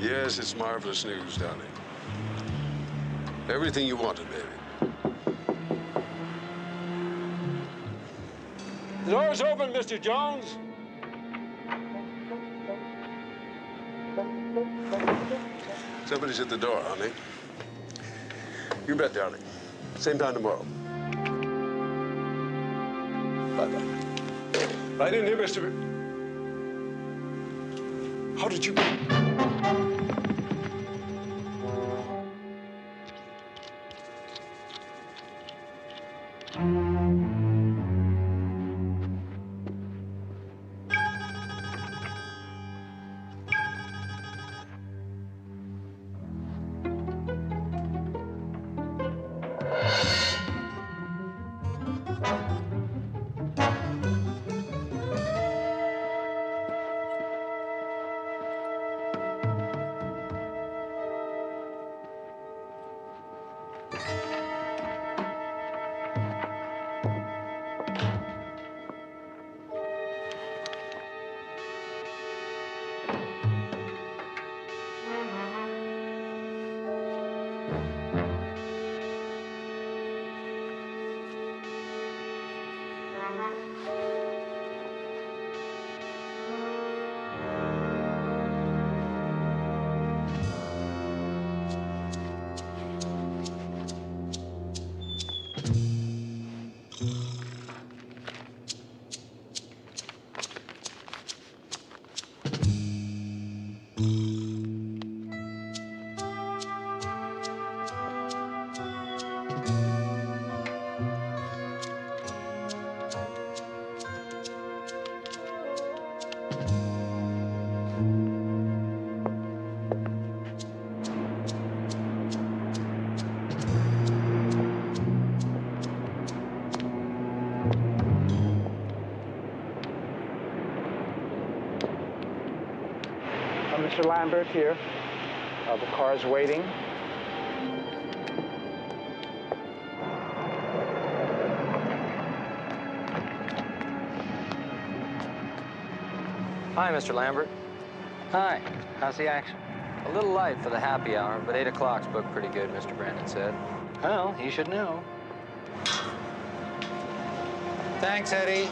Yes, it's marvelous news, darling. Everything you wanted, baby. The door's open, Mr. Jones. Somebody's at the door, honey. You bet, darling. Same time tomorrow. Bye-bye. Right in here, Mr. How did you... Mr. Lambert here. The car's waiting. Hi, Mr. Lambert. Hi. How's the action? A little light for the happy hour, but 8 o'clock's booked pretty good, Mr. Brandon said. Well, you should know. Thanks, Eddie.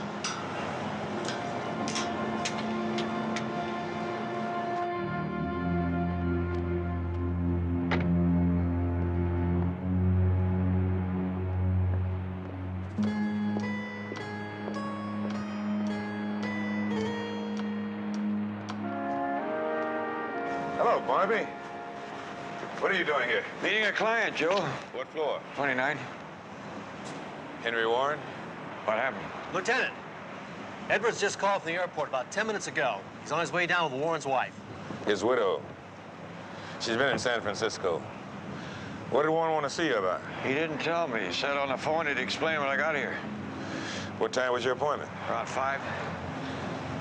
Hello, Barnaby. What are you doing here? Meeting a client, Joe. What floor? 29. Henry Warren? What happened? Lieutenant, Edwards just called from the airport about 10 minutes ago. He's on his way down with Warren's wife. His widow. She's been in San Francisco. What did Warren want to see you about? He didn't tell me. He said on the phone he'd explain when I got here. What time was your appointment? Around 5.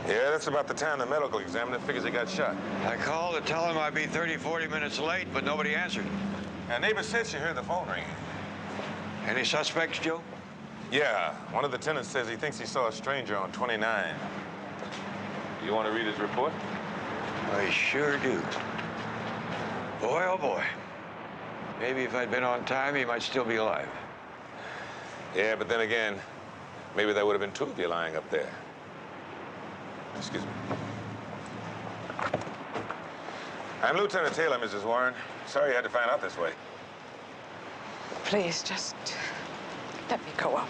Yeah, that's about the time the medical examiner figures he got shot. I called to tell him I'd be 30, 40 minutes late, but nobody answered. A neighbor said she heard the phone ringing. Any suspects, Joe? Yeah, one of the tenants says he thinks he saw a stranger on 29. You want to read his report? I sure do. Boy, oh boy. Maybe if I'd been on time, he might still be alive. Yeah, but then again, maybe there would have been 2 of you lying up there. Excuse me. I'm Lieutenant Taylor, Mrs. Warren. Sorry you had to find out this way. Please, just let me go up.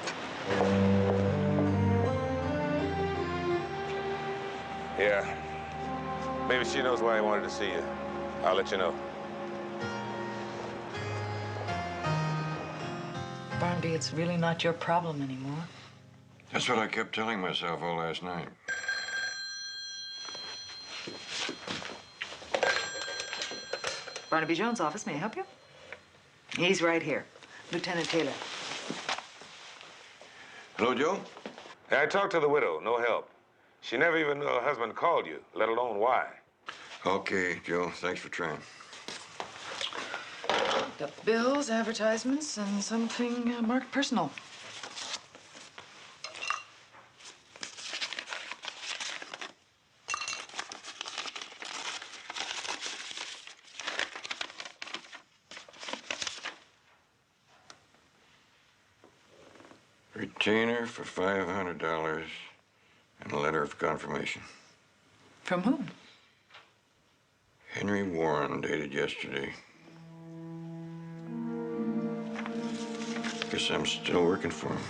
Yeah. Maybe she knows why he wanted to see you. I'll let you know. Barnaby, it's really not your problem anymore. That's what I kept telling myself all last night. Barnaby Jones' office, may I help you? He's right here. Lieutenant Taylor. Hello, Joe? I talked to the widow. No help. She never even knew her husband called you, let alone why. Okay, Joe. Thanks for trying. The bills, advertisements, and something marked personal. Retainer for $500 and a letter of confirmation. From whom? Henry Warren, dated yesterday. Guess I'm still working for him.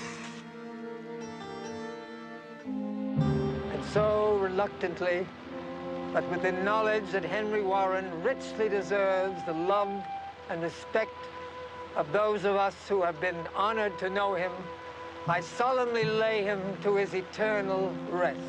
And so, reluctantly, but with the knowledge that Henry Warren richly deserves the love and respect of those of us who have been honored to know him, I solemnly lay him to his eternal rest.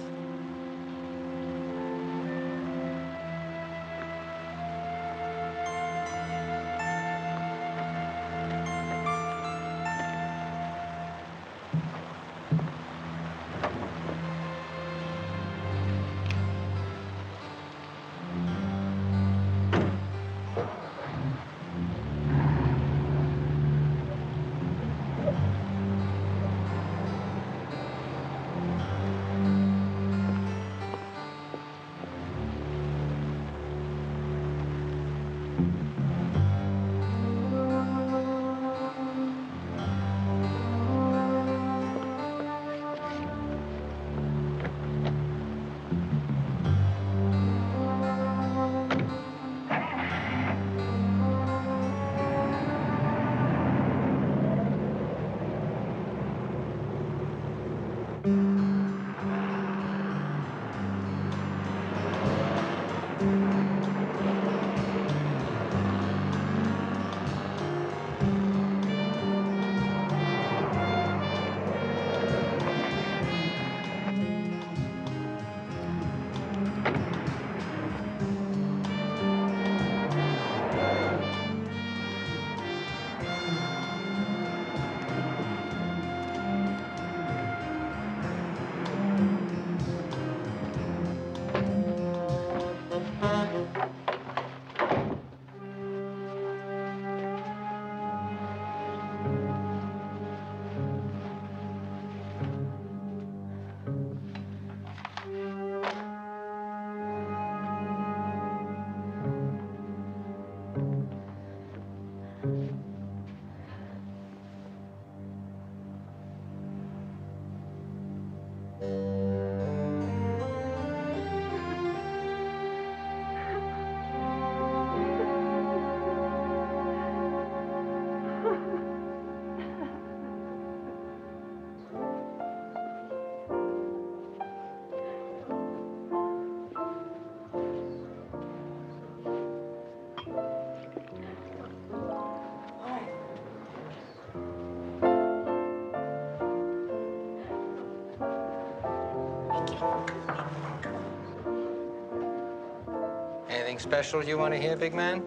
Anything special you want to hear, big man?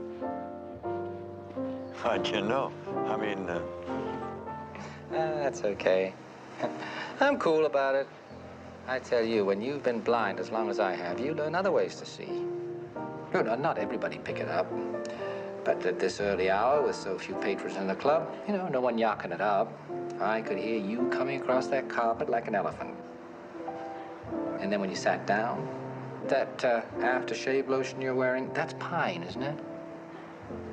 How'd you know? I mean, That's okay. I'm cool about it. I tell you, when you've been blind as long as I have, you learn other ways to see. No, not everybody pick it up. But at this early hour, with so few patrons in the club, no one yakking it up, I could hear you coming across that carpet like an elephant. And then when you sat down, that aftershave lotion you're wearing, that's pine, isn't it?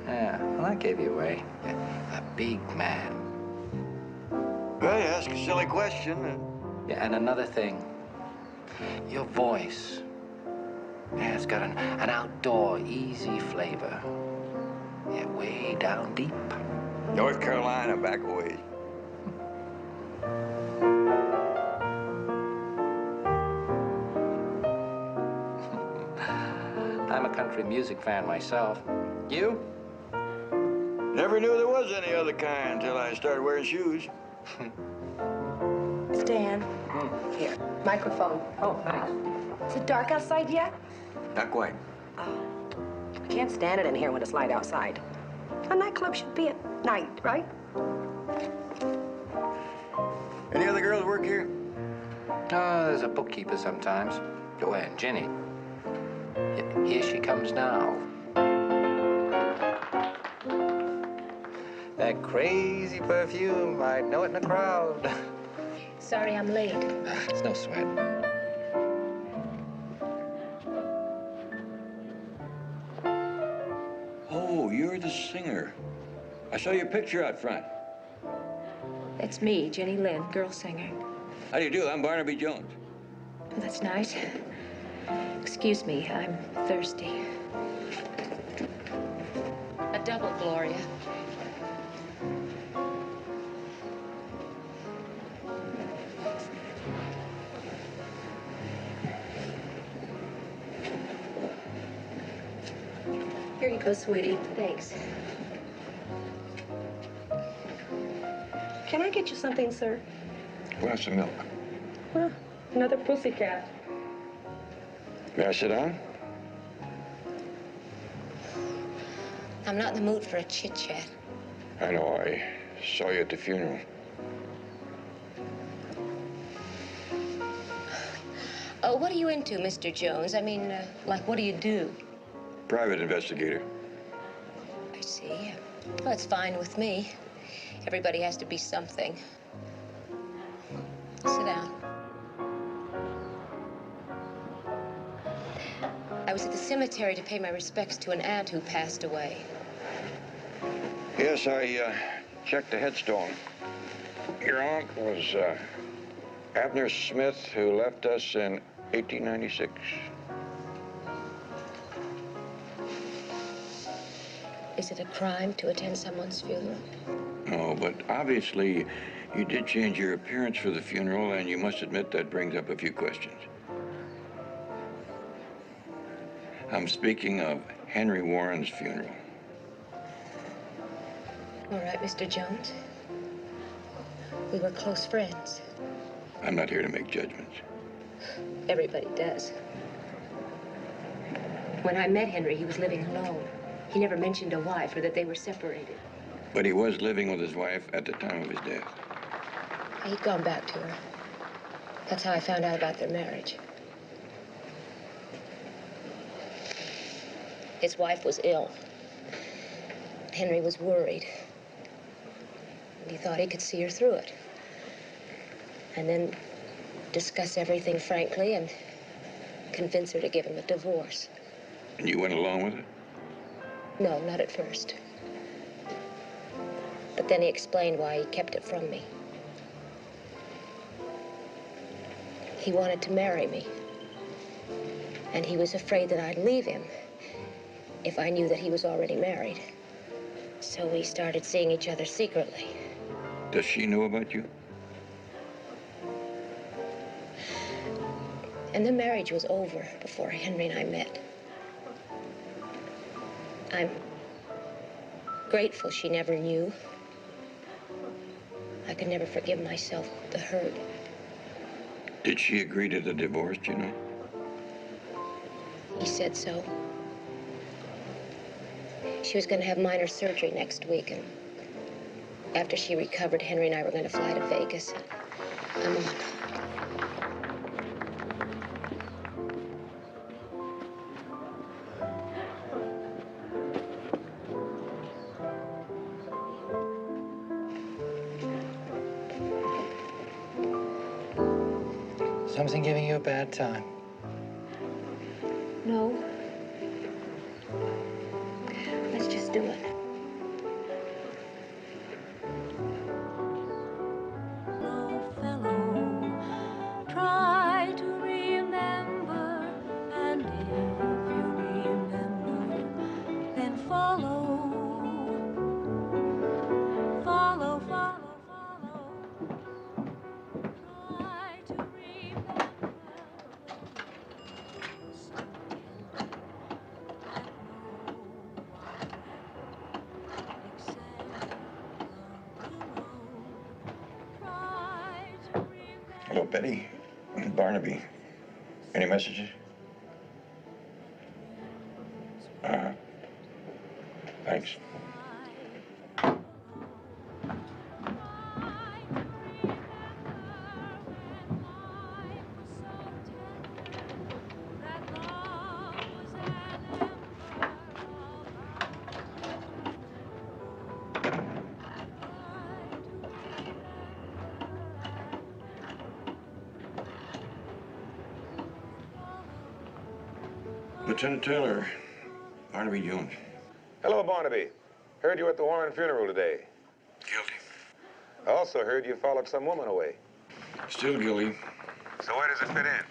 Yeah, well, that gave you away. A big man. well, you ask a silly question. Yeah, and another thing, your voice. Yeah, it's got an outdoor, easy flavor. Yeah, way down deep. North Carolina, back a ways. I'm a country music fan myself. You? Never knew there was any other kind until I started wearing shoes. Stan, here, microphone. Oh, thanks. Is it dark outside yet? Not quite. I can't stand it in here when it's light outside. A nightclub should be at night, right? Any other girls work here? Oh, there's a bookkeeper sometimes. Oh, and Jenny. Here she comes now. That crazy perfume, I'd know it in a crowd. Sorry I'm late. It's no sweat. Oh, you're the singer. I saw your picture out front. It's me, Jenny Lynn, girl singer. How do you do? I'm Barnaby Jones. That's nice. Excuse me, I'm thirsty. A double, Gloria. Here you go, sweetie. Thanks. Can I get you something, sir? Glass of milk. Well, another pussycat. May I sit down? I'm not in the mood for a chit-chat. I know. I saw you at the funeral. What are you into, Mr. Jones? I mean, like, what do you do? Private investigator. I see. Well, that's fine with me. Everybody has to be something. Sit down. I was at the cemetery to pay my respects to an aunt who passed away. Yes, I checked the headstone. Your aunt was Abner Smith, who left us in 1896. Is it a crime to attend someone's funeral? No, but obviously you did change your appearance for the funeral, and you must admit that brings up a few questions. I'm speaking of Henry Warren's funeral. All right, Mr. Jones. We were close friends. I'm not here to make judgments. Everybody does. When I met Henry, he was living alone. He never mentioned a wife or that they were separated. But he was living with his wife at the time of his death. He'd gone back to her. That's how I found out about their marriage. His wife was ill. Henry was worried. And he thought he could see her through it. And then discuss everything frankly and convince her to give him a divorce. And you went along with it? No, not at first. But then he explained why he kept it from me. He wanted to marry me. And he was afraid that I'd leave him if I knew that he was already married. So we started seeing each other secretly. Does she know about you? And the marriage was over before Henry and I met. I'm grateful she never knew. I could never forgive myself the hurt. Did she agree to the divorce, do you know? He said so. She was going to have minor surgery next week, and after she recovered, Henry and I were going to fly to Vegas. I'm on. Something giving you a bad time? No. Let's just do it. Try to remember, and if you remember, then follow. Follow, follow, follow. Try to remember. Hello, Betty. Barnaby. Any messages? Thanks. Lieutenant Taylor, Barnaby Jones. Hello, Barnaby. Heard you at the Warren funeral today. Guilty. I also heard you followed some woman away. Still guilty. So where does it fit in?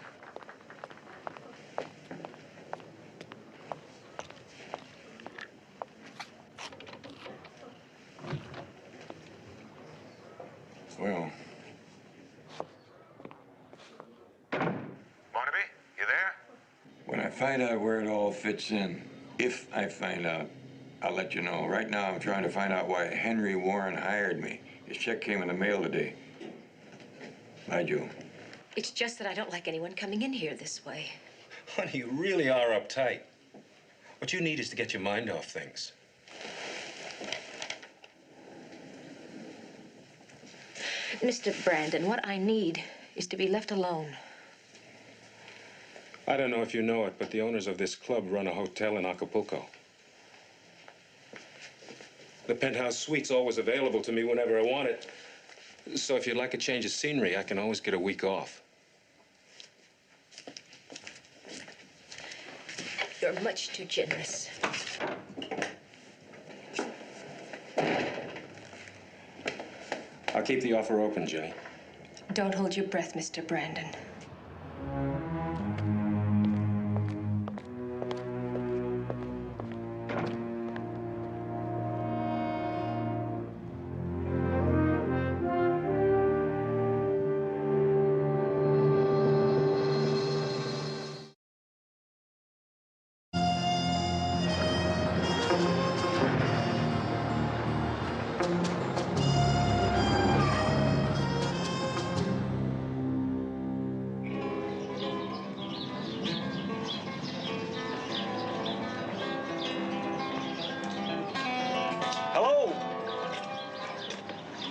Well, Barnaby, you there? when I find out where it all fits in, if I find out, I'll let you know. Right now, I'm trying to find out why Henry Warren hired me. His check came in the mail today. Bye, Joe. It's just that I don't like anyone coming in here this way. Honey, you really are uptight. What you need is to get your mind off things. Mr. Brandon, what I need is to be left alone. I don't know if you know it, but the owners of this club run a hotel in Acapulco. The penthouse suite's always available to me whenever I want it. So if you'd like a change of scenery, I can always get a week off. You're much too generous. I'll keep the offer open, Jenny. Don't hold your breath, Mr. Brandon.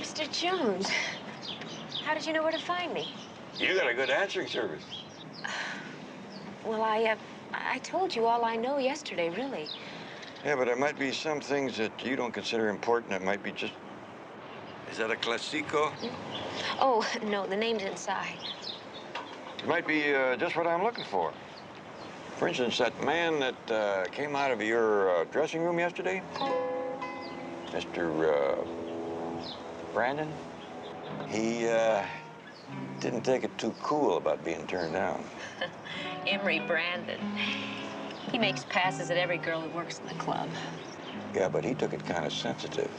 Mr. Jones, how did you know where to find me? You got a good answering service. Well, I told you all I know yesterday, really. Yeah, but there might be some things that you don't consider important that might be just... Is that a classico? Oh, no, the name's inside. It might be just what I'm looking for. For instance, that man that came out of your dressing room yesterday, Mr. Brandon, he didn't take it too cool about being turned down. Emery Brandon. He makes passes at every girl who works in the club. Yeah, but he took it kind of sensitive.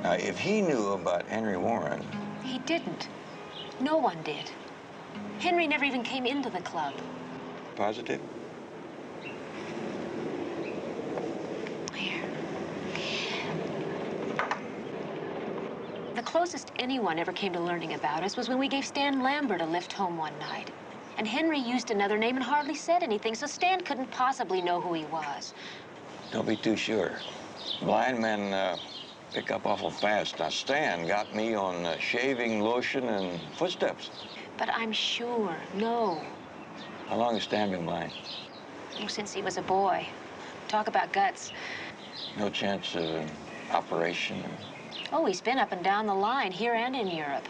Now, if he knew about Henry Warren... He didn't. No one did. Henry never even came into the club. Positive? Here. The closest anyone ever came to learning about us was when we gave Stan Lambert a lift home one night. And Henry used another name and hardly said anything, so Stan couldn't possibly know who he was. Don't be too sure. Blind men pick up awful fast. Now, Stan got me on shaving lotion and footsteps. But I'm sure, no. How long has Stan been blind? Oh, since he was a boy. Talk about guts. No chance of an operation? Oh, he's been up and down the line, here and in Europe.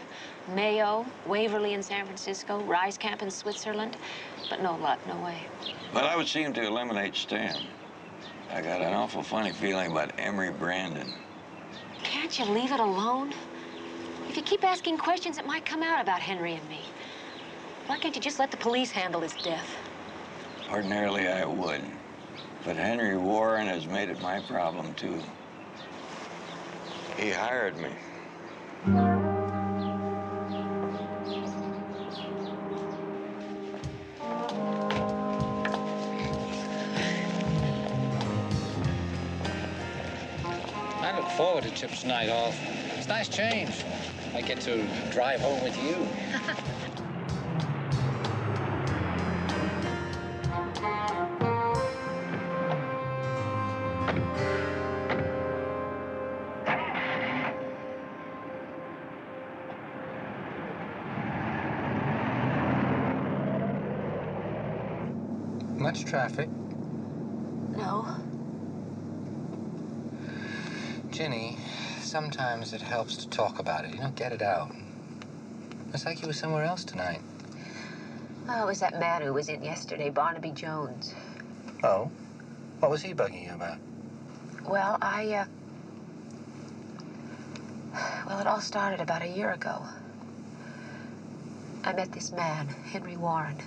Mayo, Waverly in San Francisco, Rise Camp in Switzerland. But no luck, no way. Well, I would seem to eliminate Stan. I got an awful funny feeling about Emery Brandon. Can't you leave it alone? If you keep asking questions, it might come out about Henry and me. Why can't you just let the police handle his death? Ordinarily, I would. But Henry Warren has made it my problem, too. He hired me. I look forward to Chip's night off. It's a nice change. I get to drive home with you. Much traffic? No. Ginny, sometimes it helps to talk about it, get it out. It's like you were somewhere else tonight. Oh, it was that man who was in yesterday, Barnaby Jones. Oh? What was he bugging you about? Well, Well, it all started about a year ago. I met this man, Henry Warren.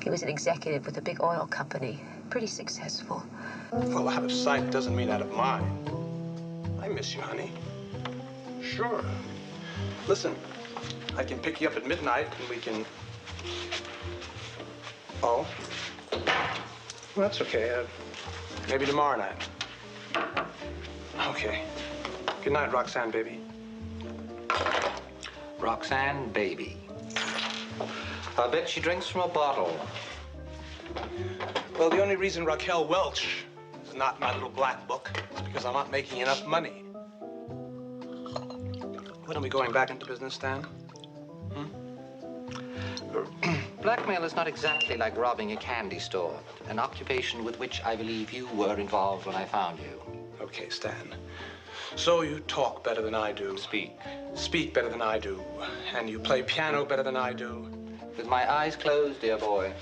He was an executive with a big oil company, pretty successful. Well, out of sight doesn't mean out of mind. I miss you, honey. Sure. Listen, I can pick you up at midnight and we can... Oh? Well, that's okay. Maybe tomorrow night. Okay. Good night, Roxanne, baby. Roxanne, baby. I'll bet she drinks from a bottle. Well, the only reason Raquel Welch is not in my little black book is because I'm not making enough money. When are we going back into business, Stan? Blackmail is not exactly like robbing a candy store, an occupation with which I believe you were involved when I found you. Okay, Stan. So you talk better than I do. Speak. Speak better than I do. And you play piano better than I do. With my eyes closed, dear boy.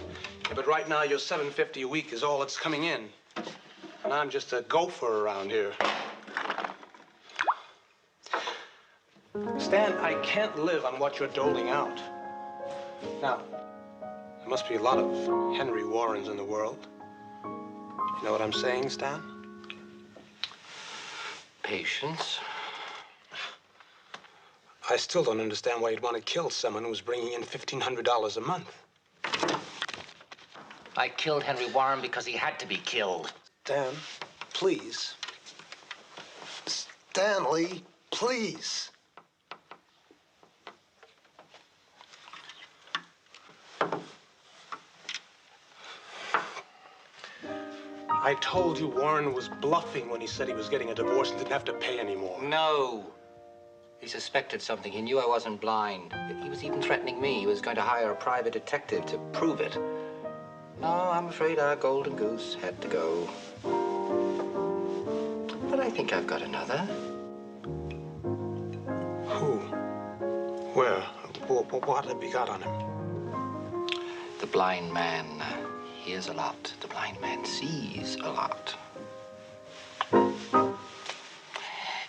Yeah, but right now your $750 a week is all that's coming in. And I'm just a gopher around here. Stan, I can't live on what you're doling out. Now, there must be a lot of Henry Warrens in the world. You know what I'm saying, Stan? Patience. I still don't understand why you'd want to kill someone who's bringing in $1,500 a month. I killed Henry Warren because he had to be killed. Stan, please. Stanley, please. I told you Warren was bluffing when he said he was getting a divorce and didn't have to pay anymore. No. He suspected something. He knew I wasn't blind. He was even threatening me. He was going to hire a private detective to prove it. No, I'm afraid our golden goose had to go. But I think I've got another. Who? Where? What have you got on him? The blind man hears a lot. The blind man sees a lot.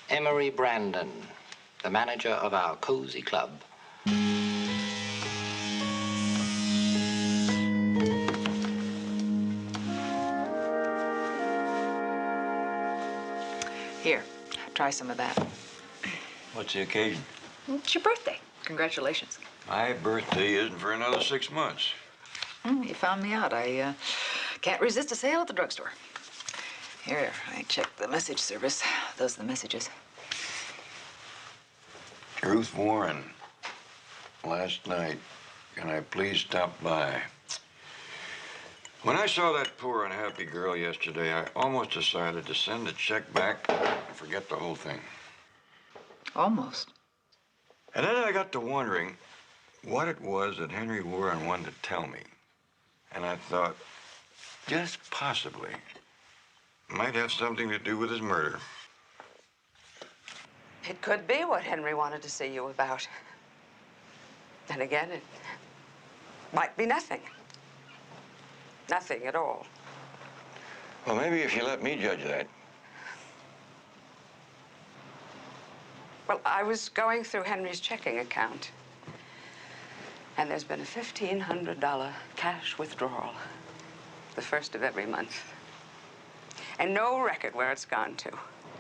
Emery Brandon, the manager of our cozy club. Here, try some of that. What's the occasion? It's your birthday. Congratulations. My birthday isn't for another 6 months. You found me out. I can't resist a sale at the drugstore. Here, I checked the message service. Those are the messages. Ruth Warren, last night, can I please stop by? When I saw that poor unhappy girl yesterday, I almost decided to send the check back and forget the whole thing. Almost. And then I got to wondering what it was that Henry Warren wanted to tell me. And I thought, just possibly, might have something to do with his murder. It could be what Henry wanted to see you about. Then again, it might be nothing. Nothing at all. Well, maybe if you let me judge that. Well, I was going through Henry's checking account, and there's been a $1,500 cash withdrawal, the first of every month, and no record where it's gone to.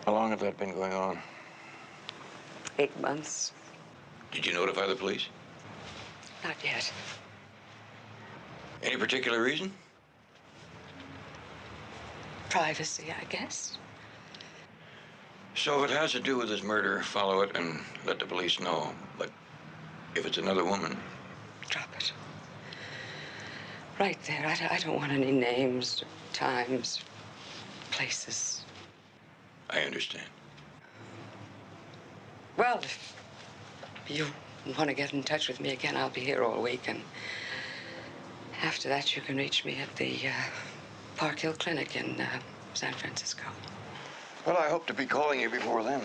How long had that been going on? 8 months. Did you notify the police? Not yet. Any particular reason? Privacy, I guess. So if it has to do with his murder, follow it and let the police know. But if it's another woman... Drop it. Right there. I don't want any names, times, places. I understand. Well, if you want to get in touch with me again, I'll be here all week. And after that, you can reach me at the Park Hill Clinic in San Francisco. Well, I hope to be calling you before then.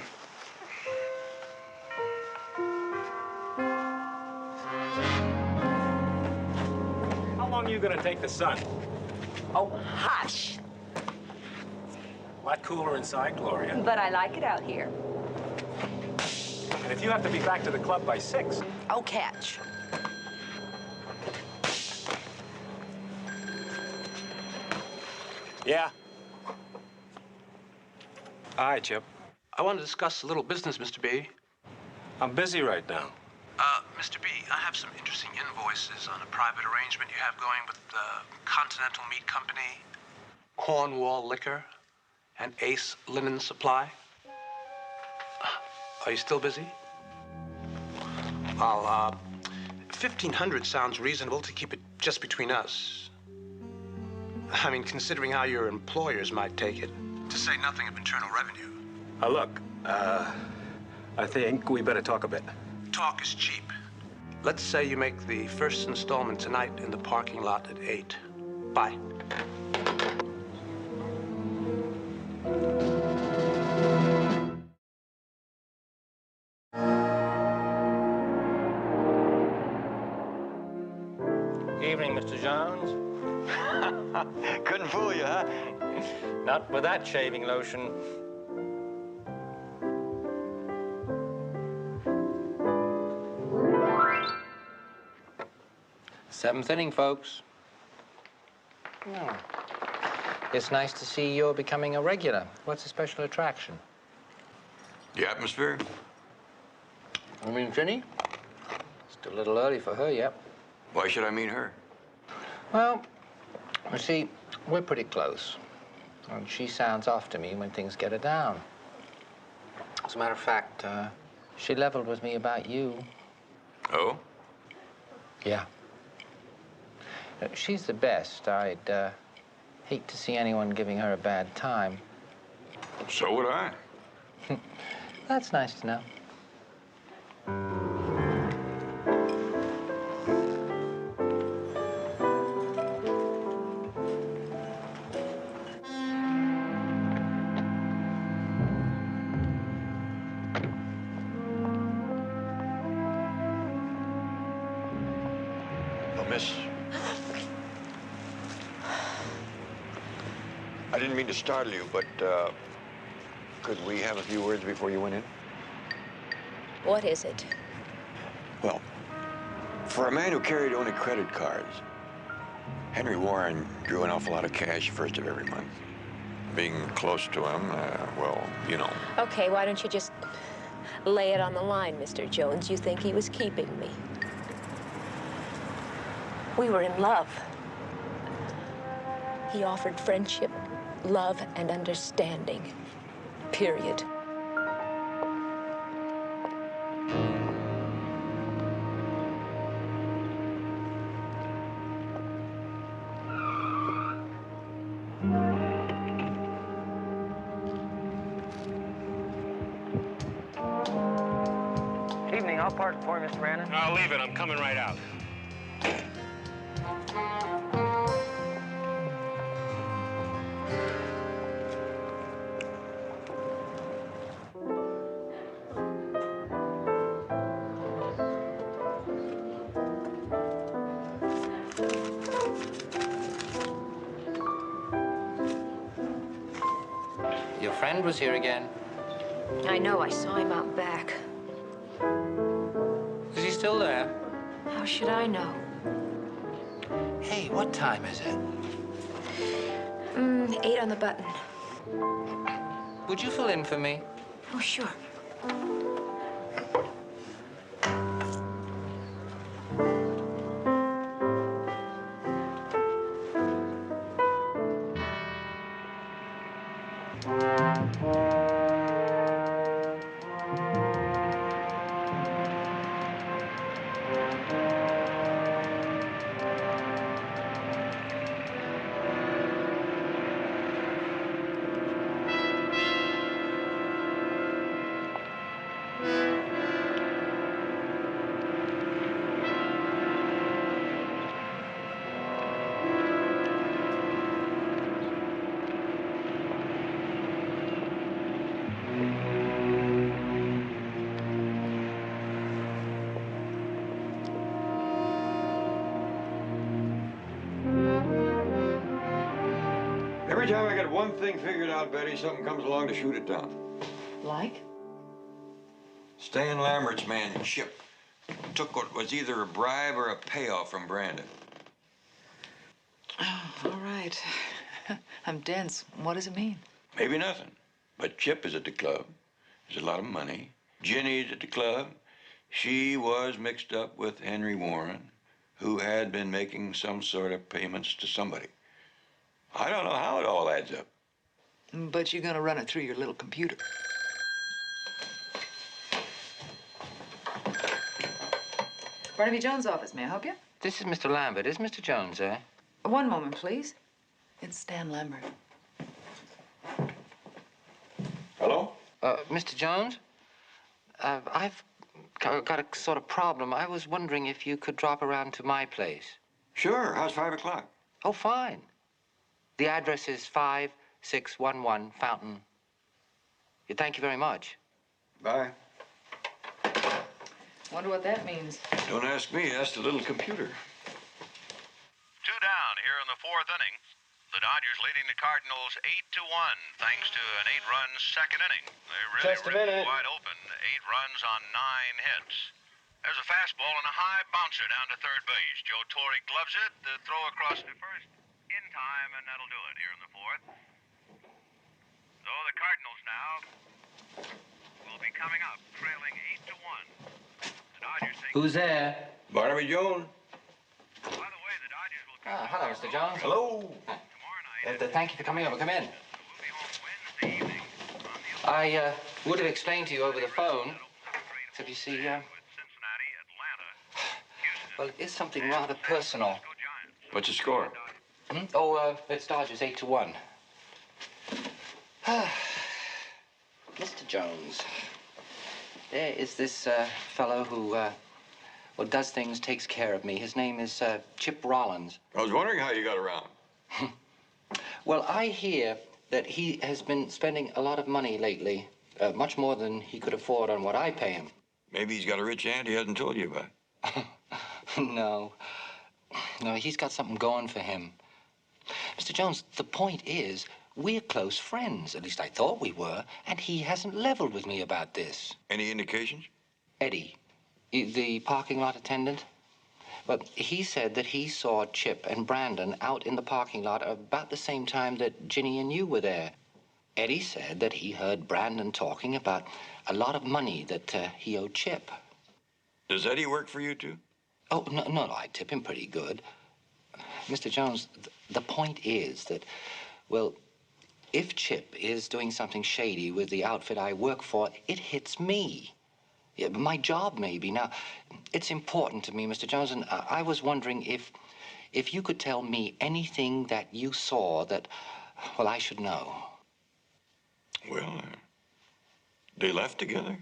How long are you gonna take the sun? Oh, hush. A lot cooler inside, Gloria. But I like it out here. if you have to be back to the club by 6. Oh, catch. Yeah. All right, Chip. I want to discuss a little business, Mr. B. I'm busy right now. Mr. B, I have some interesting invoices on a private arrangement you have going with the Continental Meat Company, Cornwall Liquor, and Ace Linen Supply. Are you still busy? Well, 1,500 sounds reasonable to keep it just between us. I mean, considering how your employers might take it, to say nothing of Internal Revenue. Look, I think we better talk a bit. Talk is cheap. Let's say you make the first installment tonight in the parking lot at 8. Bye. Evening, Mr. Jones. Couldn't fool you, huh? Not with that shaving lotion. Seventh inning, folks. It's nice to see you're becoming a regular. What's the special attraction? The atmosphere? I mean, Ginny? Still a little early for her yet. Why should I meet her? Well, you see, we're pretty close. And she sounds off to me when things get her down. As a matter of fact, she leveled with me about you. Oh? Yeah. She's the best. I'd hate to see anyone giving her a bad time. So would I. That's nice to know. Oh, miss. I didn't mean to startle you, but could we have a few words before you went in? What is it? Well, for a man who carried only credit cards, Henry Warren drew an awful lot of cash first of every month. Being close to him, well, you know. Okay, why don't you just lay it on the line, Mr. Jones? You think he was keeping me? We were in love. He offered friendship, love, and understanding. Period. Evening, I'll park for you, Mr. Brandon. I'll leave it. I'm coming right out. Your friend was here again. I know, I saw him out back. Is he still there? How should I know? Hey, what time is it? 8 on the button. Would you fill in for me? Oh, sure. Every time I get one thing figured out, Betty, something comes along to shoot it down. Like? Stan Lambert's man, Chip, took what was either a bribe or a payoff from Brandon. Oh, all right. I'm dense. What does it mean? Maybe nothing. But Chip is at the club. There's a lot of money. Ginny's at the club. She was mixed up with Henry Warren, who had been making some sort of payments to somebody. I don't know how it all adds up. But you're gonna run it through your little computer. Barnaby Jones' office, may I help you? This is Mr. Lambert. Is Mr. Jones there? One moment, please. It's Stan Lambert. Hello? Mr. Jones? I've got a sort of problem. I was wondering if you could drop around to my place. Sure. How's 5 o'clock? Oh, fine. The address is 5611 Fountain. Thank you very much. Bye. Wonder what that means. Don't ask me. Ask the little computer. 2 down here in the 4th inning. The Dodgers leading the Cardinals 8-1, thanks to an 8-run second inning. They really ripped wide open. 8 runs on 9 hits. There's a fastball and a high bouncer down to third base. Joe Torre gloves it. The throw across to first in time, and that'll do it here in the 4th. So the Cardinals now will be coming up, trailing 8-1. The Dodgers take... Who's there? Barnaby Jones. By the way, the Dodgers will... Hello, Mr. Jones. Hello. Thank you for coming over. Come in. I would have explained to you over the phone, except you see, well, it is something rather personal. What's the score? Oh, it's Dodgers 8-1. Mr. Jones, there is this fellow who, well, does things, takes care of me. His name is Chip Rollins. I was wondering how you got around. Well, I hear that he has been spending a lot of money lately, much more than he could afford on what I pay him. Maybe he's got a rich aunt he hasn't told you about. No, he's got something going for him. Mr. Jones, the point is, we're close friends. At least I thought we were, and he hasn't leveled with me about this. Any indications? Eddie, the parking lot attendant. Well, he said that he saw Chip and Brandon out in the parking lot about the same time that Ginny and you were there. Eddie said that he heard Brandon talking about a lot of money that he owed Chip. Does Eddie work for you, too? Oh, no, I tip him pretty good. Mr. Jones, the point is that, well, if Chip is doing something shady with the outfit I work for, it hits me. Yeah, my job, maybe. Now, it's important to me, Mr. Jones, and I was wondering if you could tell me anything that you saw that, well, I should know. Well, they left together?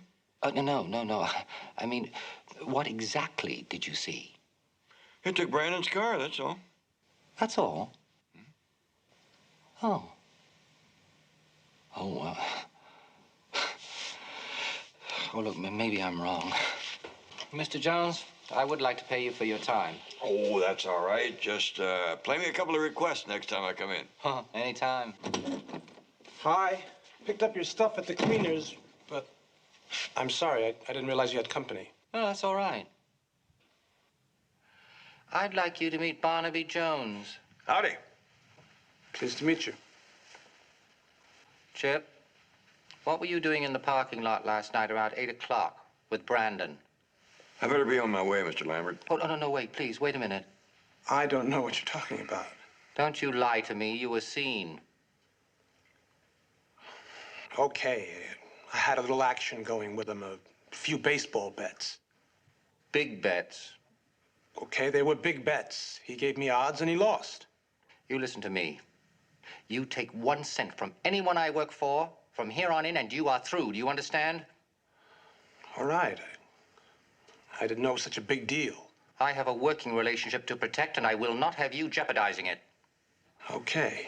No. I mean, what exactly did you see? He took Brandon's car, that's all. That's all? Oh. Oh, well. Oh, look, maybe I'm wrong. Mr. Jones, I would like to pay you for your time. Oh, that's all right. Just play me a couple of requests next time I come in. Huh, anytime. Hi. Picked up your stuff at the cleaners, but I'm sorry. I didn't realize you had company. Oh, that's all right. I'd like you to meet Barnaby Jones. Howdy. Pleased to meet you. Chip, what were you doing in the parking lot last night around 8 o'clock with Brandon? I better be on my way, Mr. Lambert. Oh, no, wait, please, wait a minute. I don't know what you're talking about. Don't you lie to me. You were seen. Okay. I had a little action going with him, a few baseball bets. Big bets? Okay, they were big bets. He gave me odds and he lost. You listen to me. You take 1 cent from anyone I work for from here on in, and you are through. Do you understand? All right. I didn't know it was such a big deal. I have a working relationship to protect, and I will not have you jeopardizing it. Okay.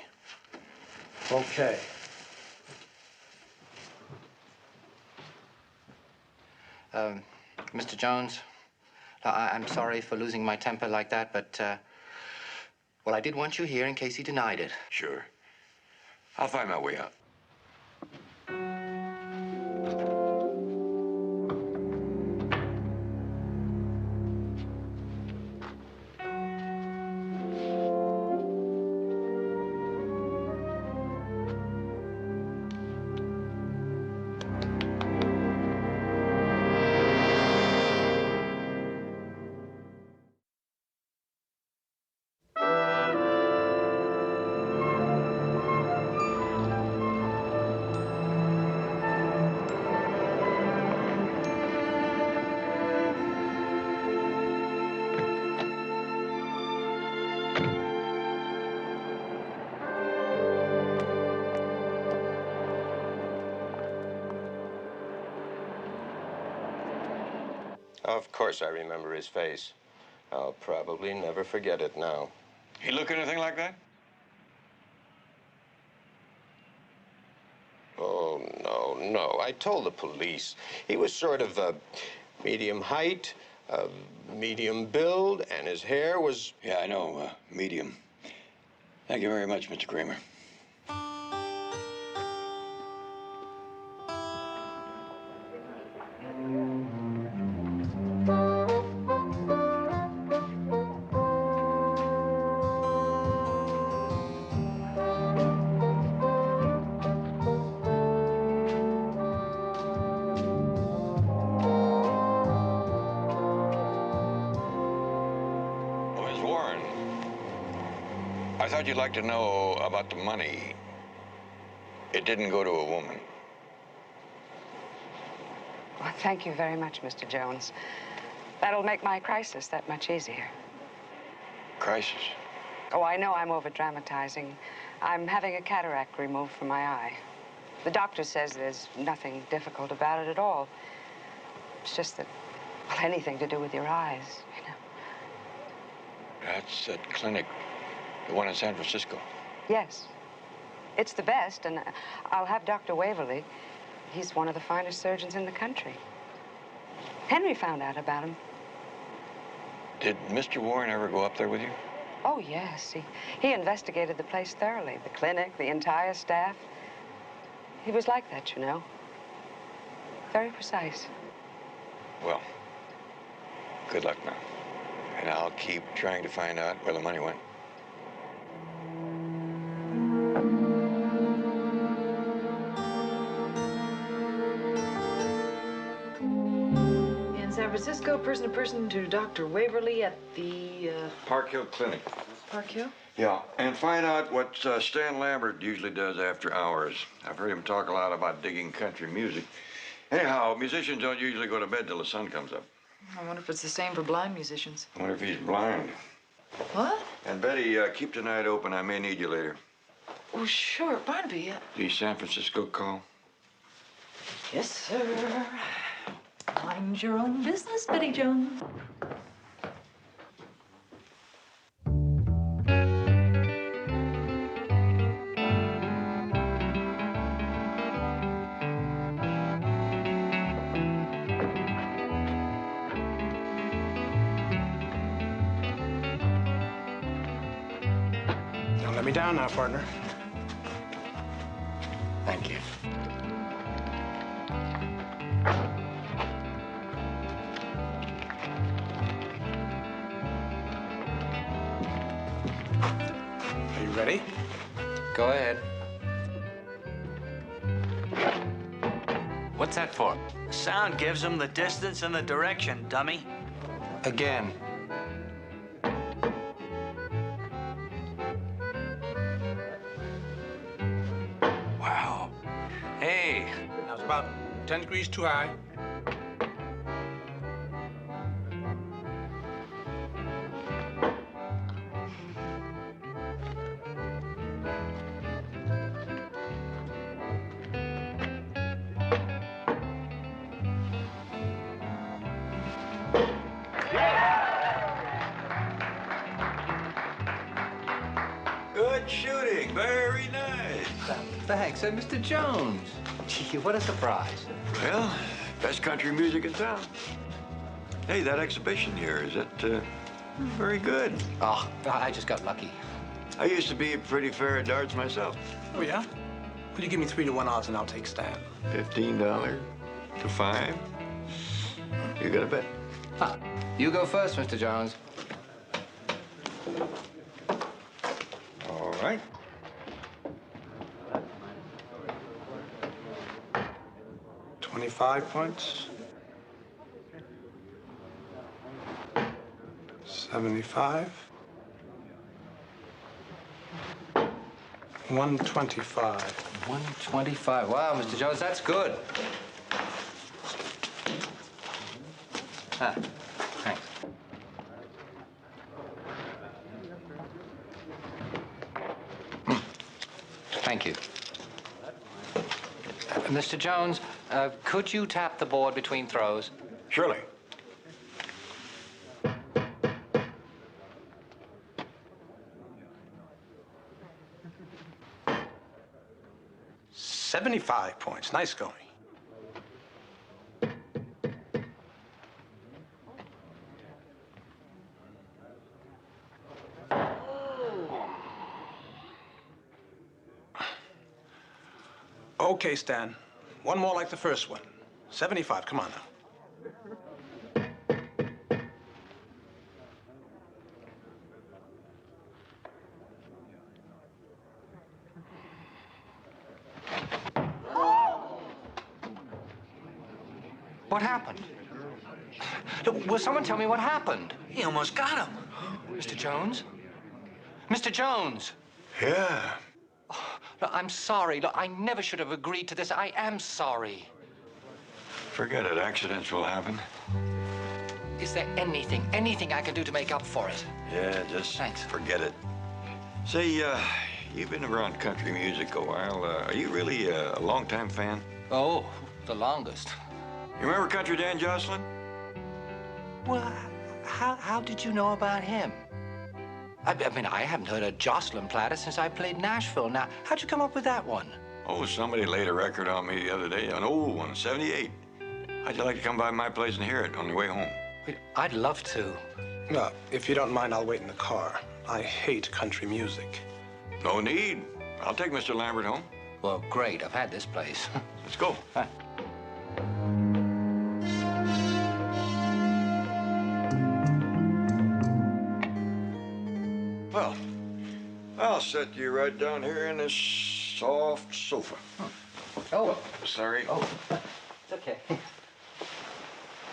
Mr. Jones, I'm sorry for losing my temper like that, but, well, I did want you here in case he denied it. Sure. I'll find my way out. Of course I remember his face. I'll probably never forget it now. He look anything like that? Oh, no. I told the police. He was sort of medium height, medium build, and his hair was... Yeah, I know, medium. Thank you very much, Mr. Kramer. Miss Warren, I thought you'd like to know about the money. It didn't go to a woman. Well, thank you very much, Mr. Jones. That'll make my crisis that much easier. Crisis? Oh, I know I'm over-dramatizing. I'm having a cataract removed from my eye. The doctor says there's nothing difficult about it at all. It's just that, well, anything to do with your eyes, you know. That's that clinic, the one in San Francisco. Yes. It's the best, and I'll have Dr. Waverly. He's one of the finest surgeons in the country. Henry found out about him. Did Mr. Warren ever go up there with you? Oh, yes. He investigated the place thoroughly. The clinic, the entire staff. He was like that, you know. Very precise. Well, good luck now. And I'll keep trying to find out where the money went. In San Francisco, person to person to Dr. Waverly at the Park Hill Clinic. Park Hill? Yeah, and find out what Stan Lambert usually does after hours. I've heard him talk a lot about digging country music. Anyhow, musicians don't usually go to bed till the sun comes up. I wonder if it's the same for blind musicians. I wonder if he's blind. What? And Betty, keep tonight open. I may need you later. Oh, sure, Barnaby. The San Francisco call? Yes, sir. Mind your own business, Betty Jones. Don't let me down now, partner. Thank you. Are you ready? Go ahead. What's that for? Sound gives them the distance and the direction, dummy. Again. Wow. Hey. Now it's about 10 degrees too high. Good shooting. Very nice. Thanks. Mr. Jones. Gee, what a surprise. Well, best country music in town. Hey, that exhibition here, is that very good? Oh, I just got lucky. I used to be pretty fair at darts myself. Oh, yeah? Will you give me 3-to-1 odds and I'll take Stan? $15 to 5. You got a bet? Ah, you go first, Mr. Jones. All right. $25 points. 75. 125. 125. Wow, Mr. Jones, that's good. Ah, thanks. Thank you. Mr. Jones, could you tap the board between throws? Surely. 75 points. Nice going. Okay, Stan. One more like the first one. 75. Come on now. What happened? Will someone tell me what happened? He almost got him. Mr. Jones? Mr. Jones! Yeah. Look, I'm sorry. Look, I never should have agreed to this. I am sorry. Forget it. Accidents will happen. Is there anything I can do to make up for it? Yeah, just forget it. Say, you've been around country music a while. Are you really a longtime fan? Oh, the longest. You remember Country Dan Jocelyn? Well, how did you know about him? I mean, I haven't heard a Jocelyn platter since I played Nashville. Now, how'd you come up with that one? Oh, somebody laid a record on me the other day, an old one, 78. How'd you like to come by my place and hear it on your way home? I'd love to. No, if you don't mind, I'll wait in the car. I hate country music. No need. I'll take Mr. Lambert home. Well, great. I've had this place. Let's go. Huh. Well, I'll set you right down here in this soft sofa. Oh. Sorry. Oh, it's okay.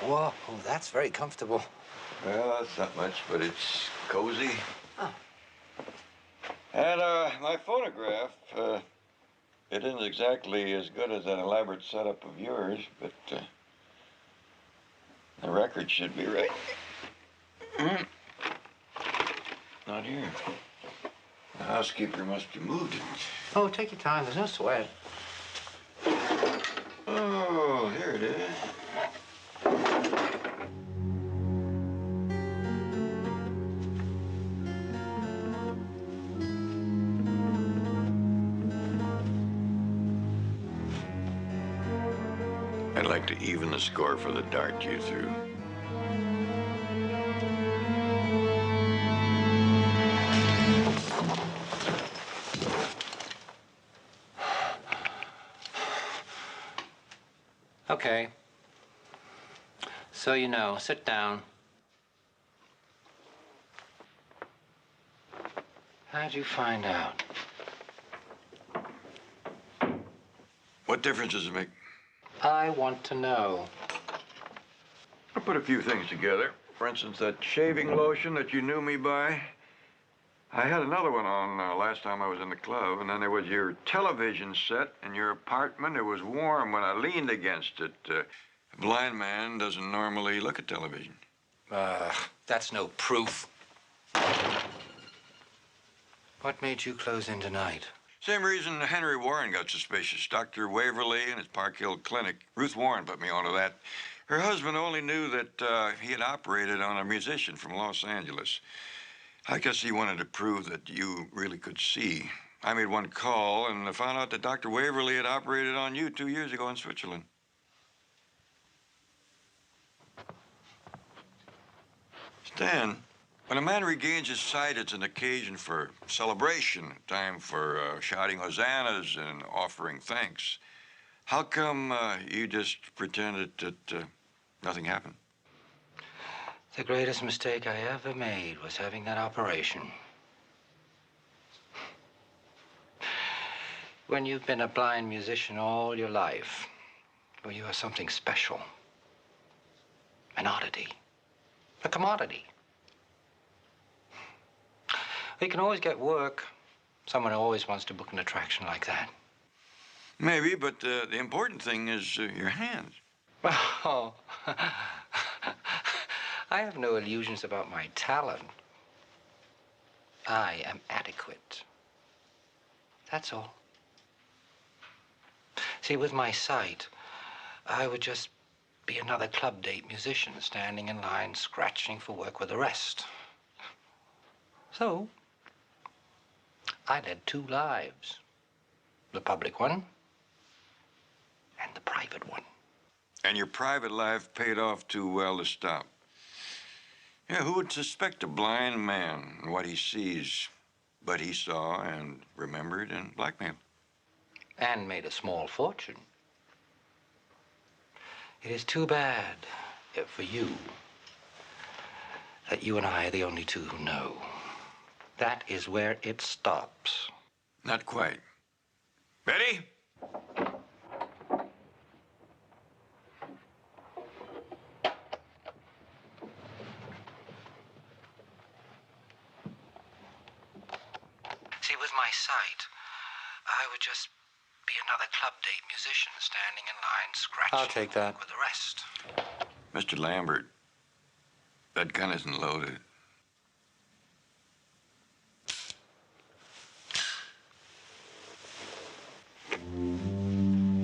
Whoa, that's very comfortable. Well, that's not much, but it's cozy. Oh. And my phonograph, it isn't exactly as good as that elaborate setup of yours, but the record should be right. Not here. The housekeeper must have moved it. Oh, take your time. There's no sweat. Oh, here it is. I'd like to even the score for the dart you threw. Okay. So you know, sit down. How'd you find out? What difference does it make? I want to know. I put a few things together. For instance, that shaving lotion that you knew me by. I had another one on last time I was in the club, and then there was your television set in your apartment. It was warm when I leaned against it. A blind man doesn't normally look at television. That's no proof. What made you close in tonight? Same reason Henry Warren got suspicious. Dr. Waverly and his Park Hill clinic. Ruth Warren put me onto that. Her husband only knew that he had operated on a musician from Los Angeles. I guess he wanted to prove that you really could see. I made one call and found out that Dr. Waverly had operated on you 2 years ago in Switzerland. Stan, when a man regains his sight, it's an occasion for celebration, a time for shouting hosannas and offering thanks. How come you just pretended that nothing happened? The greatest mistake I ever made was having that operation. When you've been a blind musician all your life, well, you are something special. An oddity. A commodity. You can always get work. Someone always wants to book an attraction like that. Maybe, but the important thing is your hands. Oh. I have no illusions about my talent. I am adequate. That's all. See, with my sight, I would just be another club date musician standing in line, scratching for work with the rest. So, I led two lives. The public one And your private life paid off too well to stop. Yeah, who would suspect a blind man and what he sees? But he saw and remembered and blackmailed. And made a small fortune. It is too bad for you that you and I are the only two who know. That is where it stops. Not quite. Betty? See, with my sight, I would just be another club date musician standing in line scratching. I'll take that. With the rest. Mr. Lambert, that gun isn't loaded.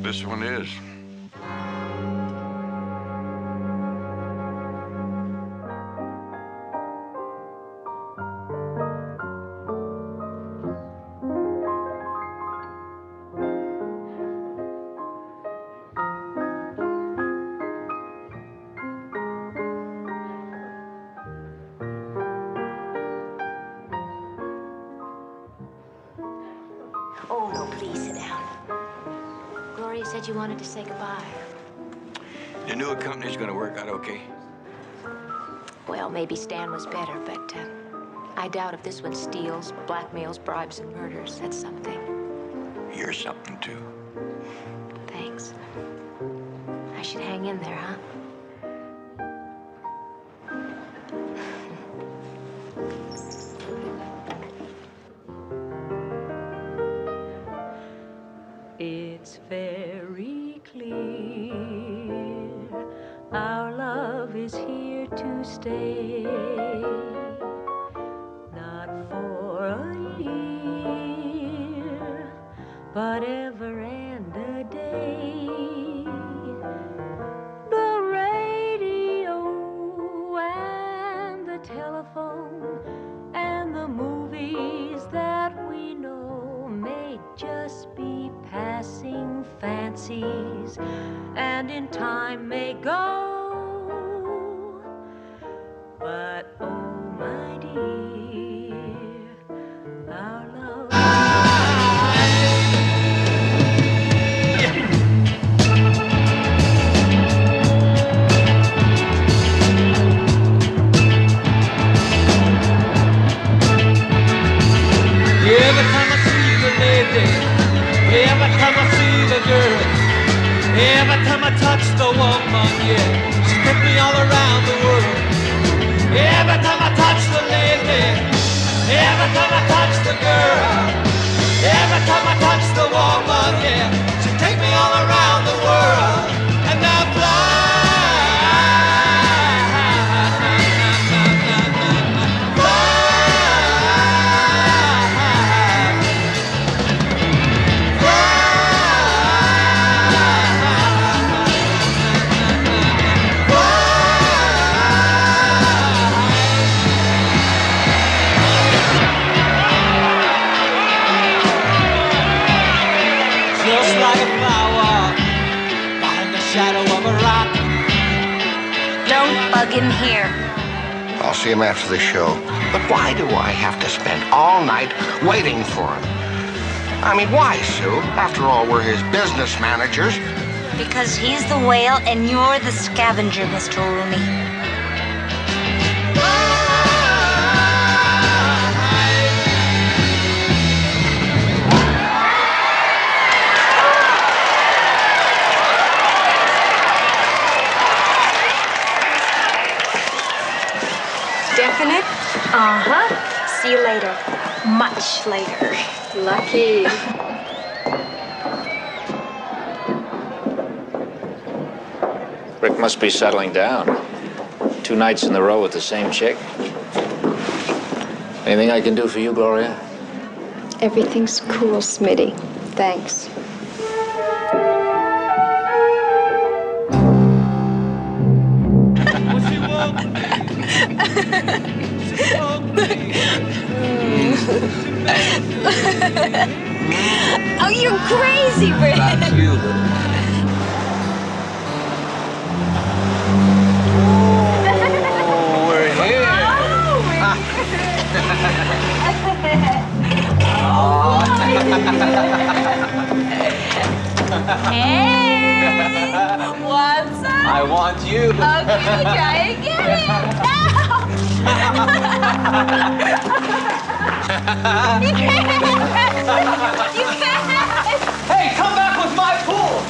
This one is. Oh, no, please sit down. Gloria said you wanted to say goodbye. The new company's gonna work out okay? Well, maybe Stan was better, but I doubt if this one steals, blackmails, bribes, and murders. That's something. You're something, too. Thanks. I should hang in there, huh? It's very clear our love is here to stay, not for a year, but ever and a day. The radio and the telephone and the movies that we know may just be passing fancies, and in time may go. But oh my dear, our love. Every time I see the lady, every time I see the girl, every time I touch the woman, yeah, she takes me all around the world. Every time I touch the lady, every time I touch the girl, every time I touch the woman, yeah, she takes me all around the world. And I'm blind. Just like a flower behind the shadow of a rock. Don't bug in here. I'll see him after the show. But why do I have to spend all night waiting for him? I mean, why, Sue? After all, we're his business managers. Because he's the whale and you're the scavenger, Mr. Rooney. Definite? Uh-huh. See you later. Much later. Lucky. Rick must be settling down. 2 nights in a row with the same chick. Anything I can do for you, Gloria? Everything's cool, Smitty. Thanks. Oh, you're crazy, Rick. That's you. Hey, what's up? I want you. Okay, try and get it. You can't. You can't. Hey, come back with my pool.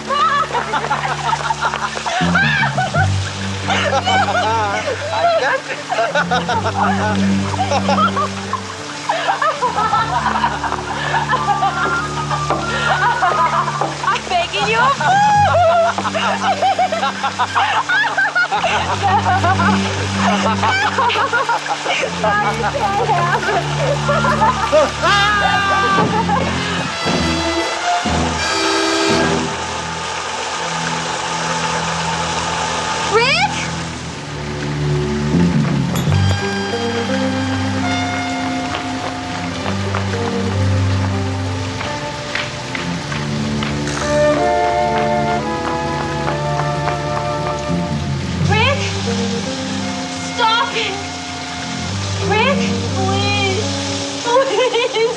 I got it. I'm begging you a fool! Rick? Rick? Stop it! Rick, please. Please.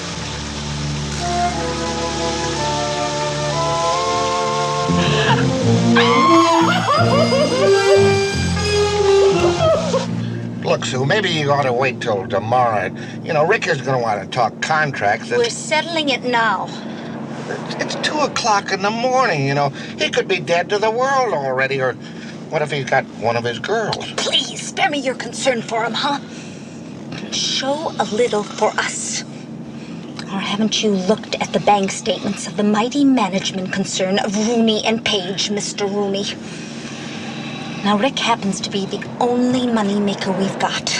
Look, Sue, maybe you ought to wait till tomorrow. You know, Rick is going to want to talk contracts. We're settling it now. It's 2 o'clock in the morning, you know. He could be dead to the world already, or what if he's got one of his girls? Please, spare me your concern for him, huh? Show a little for us. Or haven't you looked at the bank statements of the mighty management concern of Rooney and Page, Mr. Rooney? Now, Rick happens to be the only moneymaker we've got.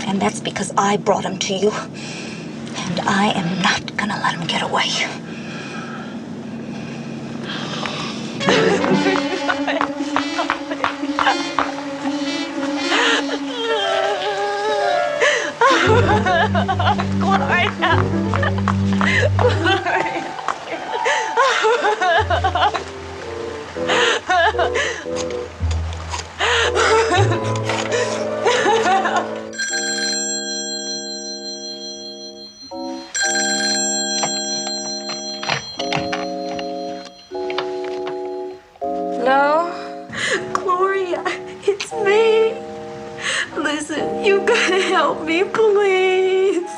And that's because I brought him to you. And I am not gonna let him get away. Gloria. Gloria. Hello? Gloria, it's me. Listen, you gotta help me, please.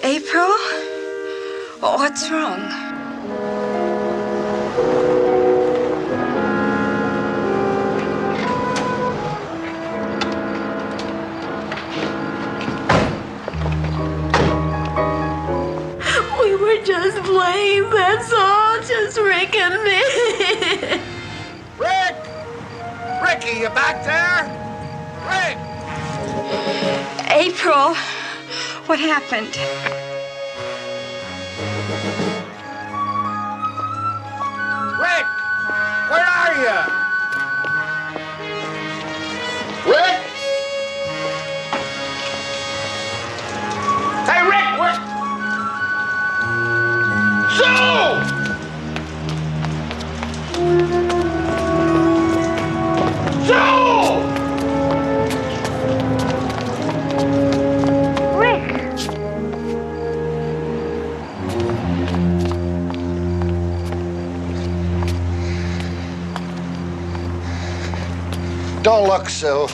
April? What's wrong? We were just playing, that's all. Just Rick and me. Rick! Ricky, you back there? Rick! April, what happened? Rick! Where are you? Rick? Hey, Rick, where? Sue! Sue! Rick! Don't look, Sue.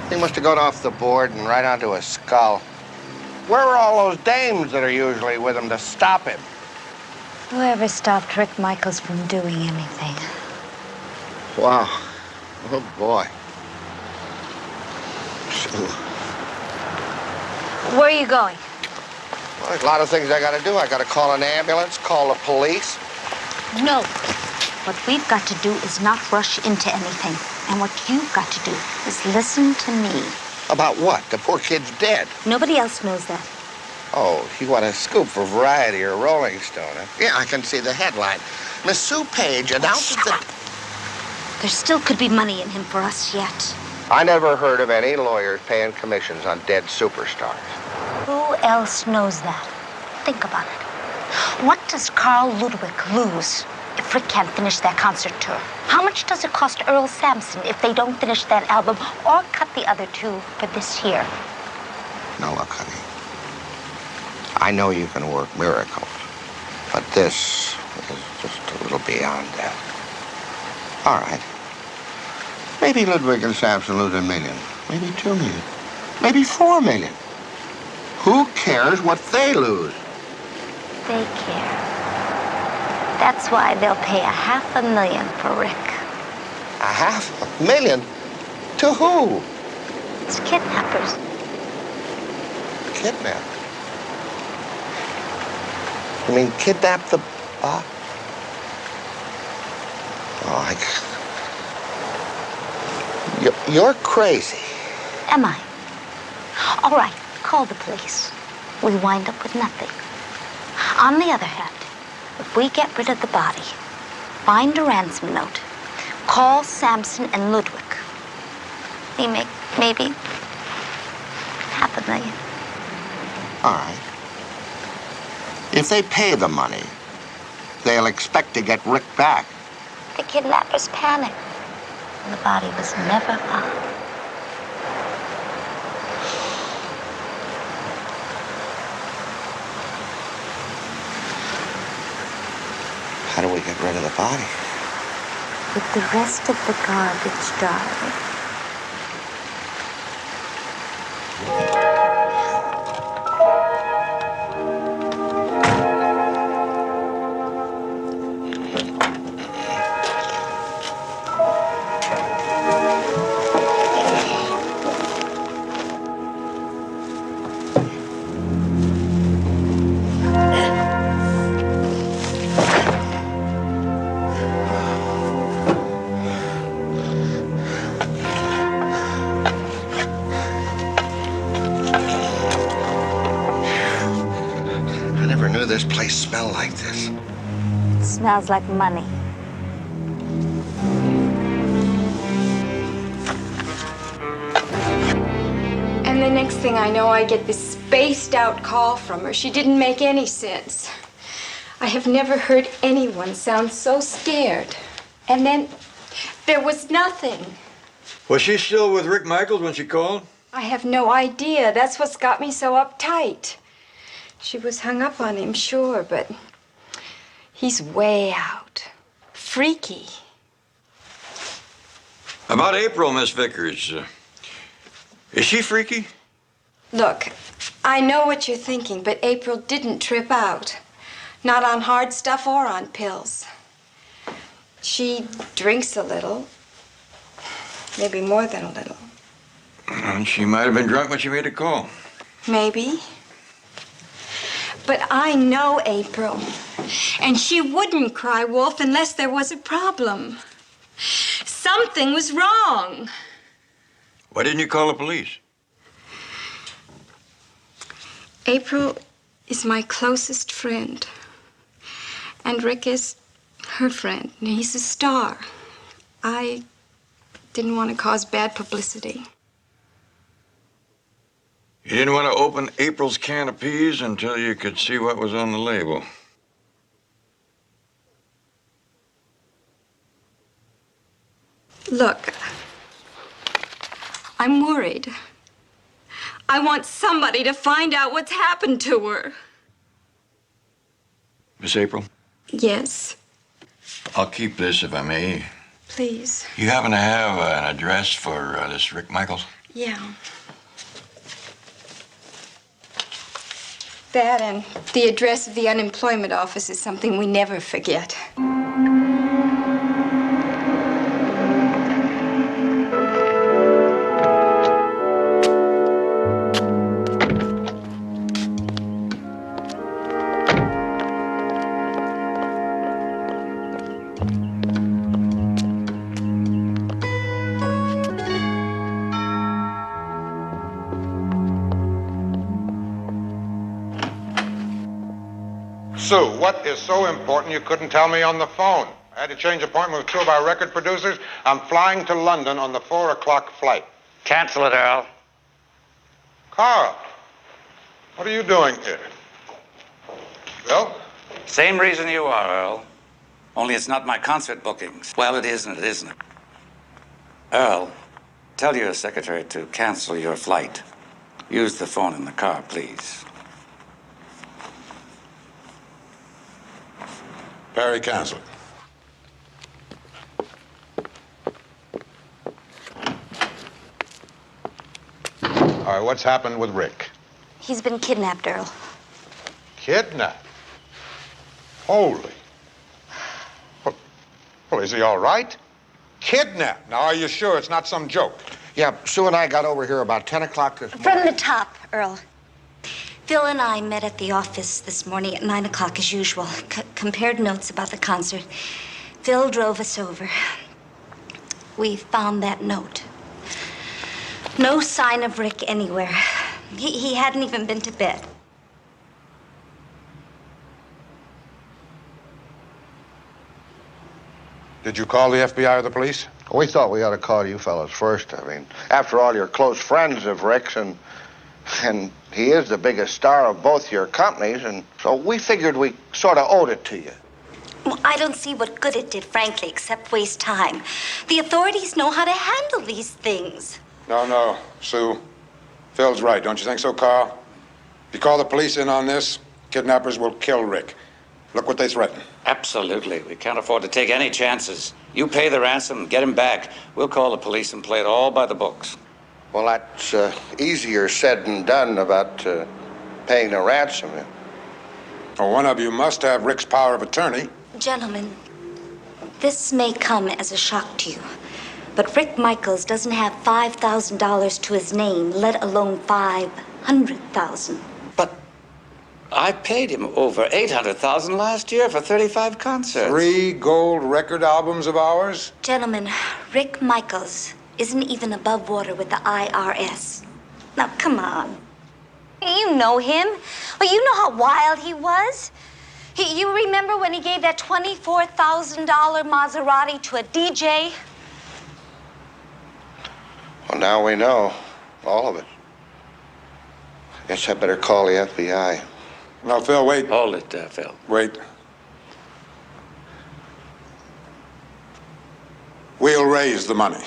He must have gone off the board and right onto his skull. Where are all those dames that are usually with him to stop him? Whoever stopped Rick Michaels from doing anything? Wow. Oh, boy. Sue. Where are you going? Well, there's a lot of things I gotta do. I gotta call an ambulance, call the police. No. What we've got to do is not rush into anything. And what you've got to do is listen to me. About what? The poor kid's dead. Nobody else knows that. Oh, you want a scoop for Variety or Rolling Stone, huh? Yeah, I can see the headline. Miss Sue Page announces that... There still could be money in him for us yet. I never heard of any lawyers paying commissions on dead superstars. Who else knows that? Think about it. What does Carl Ludwig lose if Rick can't finish that concert tour? How much does it cost Earl Sampson if they don't finish that album or cut the other two for this year? Now look, honey. I know you can work miracles, but this is just a little beyond that. All right. Maybe Ludwig and Samson lose $1 million. Maybe $2 million. Maybe $4 million. Who cares what they lose? They care. That's why they'll pay $500,000 for Rick. $500,000? To who? It's kidnappers. Kidnap? You mean kidnap the... Oh, You're crazy. Am I? All right, call the police. We wind up with nothing. On the other hand, if we get rid of the body, find a ransom note, call Samson and Ludwig, we make maybe $500,000. All right. If they pay the money, they'll expect to get Rick back. The kidnappers panic. The body was never found. How do we get rid of the body? With the rest of the garbage, darling. This place smell like this? It smells like money. And the next thing I know, I get this spaced out call from her. She didn't make any sense. I have never heard anyone sound so scared. And then there was nothing. Was she still with Rick Michaels when she called? I have no idea. That's what's got me so uptight. She was hung up on him, sure, but he's way out. Freaky. About April, Miss Vickers. Is she freaky? Look, I know what you're thinking, but April didn't trip out. Not on hard stuff or on pills. She drinks a little. Maybe more than a little. And she might have been drunk when she made a call. Maybe. But I know April. And she wouldn't cry wolf unless there was a problem. Something was wrong. Why didn't you call the police? April is my closest friend. And Rick is her friend. He's a star. I didn't want to cause bad publicity. You didn't want to open April's can of peas until you could see what was on the label. Look, I'm worried. I want somebody to find out what's happened to her. Miss April? Yes, I'll keep this if I may. please. You happen to have an address for this Rick Michaels? Yeah. That and the address of the unemployment office is something we never forget. Sue, what is so important you couldn't tell me on the phone? I had to change appointment with 2 of our record producers. I'm flying to London on the 4 o'clock flight. Cancel it, Earl. Carl, what are you doing here? Bill? Same reason you are, Earl. Only it's not my concert bookings. Well, it is and it isn't. Earl, tell your secretary to cancel your flight. use the phone in the car, please. Perry, cancel. All right, what's happened with Rick? He's been kidnapped, Earl. Kidnapped? Holy. Well, is he all right? Kidnapped? Now, are you sure it's not some joke? Yeah, Sue and I got over here about 10 o'clock this morning. From the top, Earl. Phil and I met at the office this morning at 9 o'clock as usual. Compared notes about the concert. Phil drove us over. We found that note. No sign of Rick anywhere. He hadn't even been to bed. Did you call the FBI or the police? We thought we ought to call you fellas first. I mean, after all, you're close friends of Rick's, and he is the biggest star of both your companies, and so we figured we sort of owed it to you. Well, I don't see what good it did, frankly, except waste time. The authorities know how to handle these things. No, Sue. Phil's right. Don't you think so, Carl? If you call the police in on this, kidnappers will kill Rick. Look what they threaten. Absolutely. We can't afford to take any chances. You pay the ransom and get him back. We'll call the police and play it all by the books. Well, that's easier said than done about paying the ransom. Well, one of you must have Rick's power of attorney. Gentlemen, this may come as a shock to you, but Rick Michaels doesn't have $5,000 to his name, let alone $500,000. I paid him over $800,000 last year for 35 concerts. 3 gold record albums of ours? Gentlemen, Rick Michaels isn't even above water with the IRS. Now, come on. You know him. Well, you know how wild he was. You remember when he gave that $24,000 Maserati to a DJ? Well, now we know. All of it. Guess I better call the FBI. Now, Phil, wait. Hold it, Phil. Wait. We'll raise the money.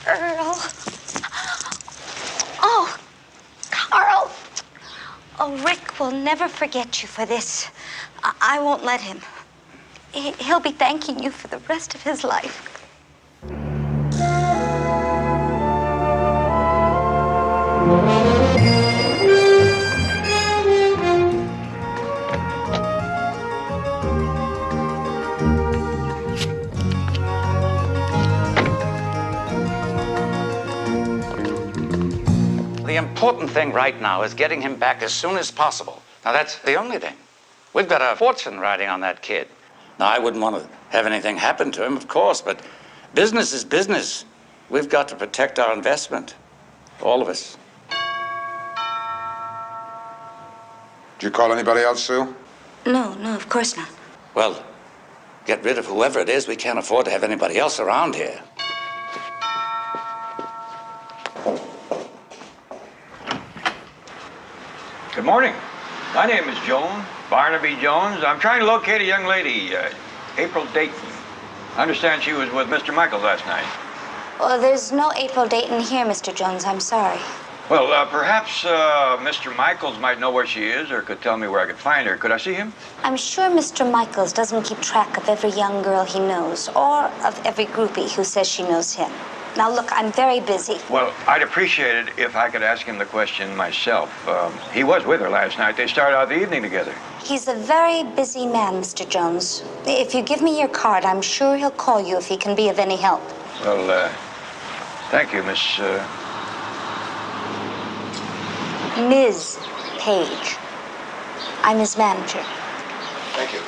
Earl. Oh, Carl. Oh, Rick will never forget you for this. I won't let him. He'll be thanking you for the rest of his life. The important thing right now is getting him back as soon as possible. Now, that's the only thing. We've got a fortune riding on that kid. Now, I wouldn't want to have anything happen to him, of course, but business is business. We've got to protect our investment. All of us. Did you call anybody else, Sue? No, of course not. Well, get rid of whoever it is. We can't afford to have anybody else around here. Good morning. My name is Jones, Barnaby Jones. I'm trying to locate a young lady, April Dayton. I understand she was with Mr. Michaels last night. Well, there's no April Dayton here, Mr. Jones. I'm sorry. Well, perhaps Mr. Michaels might know where she is or could tell me where I could find her. Could I see him? I'm sure Mr. Michaels doesn't keep track of every young girl he knows or of every groupie who says she knows him. Now, look, I'm very busy. Well, I'd appreciate it if I could ask him the question myself. He was with her last night. They started out the evening together. He's a very busy man, Mr. Jones. If you give me your card, I'm sure he'll call you if he can be of any help. Well, thank you, Miss... Ms. Page. I'm his manager. Thank you.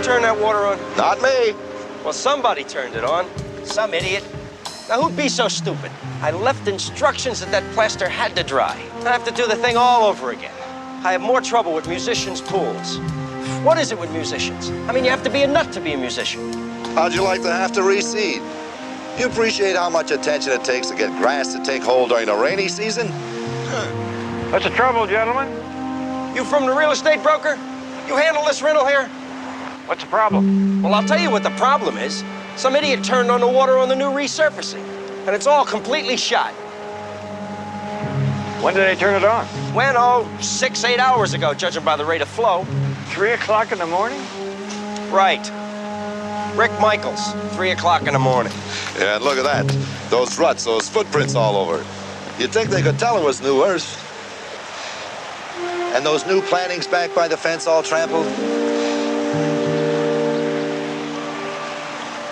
Turn that water on? Not me. Well, somebody turned it on. Some idiot. Now, who'd be so stupid? I left instructions that plaster had to dry. I have to do the thing all over again. I have more trouble with musicians' pools. What is it with musicians? I mean, you have to be a nut to be a musician. How'd you like to have to reseed? You appreciate how much attention it takes to get grass to take hold during the rainy season? What's the trouble, gentlemen? You from the real estate broker? You handle this rental here? What's the problem? Well, I'll tell you what the problem is. Some idiot turned on the water on the new resurfacing, and it's all completely shot. When did they turn it on? When? Oh, 6-8 hours ago, judging by the rate of flow. 3 o'clock in the morning? Right. Rick Michaels, 3 o'clock in the morning. Yeah, and look at that. Those ruts, those footprints all over it. You'd think they could tell it was new earth. And those new plantings back by the fence all trampled.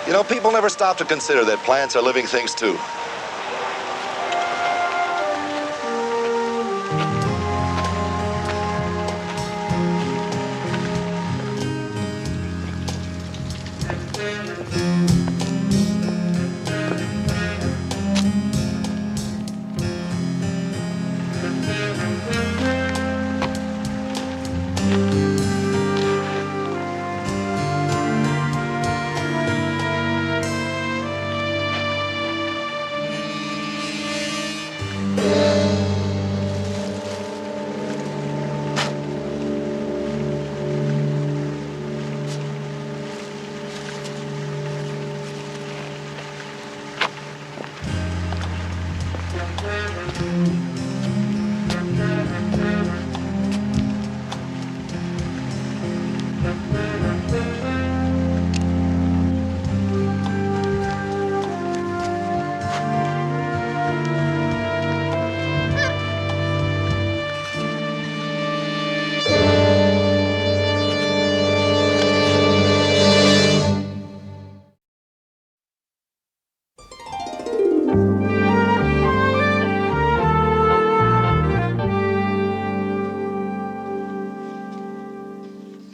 You know, people never stop to consider that plants are living things too.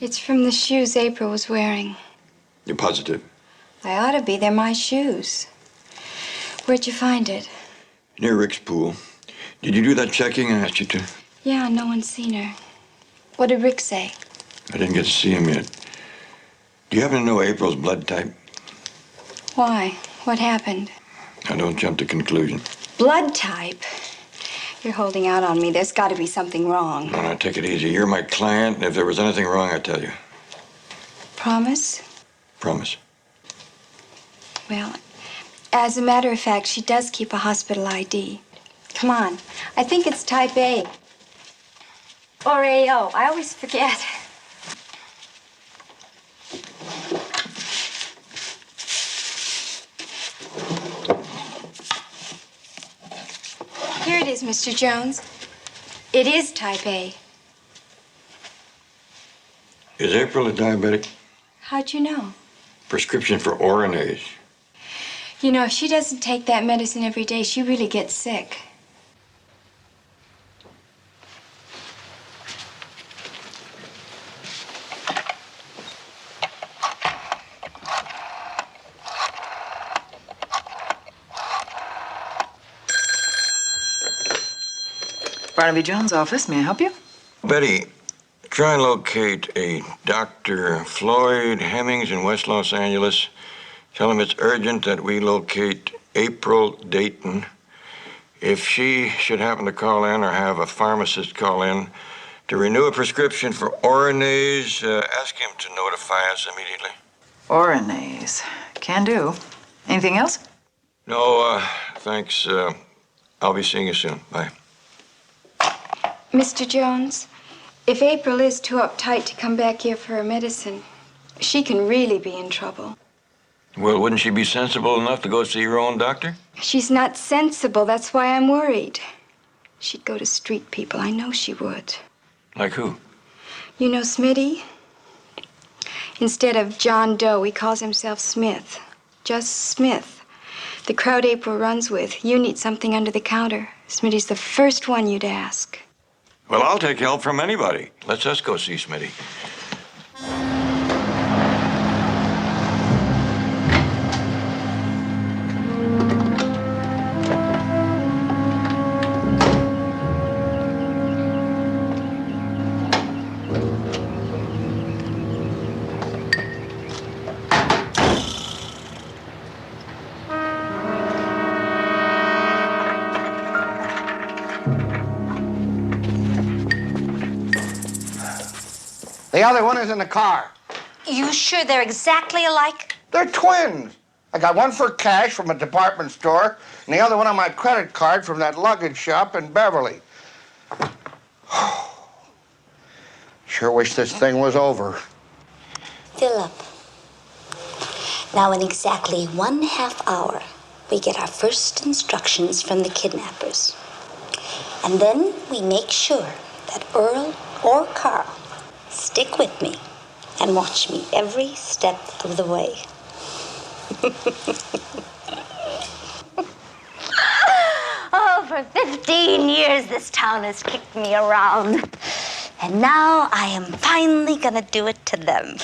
It's from the shoes April was wearing. You're positive? I ought to be. They're my shoes. Where'd you find it? Near Rick's pool. Did you do that checking I asked you to? Yeah, no one's seen her. What did Rick say? I didn't get to see him yet. Do you happen to know April's blood type? Why? What happened? Now, don't jump to conclusion. Blood type? You're holding out on me. There's got to be something wrong. No, take it easy. You're my client, and if there was anything wrong, I'd tell you. Promise? Promise. Well, as a matter of fact, she does keep a hospital ID. Come on. I think it's type A. Or AO. I always forget. Here it is, Mr. Jones. It is type A. Is April a diabetic? How'd you know? Prescription for Oronase. You know, if she doesn't take that medicine every day, she really gets sick. Barnaby Jones' office. May I help you? Betty, try and locate a Dr. Floyd Hemmings in West Los Angeles. Tell him it's urgent that we locate April Dayton. If she should happen to call in or have a pharmacist call in to renew a prescription for Oronase, ask him to notify us immediately. Oronase. Can do. Anything else? No, thanks. I'll be seeing you soon. Bye. Mr. Jones, if April is too uptight to come back here for her medicine, she can really be in trouble. Well, wouldn't she be sensible enough to go see her own doctor? She's not sensible. That's why I'm worried. She'd go to street people. I know she would. Like who? You know Smitty? Instead of John Doe, he calls himself Smith. Just Smith. The crowd April runs with. You need something under the counter. Smitty's the first one you'd ask. Well, I'll take help from anybody. Let's us go see Smitty. The other one is in the car. You sure they're exactly alike? They're twins. I got one for cash from a department store, and the other one on my credit card from that luggage shop in Beverly. Sure wish this thing was over. Philip. Now, in exactly 1/2 hour, we get our first instructions from the kidnappers. And then we make sure that Earl or Carl stick with me and watch me every step of the way. Oh, for 15 years, this town has kicked me around. And now I am finally gonna do it to them.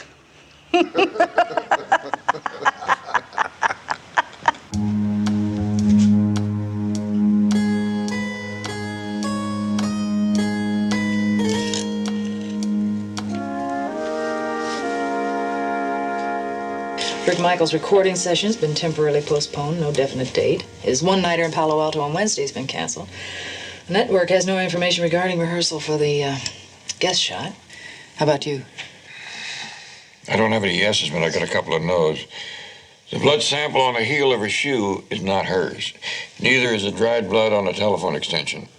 Rick Michaels' recording session has been temporarily postponed, no definite date. His one-nighter in Palo Alto on Wednesday has been canceled. The network has no information regarding rehearsal for the guest shot. How about you? I don't have any yeses, but I got a couple of no's. The blood sample on the heel of her shoe is not hers. Neither is the dried blood on the telephone extension.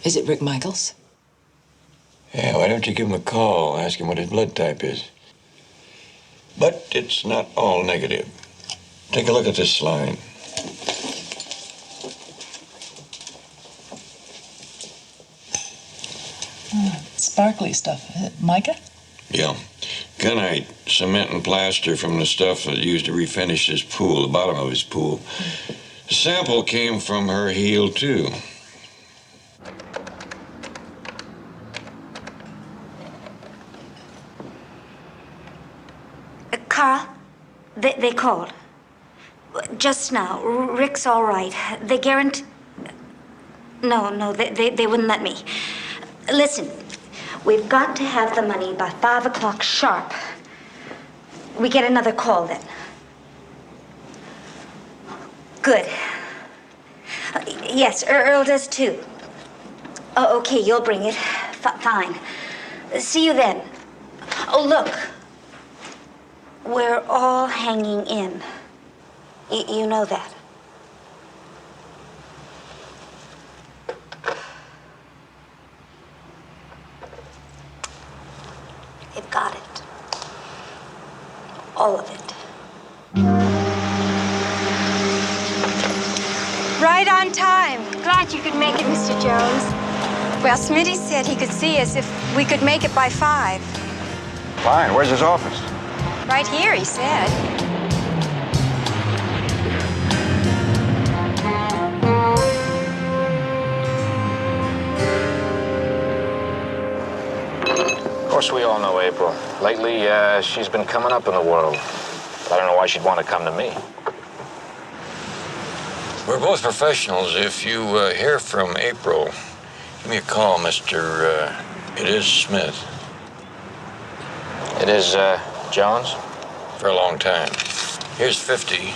Is it Rick Michaels? Yeah, why don't you give him a call, ask him what his blood type is? But it's not all negative. Take a look at this line. Sparkly stuff. Mica? Yeah. Gunite, cement and plaster from the stuff that used to refinish his pool, the bottom of his pool. The sample came from her heel, too. Carl, they called. Just now. Rick's all right. They guarantee... No, they wouldn't let me. Listen, we've got to have the money by 5 o'clock sharp. We get another call then. Good. Yes, Earl does too. Oh, okay, you'll bring it. Fine. See you then. Oh, look. We're all hanging in. You know that. They've got it. All of it. Right on time. Glad you could make it, Mr. Jones. Well, Smitty said he could see us if we could make it by 5. Fine. Where's his office? Right here, he said. Of course, we all know April. Lately, she's been coming up in the world. But I don't know why she'd want to come to me. We're both professionals. If you hear from April, give me a call, Mr. It is Smith. It is, Jones? For a long time. Here's 50.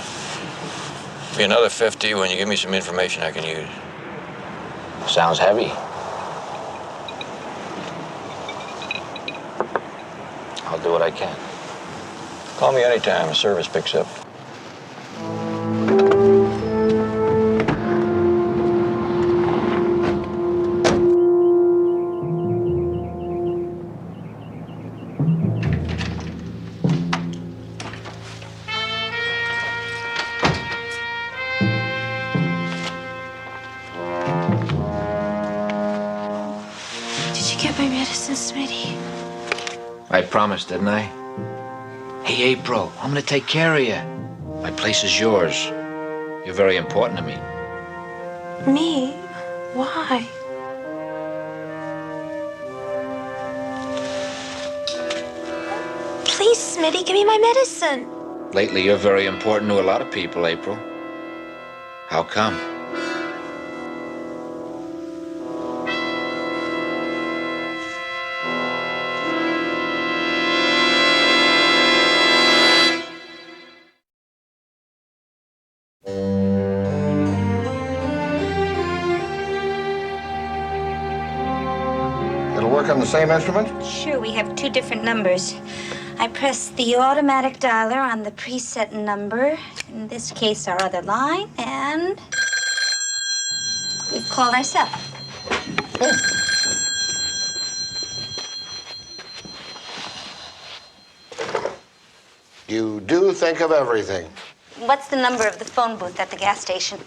Be another 50 when you give me some information I can use. Sounds heavy. I'll do what I can. Call me anytime the service picks up. I promised, didn't I? Hey, April, I'm gonna take care of you. My place is yours. You're very important to me. Me? Why? Please, Smitty, give me my medicine. Lately, you're very important to a lot of people, April. How come? work on the same instrument? Sure, we have two different numbers. I press the automatic dialer on the preset number, in this case our other line, and we've called ourselves. You do think of everything. What's the number of the phone booth at the gas station?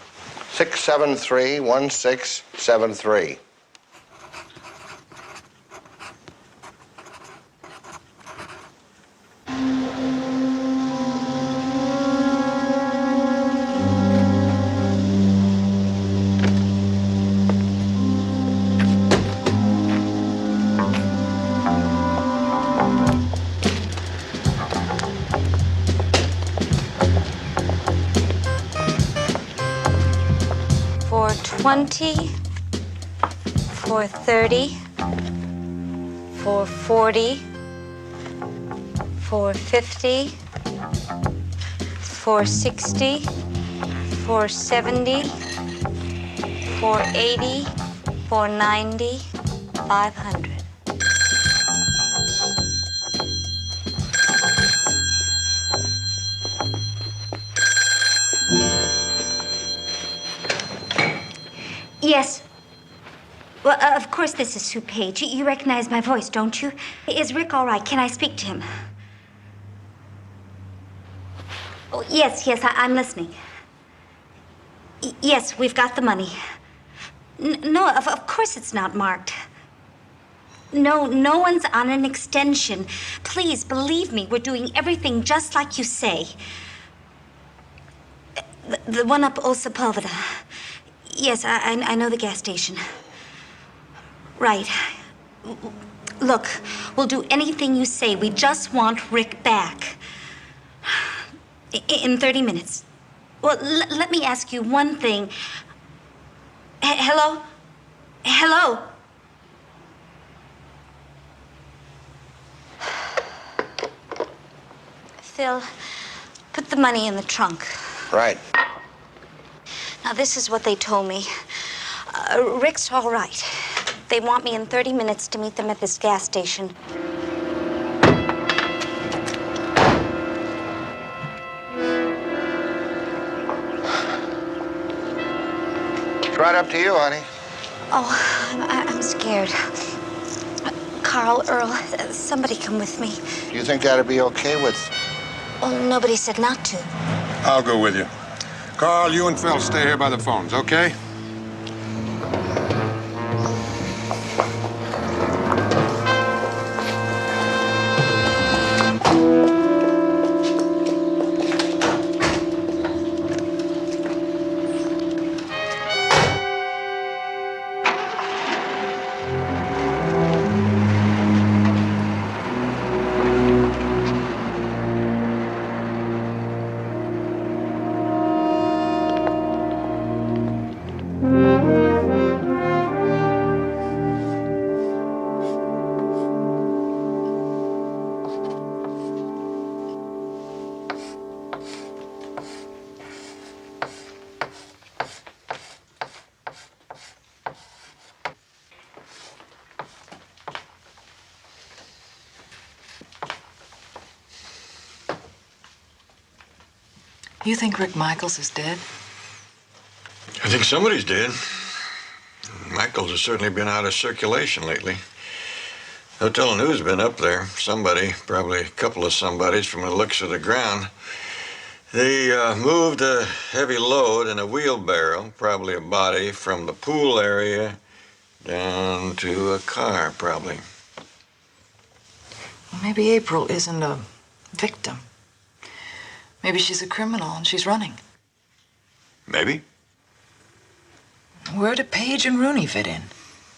673-1673. $4.20, $4.30, $4.40, $4.50, $4.60, $4.70, $4.80, $4.90, $500. Yes. Well, of course this is Sue Page. You recognize my voice, don't you? Is Rick all right? Can I speak to him? Oh, yes, I'm listening. Yes, we've got the money. No, of course it's not marked. No one's on an extension. Please, believe me, we're doing everything just like you say. The one up Olsapalvada. Yes, I know the gas station. Right. Look, we'll do anything you say. We just want Rick back. In 30 minutes. Well, let me ask you one thing. Hello? Hello? Phil, put the money in the trunk. Right. Now, this is what they told me. Rick's all right. They want me in 30 minutes to meet them at this gas station. It's right up to you, honey. Oh, I'm scared. Carl, Earl, somebody come with me. Do you think that'd be okay with... Well, nobody said not to. I'll go with you. Carl, you and Phil stay here by the phones, okay? You think Rick Michaels is dead? I think somebody's dead. Michaels has certainly been out of circulation lately. No telling who's been up there. Somebody, probably a couple of somebodies from the looks of the ground. They moved a heavy load in a wheelbarrow, probably a body, from the pool area down to a car, probably. Well, maybe April isn't a victim. Maybe she's a criminal and she's running. Maybe. Where do Page and Rooney fit in?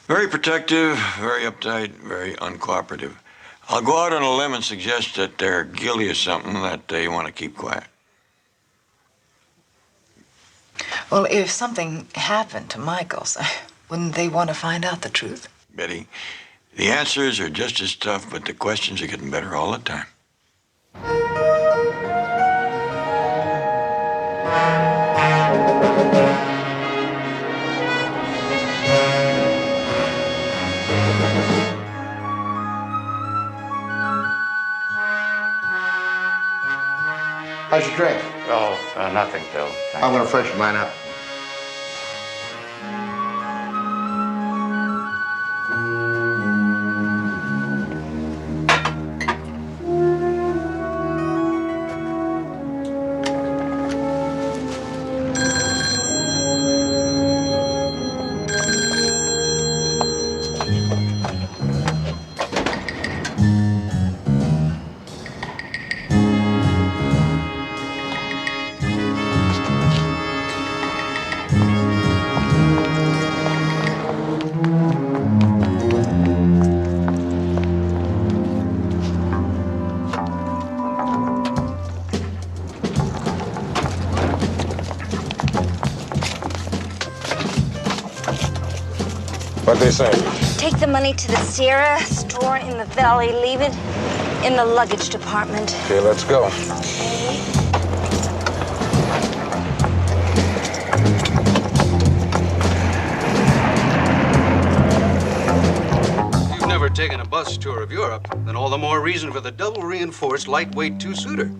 Very protective, very uptight, very uncooperative. I'll go out on a limb and suggest that they're guilty of something that they want to keep quiet. Well, if something happened to Michaels, wouldn't they want to find out the truth? Betty, the answers are just as tough, but the questions are getting better all the time. How's your drink? Oh, nothing, Phil. I'm going to freshen mine up. What'd they say? Take the money to the Sierra store in the valley. Leave it in the luggage department. Okay, let's go. If you've never taken a bus tour of Europe, then all the more reason for the double-reinforced lightweight two-suiter.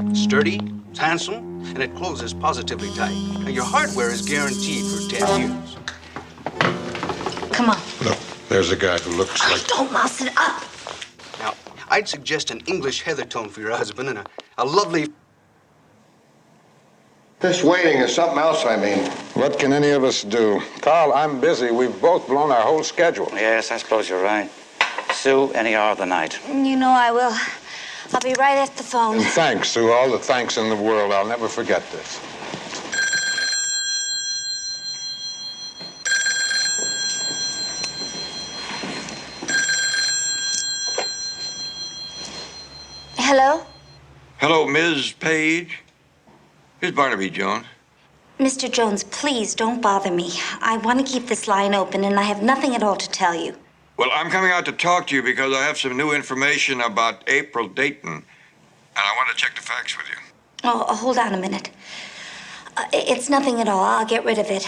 It's sturdy, it's handsome, and it closes positively tight. And your hardware is guaranteed for 10 years. Come on. Look, there's a guy who looks like... Don't mouse it up. Now, I'd suggest an English heather tone for your husband and a lovely... This waiting is something else, I mean. What can any of us do? Carl, I'm busy. We've both blown our whole schedule. Yes, I suppose you're right. Sue, any hour of the night. You know I will. I'll be right at the phone. And thanks, Sue. All the thanks in the world. I'll never forget this. Hello? Hello, Ms. Page. Here's Barnaby, Jones. Mr. Jones, please don't bother me. I want to keep this line open, and I have nothing at all to tell you. Well, I'm coming out to talk to you because I have some new information about April Dayton, and I want to check the facts with you. Oh, hold on a minute. It's nothing at all. I'll get rid of it.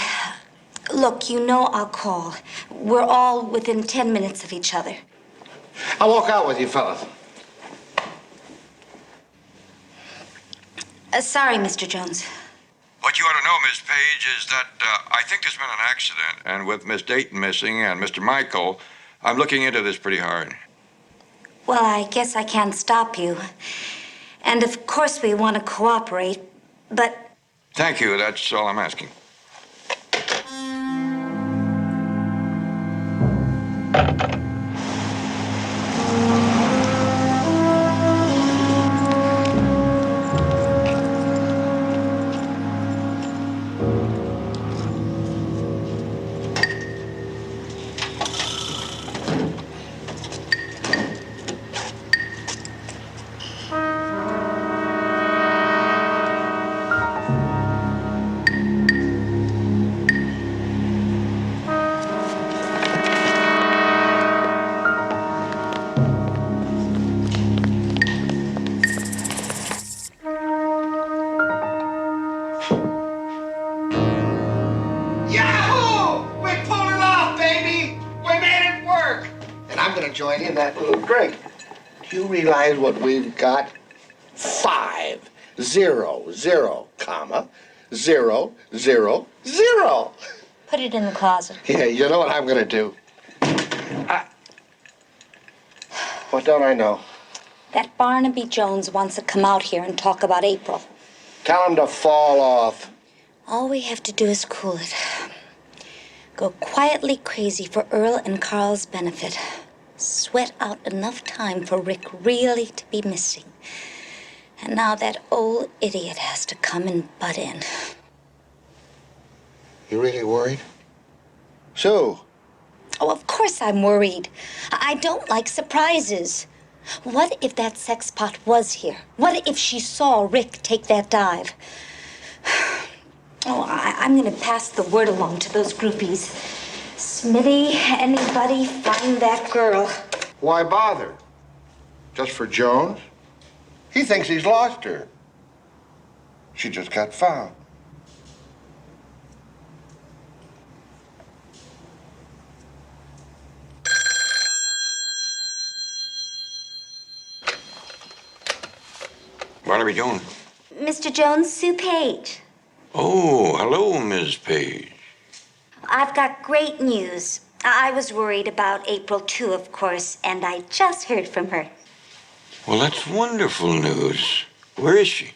Look, you know I'll call. We're all within 10 minutes of each other. I'll walk out with you, fellas. Sorry, Mr. Jones. What you ought to know, Miss Page, is that I think there's been an accident, and with Miss Dayton missing and Mr. Michael, I'm looking into this pretty hard. Well, I guess I can't stop you. And of course we want to cooperate, but... Thank you, that's all I'm asking. Join in that little drink. Do you realize what we've got? 5, 0, 0, comma, 0, 0, 0. Put it in the closet. Yeah, you know what I'm gonna do? What don't I know? That Barnaby Jones wants to come out here and talk about April. Tell him to fall off. All we have to do is cool it. Go quietly crazy for Earl and Carl's benefit. Sweat out enough time for Rick really to be missing. And now that old idiot has to come and butt in. You really worried? Sue. Oh, of course I'm worried. I don't like surprises. What if that sex pot was here? What if she saw Rick take that dive? Oh, I'm gonna pass the word along to those groupies. Smitty, anybody, find that girl. Why bother? Just for Jones? He thinks he's lost her. She just got found. Barnaby Jones. Mr. Jones, Sue Page. Oh, hello, Ms. Page. I've got great news. I was worried about April, too, of course, and I just heard from her. Well, that's wonderful news. Where is she?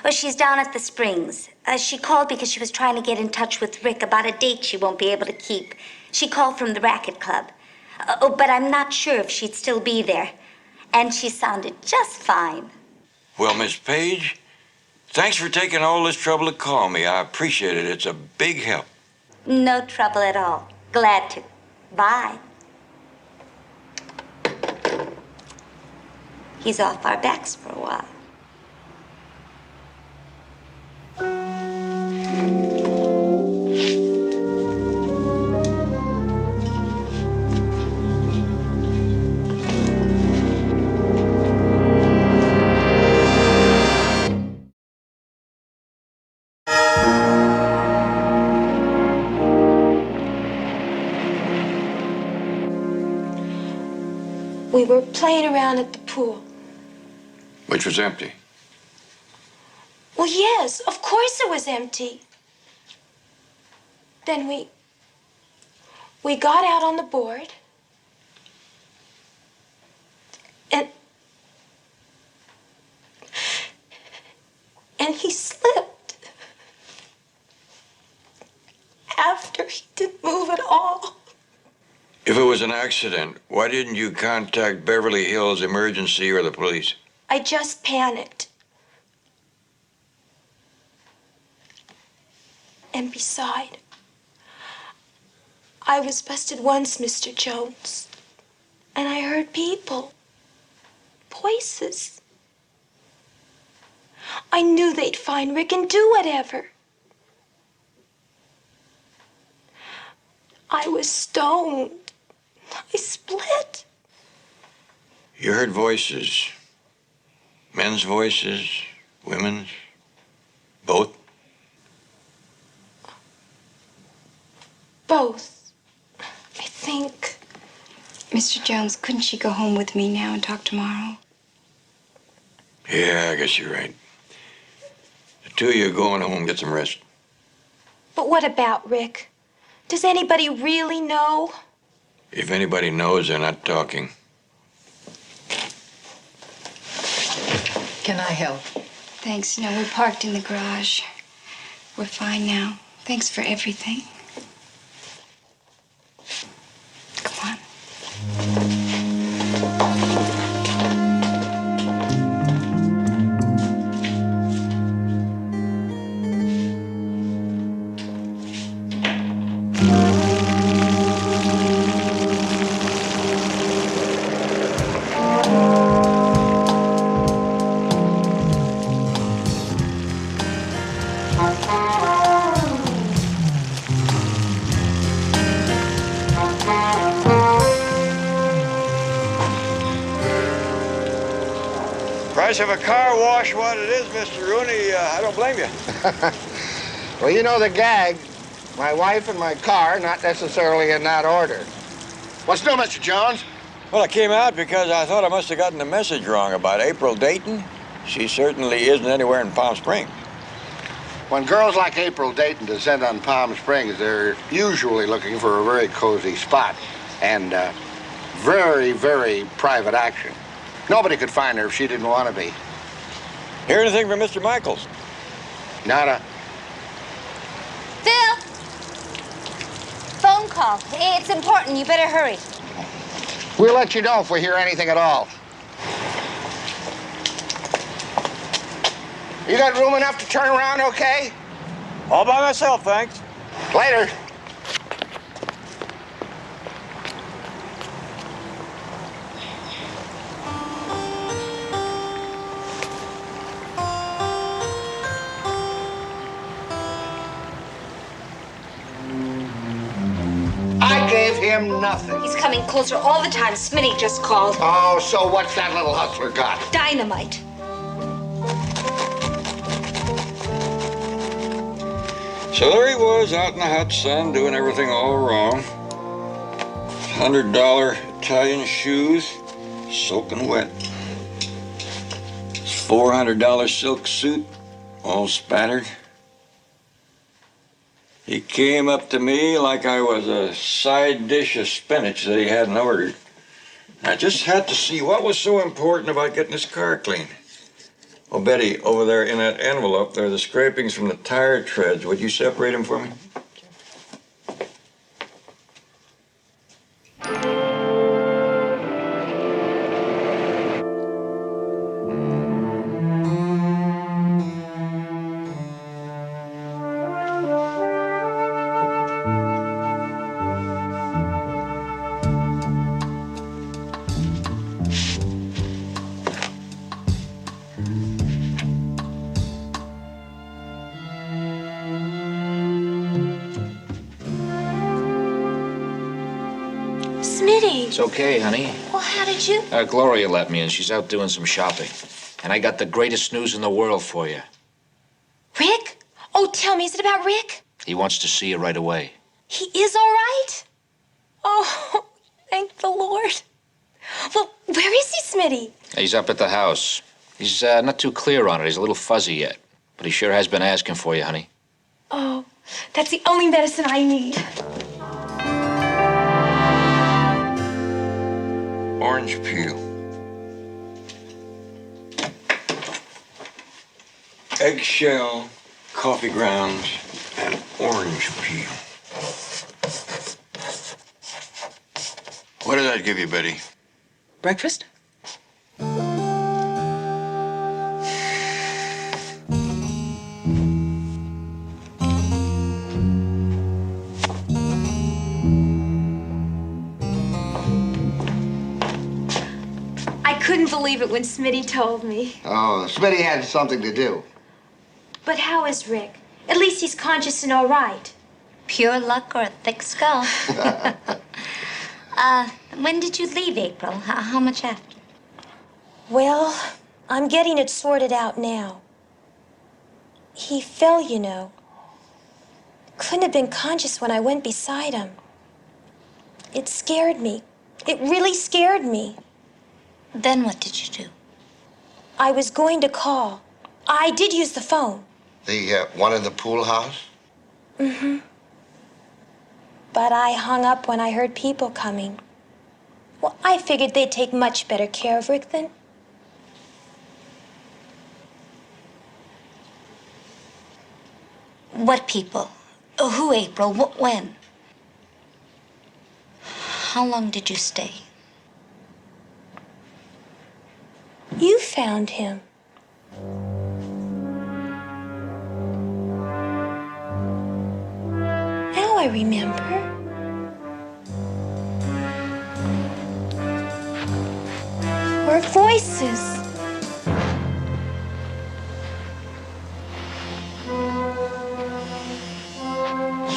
Well, she's down at the Springs. She called because she was trying to get in touch with Rick about a date she won't be able to keep. She called from the racket club. But I'm not sure if she'd still be there. And she sounded just fine. Well, Miss Page, thanks for taking all this trouble to call me. I appreciate it. It's a big help. No trouble at all. Glad to. Bye. He's off our backs for a while. We were playing around at the pool. Which was empty. Well, yes, of course it was empty. Then we got out on the board. And he slipped. After he didn't move at all. If it was an accident, why didn't you contact Beverly Hills Emergency or the police? I just panicked. And beside, I was busted once, Mr. Jones. And I heard people. Voices. I knew they'd find Rick and do whatever. I was stoned. I split. You heard voices. Men's voices, women's, both? Both, I think. Mr. Jones, couldn't she go home with me now and talk tomorrow? Yeah, I guess you're right. The two of you going home, get some rest. But what about Rick? Does anybody really know? If anybody knows, they're not talking. Can I help? Thanks. No, we're parked in the garage. We're fine now. Thanks for everything. Come on. Price of a car wash, what it is, Mr. Rooney, I don't blame you. Well, you know the gag. My wife and my car, not necessarily in that order. What's new, Mr. Jones? Well, I came out because I thought I must have gotten the message wrong about April Dayton. She certainly isn't anywhere in Palm Springs. When girls like April Dayton descend on Palm Springs, they're usually looking for a very cozy spot and very, very private action. Nobody could find her if she didn't want to be. Hear anything from Mr. Michaels? Nada. Phil! Phone call. It's important. You better hurry. We'll let you know if we hear anything at all. You got room enough to turn around okay? All by myself, thanks. Later. I gave him nothing. He's coming closer all the time. Smitty just called. Oh, so what's that little hustler got? Dynamite. So there he was out in the hot sun doing everything all wrong. $100 Italian shoes, soaking wet. $400 silk suit, All spattered. He came up to me like I was a side dish of spinach that he hadn't ordered. I just had to see what was so important about getting his car clean. Oh, Betty, over there in that envelope, there are the scrapings from the tire treads. Would you separate them for me? It's okay, honey. Well, how did you? Gloria let me in. She's out doing some shopping. And I got the greatest news in the world for you. Rick? Oh, tell me, is it about Rick? He wants to see you right away. He is all right? Oh, thank the Lord. Well, where is he, Smitty? He's up at the house. He's not too clear on it. He's a little fuzzy yet. But he sure has been asking for you, honey. Oh, that's the only medicine I need. Orange peel. Eggshell, coffee grounds, and orange peel. What did that give you, Betty? Breakfast? I couldn't believe it when Smitty told me. Oh, Smitty had something to do. But how is Rick? At least he's conscious and all right. Pure luck or a thick skull. When did you leave, April? How much after? Well, I'm getting it sorted out now. He fell, you know. Couldn't have been conscious when I went beside him. It scared me. It really scared me. Then what did you do? I was going to call. I did use the phone. The one in the pool house? Mm-hmm. But I hung up when I heard people coming. Well, I figured they'd take much better care of Rick than... What people? Who, April? When? How long did you stay? You found him. Now I remember. Our voices.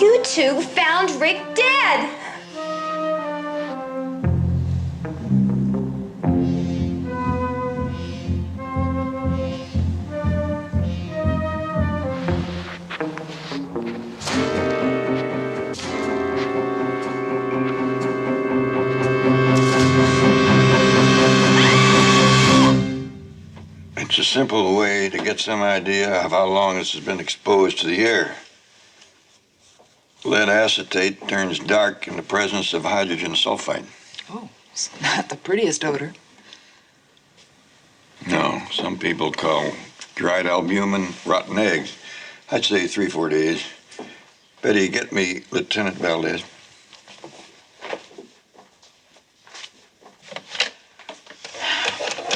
You two found Rick dead. It's a simple way to get some idea of how long this has been exposed to the air. Lead acetate turns dark in the presence of hydrogen sulfide. Oh, it's not the prettiest odor. No, some people call dried albumin rotten eggs. I'd say 3-4 days. Betty, get me Lieutenant Valdez.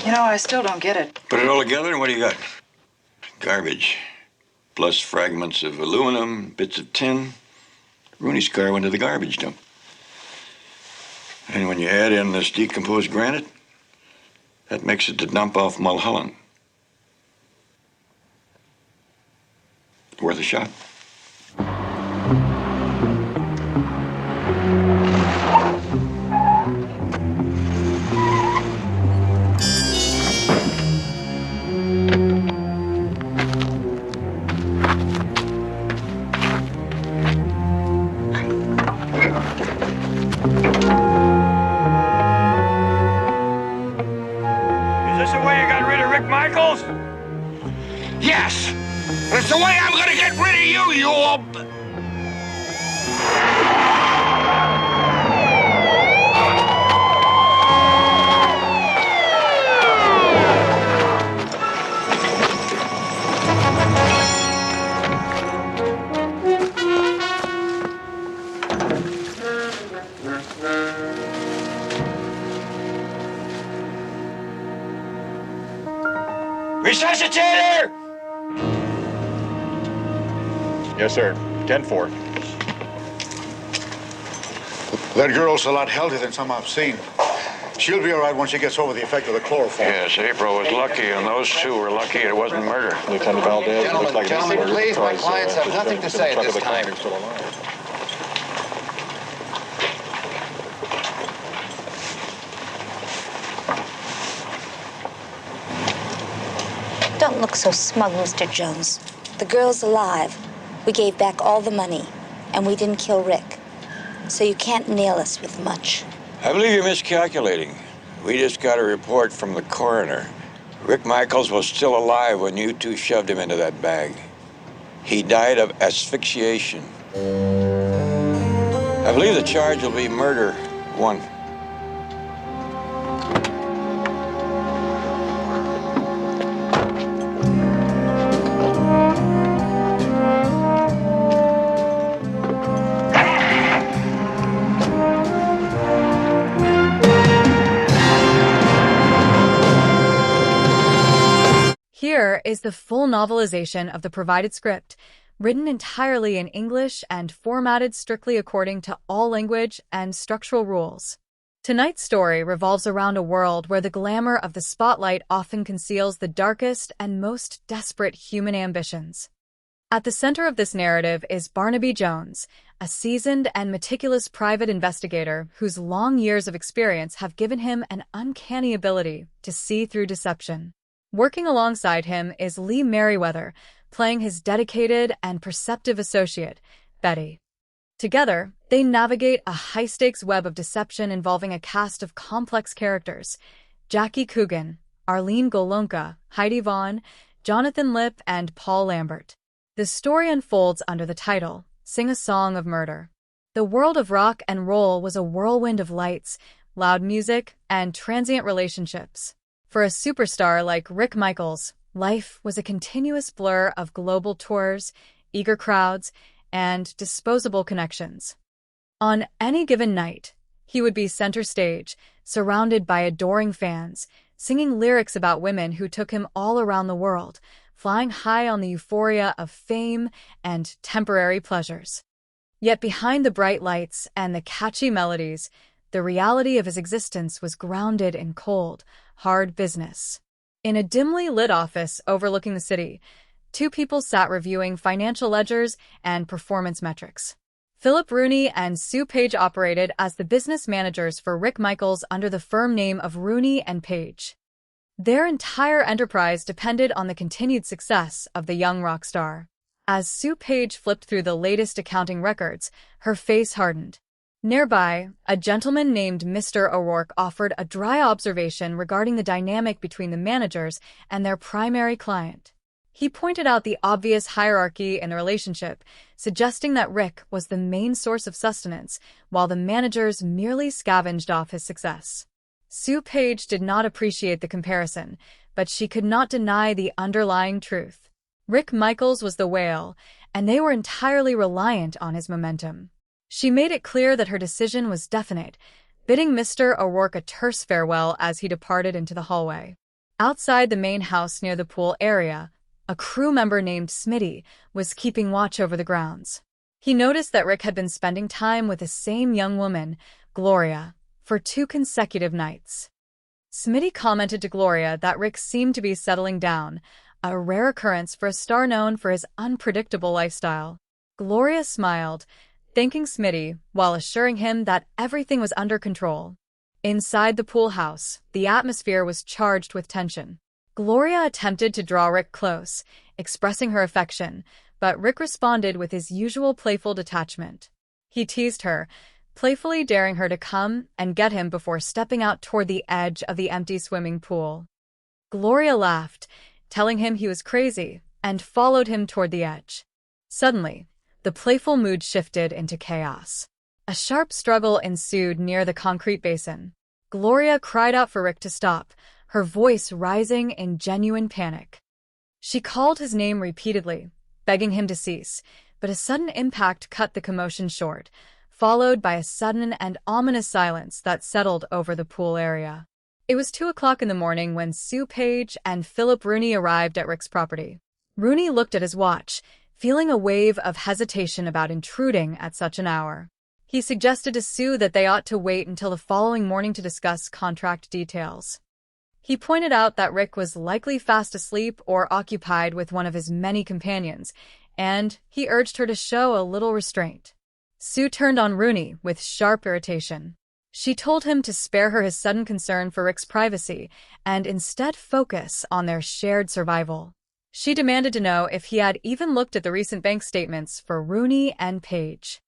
You know, I still don't get it. Put it all together, and what do you got? Garbage. Plus fragments of aluminum, bits of tin. Rooney's car went to the garbage dump. And when you add in this decomposed granite, that makes it the dump off Mulholland. Worth a shot. Is this the way you got rid of Rick Michaels? Yes! It's the way I'm gonna get rid of you, you old... Resuscitator! Yes, sir. 10-4. That girl's a lot healthier than some I've seen. She'll be all right once she gets over the effect of the chloroform. Yes, April was lucky, and those two were lucky it wasn't murder. Lieutenant Valdez, looks like Gentlemen, please, my clients have nothing to say at this time. Don't look so smug, Mr. Jones. The girl's alive. We gave back all the money, and we didn't kill Rick. So you can't nail us with much. I believe you're miscalculating. We just got a report from the coroner. Rick Michaels was still alive when you two shoved him into that bag. He died of asphyxiation. I believe the charge will be murder 1. Here is the full novelization of the provided script, written entirely in English and formatted strictly according to all language and structural rules. Tonight's story revolves around a world where the glamour of the spotlight often conceals the darkest and most desperate human ambitions. At the center of this narrative is Barnaby Jones, a seasoned and meticulous private investigator whose long years of experience have given him an uncanny ability to see through deception. Working alongside him is Lee Merriweather, playing his dedicated and perceptive associate, Betty. Together, they navigate a high-stakes web of deception involving a cast of complex characters: Jackie Coogan, Arlene Golonka, Heidi Vaughn, Jonathan Lipp, and Paul Lambert. The story unfolds under the title, Sing a Song of Murder. The world of rock and roll was a whirlwind of lights, loud music, and transient relationships. For a superstar like Rick Michaels, life was a continuous blur of global tours, eager crowds, and disposable connections. On any given night, he would be center stage, surrounded by adoring fans, singing lyrics about women who took him all around the world, flying high on the euphoria of fame and temporary pleasures. Yet behind the bright lights and the catchy melodies, the reality of his existence was grounded in cold, hard business. In a dimly lit office overlooking the city, 2 people sat reviewing financial ledgers and performance metrics. Philip Rooney and Sue Page operated as the business managers for Rick Michaels under the firm name of Rooney and Page. Their entire enterprise depended on the continued success of the young rock star. As Sue Page flipped through the latest accounting records, her face hardened. Nearby, a gentleman named Mr. O'Rourke offered a dry observation regarding the dynamic between the managers and their primary client. He pointed out the obvious hierarchy in the relationship, suggesting that Rick was the main source of sustenance, while the managers merely scavenged off his success. Sue Page did not appreciate the comparison, but she could not deny the underlying truth. Rick Michaels was the whale, and they were entirely reliant on his momentum. She made it clear that her decision was definite, bidding Mr. O'Rourke a terse farewell as he departed into the hallway. Outside the main house near the pool area, a crew member named Smitty was keeping watch over the grounds. He noticed that Rick had been spending time with the same young woman, Gloria, for 2 consecutive nights. Smitty commented to Gloria that Rick seemed to be settling down, a rare occurrence for a star known for his unpredictable lifestyle. Gloria smiled, thanking Smitty while assuring him that everything was under control. Inside the pool house, the atmosphere was charged with tension. Gloria attempted to draw Rick close, expressing her affection, but Rick responded with his usual playful detachment. He teased her, playfully daring her to come and get him before stepping out toward the edge of the empty swimming pool. Gloria laughed, telling him he was crazy, and followed him toward the edge. Suddenly, the playful mood shifted into chaos. A sharp struggle ensued near the concrete basin. Gloria cried out for Rick to stop, her voice rising in genuine panic. She called his name repeatedly, begging him to cease, but a sudden impact cut the commotion short, followed by a sudden and ominous silence that settled over the pool area. It was 2 o'clock in the morning when Sue Page and Philip Rooney arrived at Rick's property. Rooney looked at his watch, feeling a wave of hesitation about intruding at such an hour. He suggested to Sue that they ought to wait until the following morning to discuss contract details. He pointed out that Rick was likely fast asleep or occupied with one of his many companions, and he urged her to show a little restraint. Sue turned on Rooney with sharp irritation. She told him to spare her his sudden concern for Rick's privacy and instead focus on their shared survival. She demanded to know if he had even looked at the recent bank statements for Rooney and Page.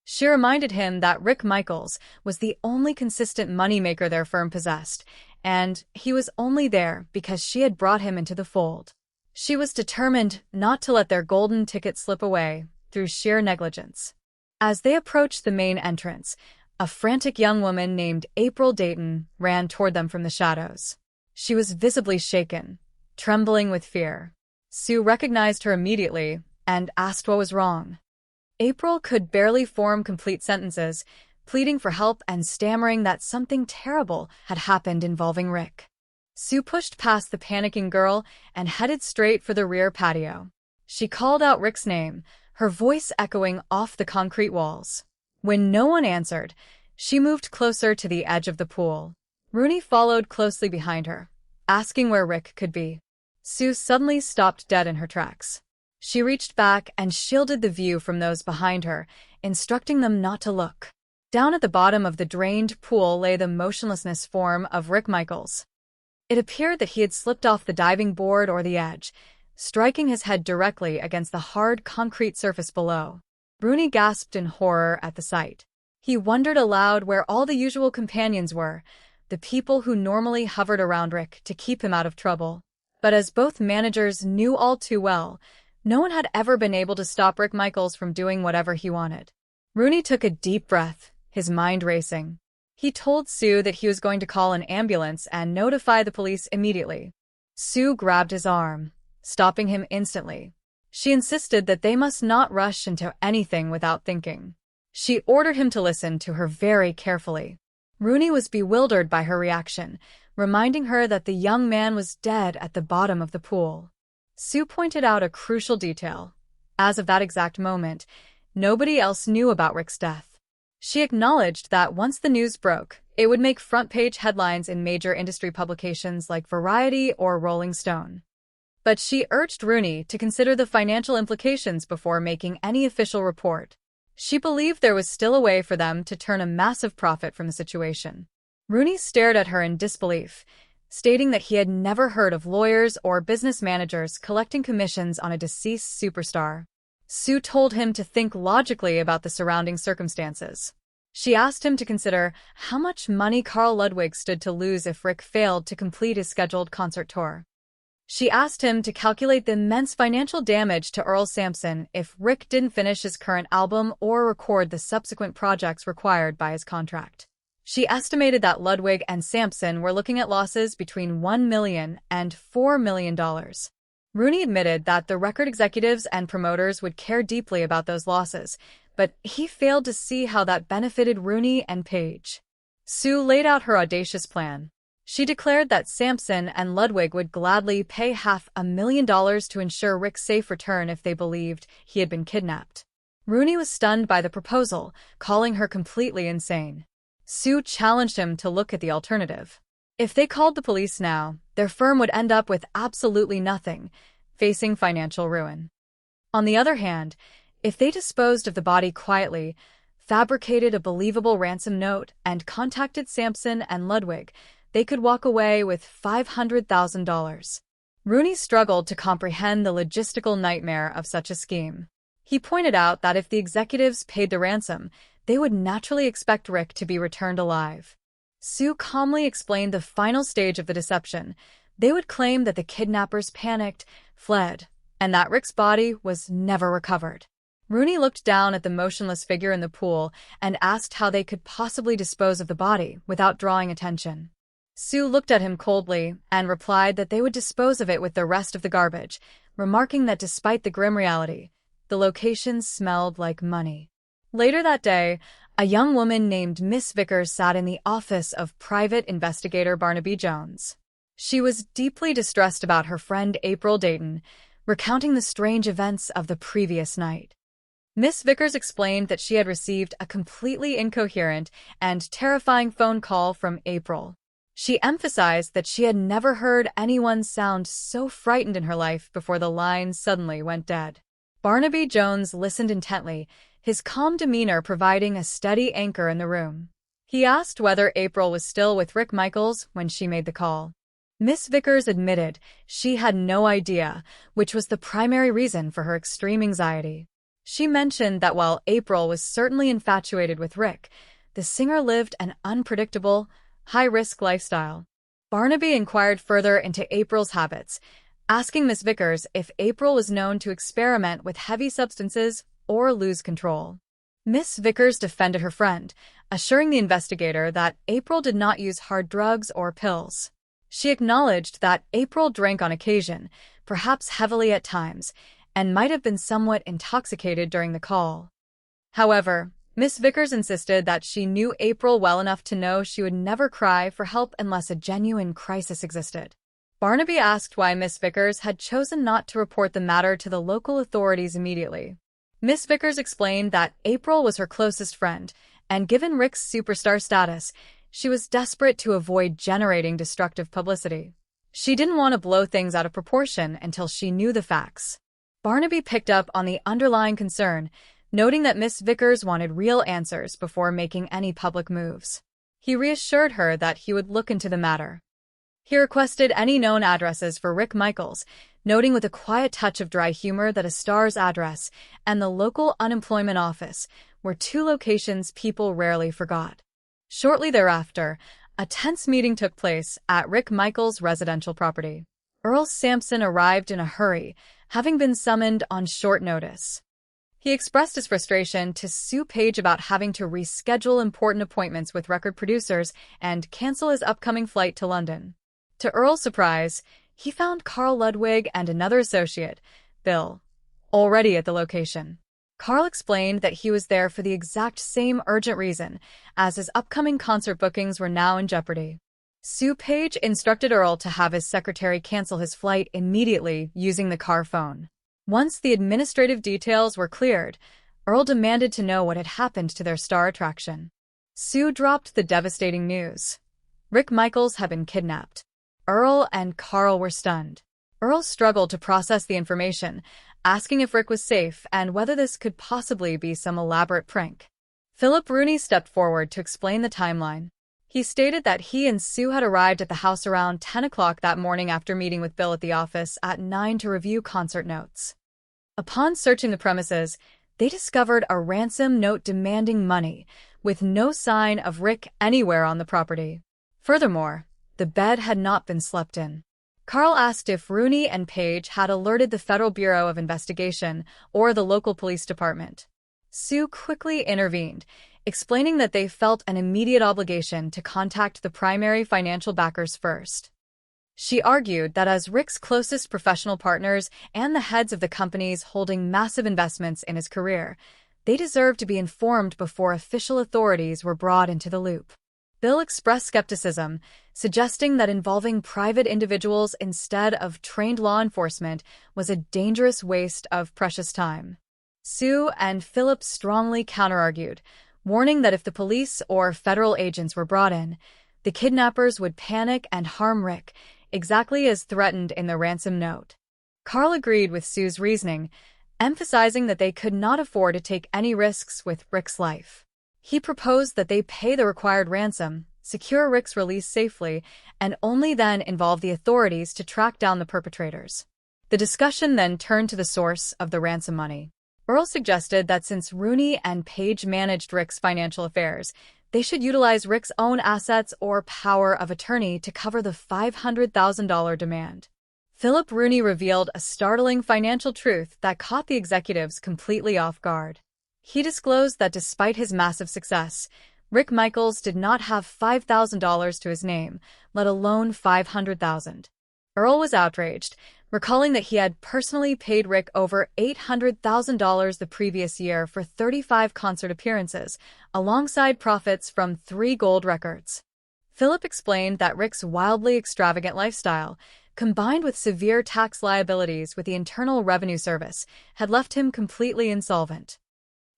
She reminded him that Rick Michaels was the only consistent moneymaker their firm possessed, and he was only there because she had brought him into the fold. She was determined not to let their golden ticket slip away through sheer negligence. As they approached the main entrance, a frantic young woman named April Dayton ran toward them from the shadows. She was visibly shaken, trembling with fear. Sue recognized her immediately and asked what was wrong. April could barely form complete sentences, pleading for help and stammering that something terrible had happened involving Rick. Sue pushed past the panicking girl and headed straight for the rear patio. She called out Rick's name, her voice echoing off the concrete walls. When no one answered, she moved closer to the edge of the pool. Rooney followed closely behind her, asking where Rick could be. Sue suddenly stopped dead in her tracks. She reached back and shielded the view from those behind her, instructing them not to look. Down at the bottom of the drained pool lay the motionlessness form of Rick Michaels. It appeared that he had slipped off the diving board or the edge, striking his head directly against the hard concrete surface below. Rooney gasped in horror at the sight. He wondered aloud where all the usual companions were, the people who normally hovered around Rick to keep him out of trouble. But as both managers knew all too well, no one had ever been able to stop Rick Michaels from doing whatever he wanted. Rooney took a deep breath, his mind racing. He told Sue that he was going to call an ambulance and notify the police immediately. Sue grabbed his arm, stopping him instantly. She insisted that they must not rush into anything without thinking. She ordered him to listen to her very carefully. Rooney was bewildered by her reaction, reminding her that the young man was dead at the bottom of the pool. Sue pointed out a crucial detail. As of that exact moment, nobody else knew about Rick's death. She acknowledged that once the news broke, it would make front-page headlines in major industry publications like Variety or Rolling Stone. But she urged Rooney to consider the financial implications before making any official report. She believed there was still a way for them to turn a massive profit from the situation. Rooney stared at her in disbelief, stating that he had never heard of lawyers or business managers collecting commissions on a deceased superstar. Sue told him to think logically about the surrounding circumstances. She asked him to consider how much money Carl Ludwig stood to lose if Rick failed to complete his scheduled concert tour. She asked him to calculate the immense financial damage to Earl Sampson if Rick didn't finish his current album or record the subsequent projects required by his contract. She estimated that Ludwig and Sampson were looking at losses between $1 million and $4 million. Rooney admitted that the record executives and promoters would care deeply about those losses, but he failed to see how that benefited Rooney and Page. Sue laid out her audacious plan. She declared that Sampson and Ludwig would gladly pay $500,000 to ensure Rick's safe return if they believed he had been kidnapped. Rooney was stunned by the proposal, calling her completely insane. Sue challenged him to look at the alternative. If they called the police now, their firm would end up with absolutely nothing, facing financial ruin. On the other hand, if they disposed of the body quietly, fabricated a believable ransom note, and contacted Sampson and Ludwig, they could walk away with $500,000. Rooney struggled to comprehend the logistical nightmare of such a scheme. He pointed out that if the executives paid the ransom, they would naturally expect Rick to be returned alive. Sue calmly explained the final stage of the deception. They would claim that the kidnappers panicked, fled, and that Rick's body was never recovered. Rooney looked down at the motionless figure in the pool and asked how they could possibly dispose of the body without drawing attention. Sue looked at him coldly and replied that they would dispose of it with the rest of the garbage, remarking that despite the grim reality, the location smelled like money. Later that day, a young woman named Miss Vickers sat in the office of private investigator Barnaby Jones. She was deeply distressed about her friend April Dayton, recounting the strange events of the previous night. Miss Vickers explained that she had received a completely incoherent and terrifying phone call from April. She emphasized that she had never heard anyone sound so frightened in her life before the line suddenly went dead. Barnaby Jones listened intently, his calm demeanor providing a steady anchor in the room. He asked whether April was still with Rick Michaels when she made the call. Miss Vickers admitted she had no idea, which was the primary reason for her extreme anxiety. She mentioned that while April was certainly infatuated with Rick, the singer lived an unpredictable, high-risk lifestyle. Barnaby inquired further into April's habits, asking Miss Vickers if April was known to experiment with heavy substances or lose control. Miss Vickers defended her friend, assuring the investigator that April did not use hard drugs or pills. She acknowledged that April drank on occasion, perhaps heavily at times, and might have been somewhat intoxicated during the call. However, Miss Vickers insisted that she knew April well enough to know she would never cry for help unless a genuine crisis existed. Barnaby asked why Miss Vickers had chosen not to report the matter to the local authorities immediately. Miss Vickers explained that April was her closest friend, and given Rick's superstar status, she was desperate to avoid generating destructive publicity. She didn't want to blow things out of proportion until she knew the facts. Barnaby picked up on the underlying concern, noting that Miss Vickers wanted real answers before making any public moves. He reassured her that he would look into the matter. He requested any known addresses for Rick Michaels, noting with a quiet touch of dry humor that a star's address and the local unemployment office were two locations people rarely forgot. Shortly thereafter, a tense meeting took place at Rick Michaels' residential property. Earl Sampson arrived in a hurry, having been summoned on short notice. He expressed his frustration to Sue Page about having to reschedule important appointments with record producers and cancel his upcoming flight to London. To Earl's surprise, he found Carl Ludwig and another associate, Bill, already at the location. Carl explained that he was there for the exact same urgent reason, as his upcoming concert bookings were now in jeopardy. Sue Page instructed Earl to have his secretary cancel his flight immediately using the car phone. Once the administrative details were cleared, Earl demanded to know what had happened to their star attraction. Sue dropped the devastating news. Rick Michaels had been kidnapped. Earl and Carl were stunned. Earl struggled to process the information, asking if Rick was safe and whether this could possibly be some elaborate prank. Philip Rooney stepped forward to explain the timeline. He stated that he and Sue had arrived at the house around 10 o'clock that morning after meeting with Bill at the office at 9 to review concert notes. Upon searching the premises, they discovered a ransom note demanding money, with no sign of Rick anywhere on the property. Furthermore, the bed had not been slept in. Carl asked if Rooney and Page had alerted the Federal Bureau of Investigation or the local police department. Sue quickly intervened, explaining that they felt an immediate obligation to contact the primary financial backers first. She argued that as Rick's closest professional partners and the heads of the companies holding massive investments in his career, they deserved to be informed before official authorities were brought into the loop. Bill expressed skepticism, suggesting that involving private individuals instead of trained law enforcement was a dangerous waste of precious time. Sue and Philip strongly counterargued, warning that if the police or federal agents were brought in, the kidnappers would panic and harm Rick, exactly as threatened in the ransom note. Carl agreed with Sue's reasoning, emphasizing that they could not afford to take any risks with Rick's life. He proposed that they pay the required ransom, secure Rick's release safely, and only then involve the authorities to track down the perpetrators. The discussion then turned to the source of the ransom money. Earl suggested that since Rooney and Page managed Rick's financial affairs, they should utilize Rick's own assets or power of attorney to cover the $500,000 demand. Philip Rooney revealed a startling financial truth that caught the executives completely off guard. He disclosed that despite his massive success, Rick Michaels did not have $5,000 to his name, let alone $500,000. Earl was outraged, recalling that he had personally paid Rick over $800,000 the previous year for 35 concert appearances, alongside profits from 3 gold records. Philip explained that Rick's wildly extravagant lifestyle, combined with severe tax liabilities with the Internal Revenue Service, had left him completely insolvent.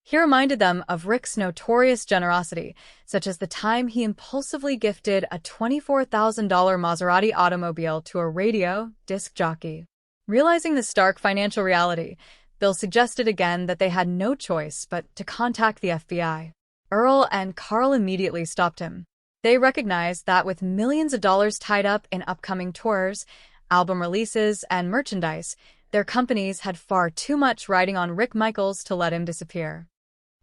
He reminded them of Rick's notorious generosity, such as the time he impulsively gifted a $24,000 Maserati automobile to a radio disc jockey. Realizing the stark financial reality, Bill suggested again that they had no choice but to contact the FBI. Earl and Carl immediately stopped him. They recognized that with millions of dollars tied up in upcoming tours, album releases, and merchandise, their companies had far too much riding on Rick Michaels to let him disappear.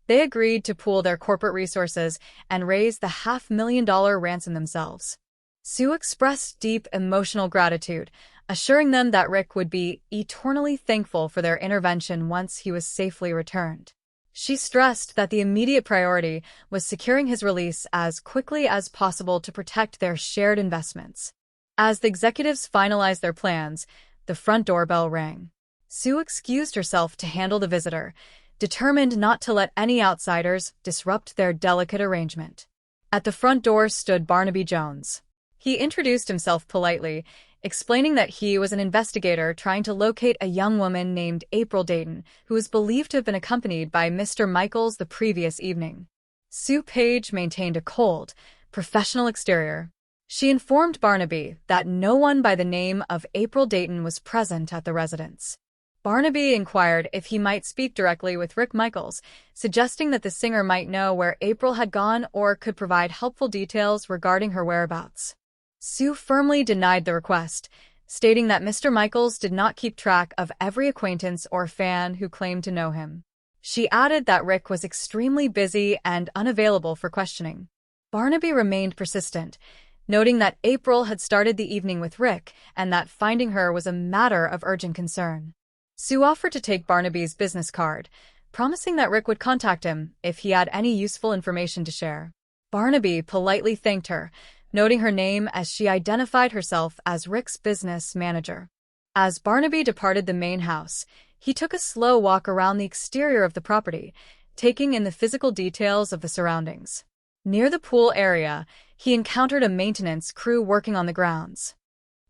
They agreed to pool their corporate resources and raise the $500,000 ransom themselves. Sue expressed deep emotional gratitude, assuring them that Rick would be eternally thankful for their intervention once he was safely returned. She stressed that the immediate priority was securing his release as quickly as possible to protect their shared investments. As the executives finalized their plans, the front doorbell rang. Sue excused herself to handle the visitor, determined not to let any outsiders disrupt their delicate arrangement. At the front door stood Barnaby Jones. He introduced himself politely, explaining that he was an investigator trying to locate a young woman named April Dayton, who was believed to have been accompanied by Mr. Michaels the previous evening. Sue Page maintained a cold, professional exterior. She informed Barnaby that no one by the name of April Dayton was present at the residence. Barnaby inquired if he might speak directly with Rick Michaels, suggesting that the singer might know where April had gone or could provide helpful details regarding her whereabouts. Sue firmly denied the request, stating that Mr. Michaels did not keep track of every acquaintance or fan who claimed to know him. She added that Rick was extremely busy and unavailable for questioning. Barnaby remained persistent, noting that April had started the evening with Rick and that finding her was a matter of urgent concern. Sue offered to take Barnaby's business card, promising that Rick would contact him if he had any useful information to share. Barnaby politely thanked her, noting her name as she identified herself as Rick's business manager. As Barnaby departed the main house, he took a slow walk around the exterior of the property, taking in the physical details of the surroundings. Near the pool area, he encountered a maintenance crew working on the grounds.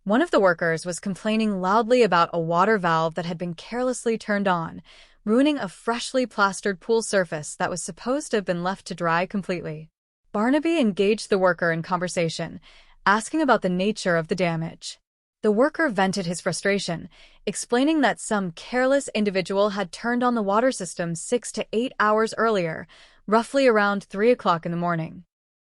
One of the workers was complaining loudly about a water valve that had been carelessly turned on, ruining a freshly plastered pool surface that was supposed to have been left to dry completely. Barnaby engaged the worker in conversation, asking about the nature of the damage. The worker vented his frustration, explaining that some careless individual had turned on the water system 6 to 8 hours earlier, roughly around 3 o'clock in the morning.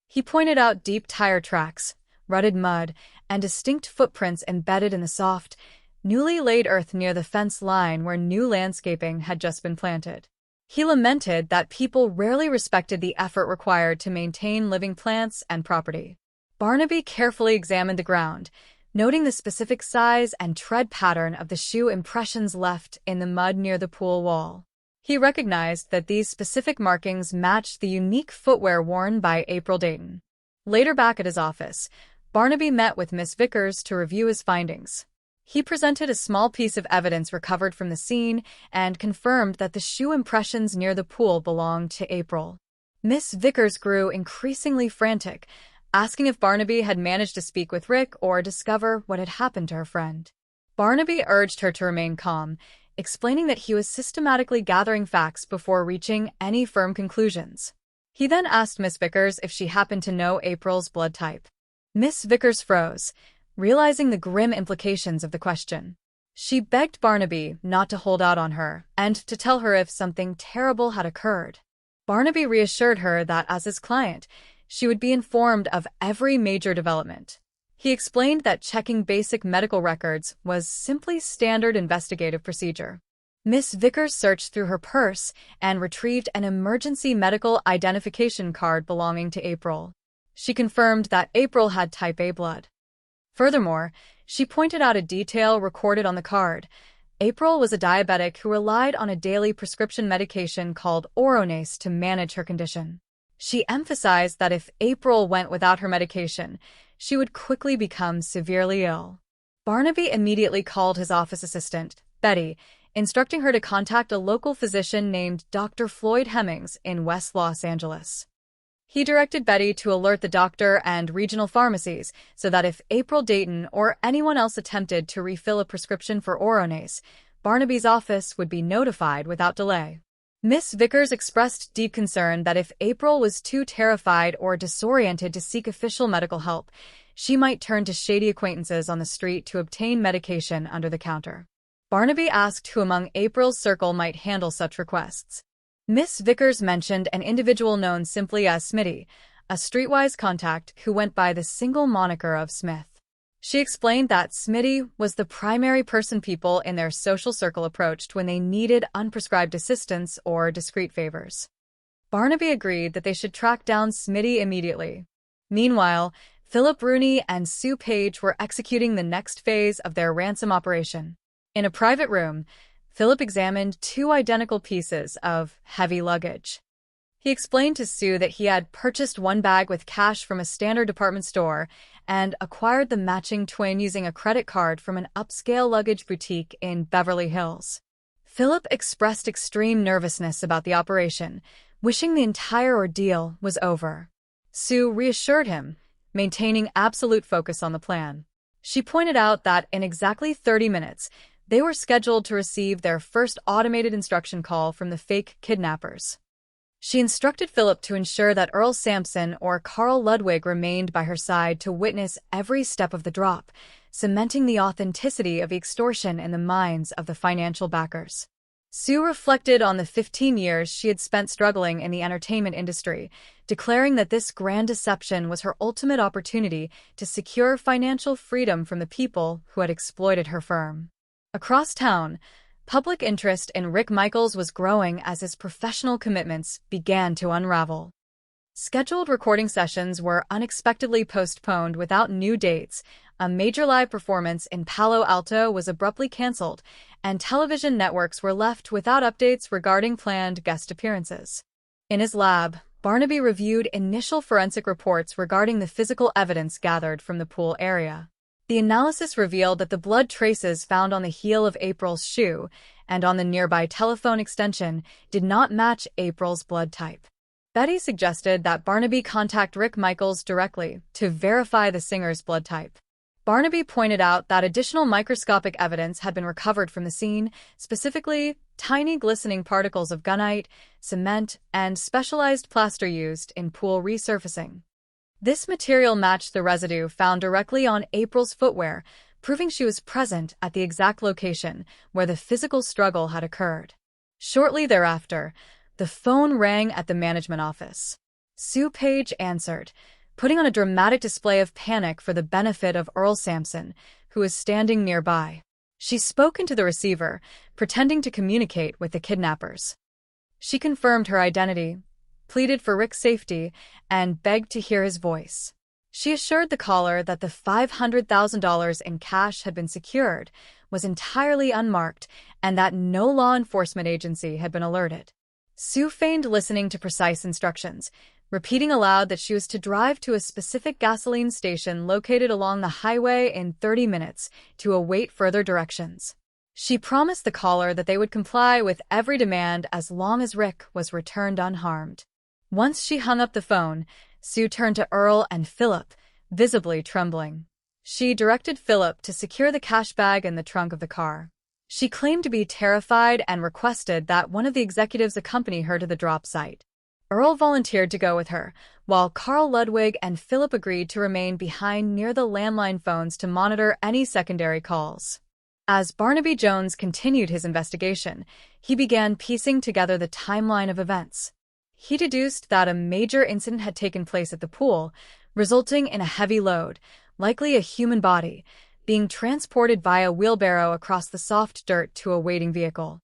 He pointed out deep tire tracks, rutted mud, and distinct footprints embedded in the soft, newly laid earth near the fence line where new landscaping had just been planted. He lamented that people rarely respected the effort required to maintain living plants and property. Barnaby carefully examined the ground, noting the specific size and tread pattern of the shoe impressions left in the mud near the pool wall. He recognized that these specific markings matched the unique footwear worn by April Dayton. Later back at his office, Barnaby met with Miss Vickers to review his findings. He presented a small piece of evidence recovered from the scene and confirmed that the shoe impressions near the pool belonged to April. Miss Vickers grew increasingly frantic, asking if Barnaby had managed to speak with Rick or discover what had happened to her friend. Barnaby urged her to remain calm, explaining that he was systematically gathering facts before reaching any firm conclusions. He then asked Miss Vickers if she happened to know April's blood type. Miss Vickers froze, realizing the grim implications of the question. She begged Barnaby not to hold out on her and to tell her if something terrible had occurred. Barnaby reassured her that as his client, she would be informed of every major development. He explained that checking basic medical records was simply standard investigative procedure. Miss Vickers searched through her purse and retrieved an emergency medical identification card belonging to April. She confirmed that April had type A blood. Furthermore, She pointed out a detail recorded on the card. April was a diabetic who relied on a daily prescription medication called Oronase to manage her condition. She emphasized that if April went without her medication, she would quickly become severely ill. Barnaby immediately called his office assistant, Betty, instructing her to contact a local physician named Dr. Floyd Hemmings in West Los Angeles. He directed Betty to alert the doctor and regional pharmacies so that if April Dayton or anyone else attempted to refill a prescription for Oronase, Barnaby's office would be notified without delay. Miss Vickers expressed deep concern that if April was too terrified or disoriented to seek official medical help, she might turn to shady acquaintances on the street to obtain medication under the counter. Barnaby asked who among April's circle might handle such requests. Miss Vickers mentioned an individual known simply as Smitty, a streetwise contact who went by the single moniker of Smith. She explained that Smitty was the primary person people in their social circle approached when they needed unprescribed assistance or discreet favors. Barnaby agreed that they should track down Smitty immediately. Meanwhile, Philip Rooney and Sue Page were executing the next phase of their ransom operation. In a private room, Philip examined 2 identical pieces of heavy luggage. He explained to Sue that he had purchased one bag with cash from a standard department store and acquired the matching twin using a credit card from an upscale luggage boutique in Beverly Hills. Philip expressed extreme nervousness about the operation, wishing the entire ordeal was over. Sue reassured him, maintaining absolute focus on the plan. She pointed out that in exactly 30 minutes, they were scheduled to receive their first automated instruction call from the fake kidnappers. She instructed Philip to ensure that Earl Sampson or Carl Ludwig remained by her side to witness every step of the drop, cementing the authenticity of the extortion in the minds of the financial backers. Sue reflected on the 15 years she had spent struggling in the entertainment industry, declaring that this grand deception was her ultimate opportunity to secure financial freedom from the people who had exploited her firm. Across town, public interest in Rick Michaels was growing as his professional commitments began to unravel. Scheduled recording sessions were unexpectedly postponed without new dates, a major live performance in Palo Alto was abruptly canceled, and television networks were left without updates regarding planned guest appearances. In his lab, Barnaby reviewed initial forensic reports regarding the physical evidence gathered from the pool area. The analysis revealed that the blood traces found on the heel of April's shoe and on the nearby telephone extension did not match April's blood type. Betty suggested that Barnaby contact Rick Michaels directly to verify the singer's blood type. Barnaby pointed out that additional microscopic evidence had been recovered from the scene, specifically tiny glistening particles of gunite, cement, and specialized plaster used in pool resurfacing. This material matched the residue found directly on April's footwear, proving she was present at the exact location where the physical struggle had occurred. Shortly thereafter, the phone rang at the management office. Sue Page answered, putting on a dramatic display of panic for the benefit of Earl Sampson, who was standing nearby. She spoke into the receiver, pretending to communicate with the kidnappers. She confirmed her identity, pleaded for Rick's safety, and begged to hear his voice. She assured the caller that the $500,000 in cash had been secured, was entirely unmarked, and that no law enforcement agency had been alerted. Sue feigned listening to precise instructions, repeating aloud that she was to drive to a specific gasoline station located along the highway in 30 minutes to await further directions. She promised the caller that they would comply with every demand as long as Rick was returned unharmed. Once she hung up the phone, Sue turned to Earl and Philip, visibly trembling. She directed Philip to secure the cash bag in the trunk of the car. She claimed to be terrified and requested that one of the executives accompany her to the drop site. Earl volunteered to go with her, while Carl Ludwig and Philip agreed to remain behind near the landline phones to monitor any secondary calls. As Barnaby Jones continued his investigation, he began piecing together the timeline of events. He deduced that a major incident had taken place at the pool, resulting in a heavy load, likely a human body, being transported via wheelbarrow across the soft dirt to a waiting vehicle.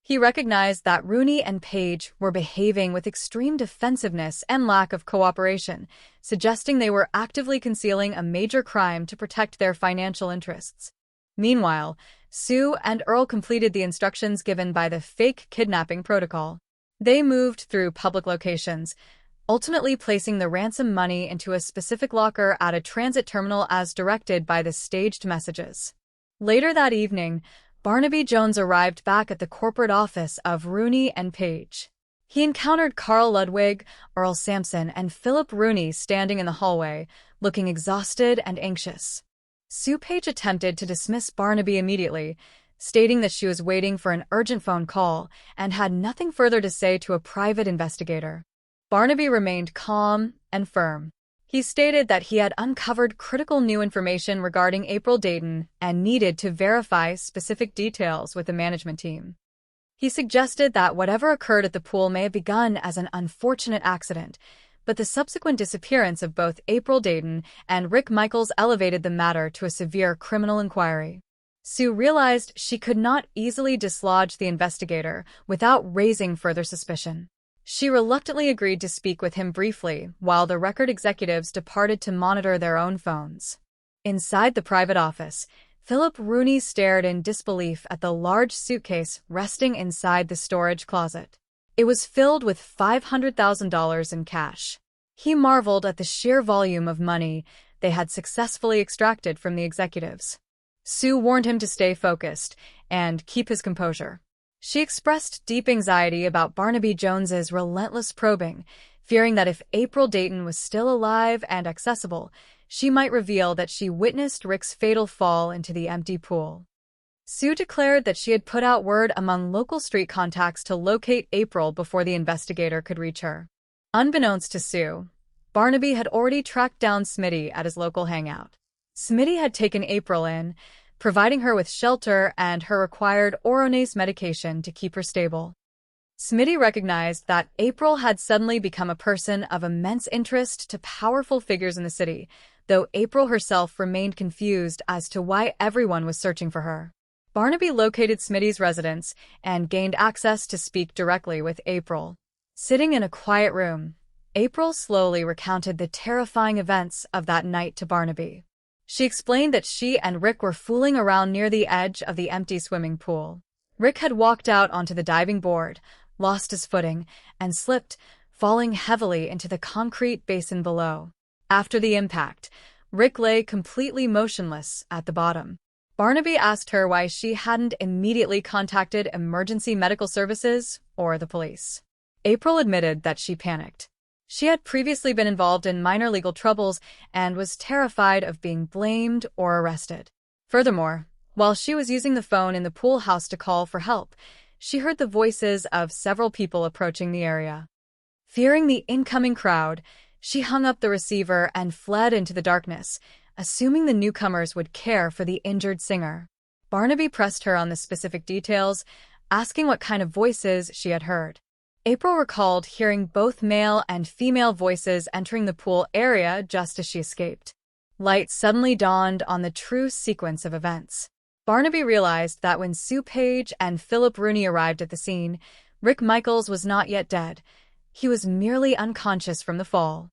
He recognized that Rooney and Page were behaving with extreme defensiveness and lack of cooperation, suggesting they were actively concealing a major crime to protect their financial interests. Meanwhile, Sue and Earl completed the instructions given by the fake kidnapping protocol. They moved through public locations, ultimately placing the ransom money into a specific locker at a transit terminal as directed by the staged messages. Later that evening, Barnaby Jones arrived back at the corporate office of Rooney and Page. He encountered Carl Ludwig, Earl Sampson, and Philip Rooney standing in the hallway, looking exhausted and anxious. Sue Page attempted to dismiss Barnaby immediately, stating that she was waiting for an urgent phone call and had nothing further to say to a private investigator. Barnaby remained calm and firm. He stated that he had uncovered critical new information regarding April Dayton and needed to verify specific details with the management team. He suggested that whatever occurred at the pool may have begun as an unfortunate accident, but the subsequent disappearance of both April Dayton and Rick Michaels elevated the matter to a severe criminal inquiry. Sue realized she could not easily dislodge the investigator without raising further suspicion. She reluctantly agreed to speak with him briefly while the record executives departed to monitor their own phones. Inside the private office, Philip Rooney stared in disbelief at the large suitcase resting inside the storage closet. It was filled with $500,000 in cash. He marveled at the sheer volume of money they had successfully extracted from the executives. Sue warned him to stay focused and keep his composure. She expressed deep anxiety about Barnaby Jones's relentless probing, fearing that if April Dayton was still alive and accessible, she might reveal that she witnessed Rick's fatal fall into the empty pool. Sue declared that she had put out word among local street contacts to locate April before the investigator could reach her. Unbeknownst to Sue, Barnaby had already tracked down Smitty at his local hangout. Smitty had taken April in, providing her with shelter and her required Oronase medication to keep her stable. Smitty recognized that April had suddenly become a person of immense interest to powerful figures in the city, though April herself remained confused as to why everyone was searching for her. Barnaby located Smitty's residence and gained access to speak directly with April. Sitting in a quiet room, April slowly recounted the terrifying events of that night to Barnaby. She explained that she and Rick were fooling around near the edge of the empty swimming pool. Rick had walked out onto the diving board, lost his footing, and slipped, falling heavily into the concrete basin below. After the impact, Rick lay completely motionless at the bottom. Barnaby asked her why she hadn't immediately contacted emergency medical services or the police. April admitted that she panicked. She had previously been involved in minor legal troubles and was terrified of being blamed or arrested. Furthermore, while she was using the phone in the pool house to call for help, she heard the voices of several people approaching the area. Fearing the incoming crowd, she hung up the receiver and fled into the darkness, assuming the newcomers would care for the injured singer. Barnaby pressed her on the specific details, asking what kind of voices she had heard. April recalled hearing both male and female voices entering the pool area just as she escaped. Light suddenly dawned on the true sequence of events. Barnaby realized that when Sue Page and Philip Rooney arrived at the scene, Rick Michaels was not yet dead. He was merely unconscious from the fall.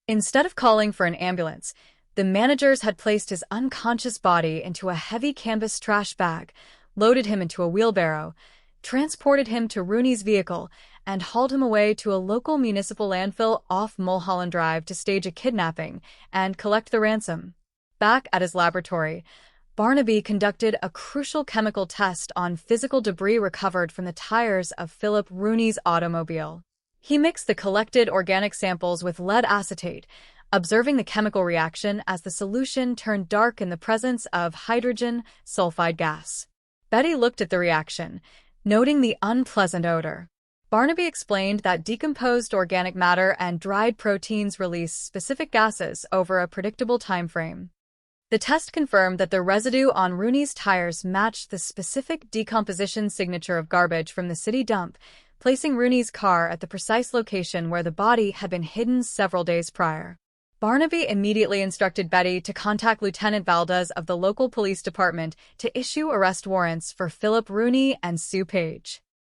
Instead of calling for an ambulance, the managers had placed his unconscious body into a heavy canvas trash bag, loaded him into a wheelbarrow, transported him to Rooney's vehicle, and hauled him away to a local municipal landfill off Mulholland Drive to stage a kidnapping and collect the ransom. Back at his laboratory, Barnaby conducted a crucial chemical test on physical debris recovered from the tires of Philip Rooney's automobile. He mixed the collected organic samples with lead acetate, observing the chemical reaction as the solution turned dark in the presence of hydrogen sulfide gas. Betty looked at the reaction, noting the unpleasant odor. Barnaby explained that decomposed organic matter and dried proteins release specific gases over a predictable time frame. The test confirmed that the residue on Rooney's tires matched the specific decomposition signature of garbage from the city dump, placing Rooney's car at the precise location where the body had been hidden several days prior. Barnaby immediately instructed Betty to contact Lieutenant Valdez of the local police department to issue arrest warrants for Philip Rooney and Sue Page.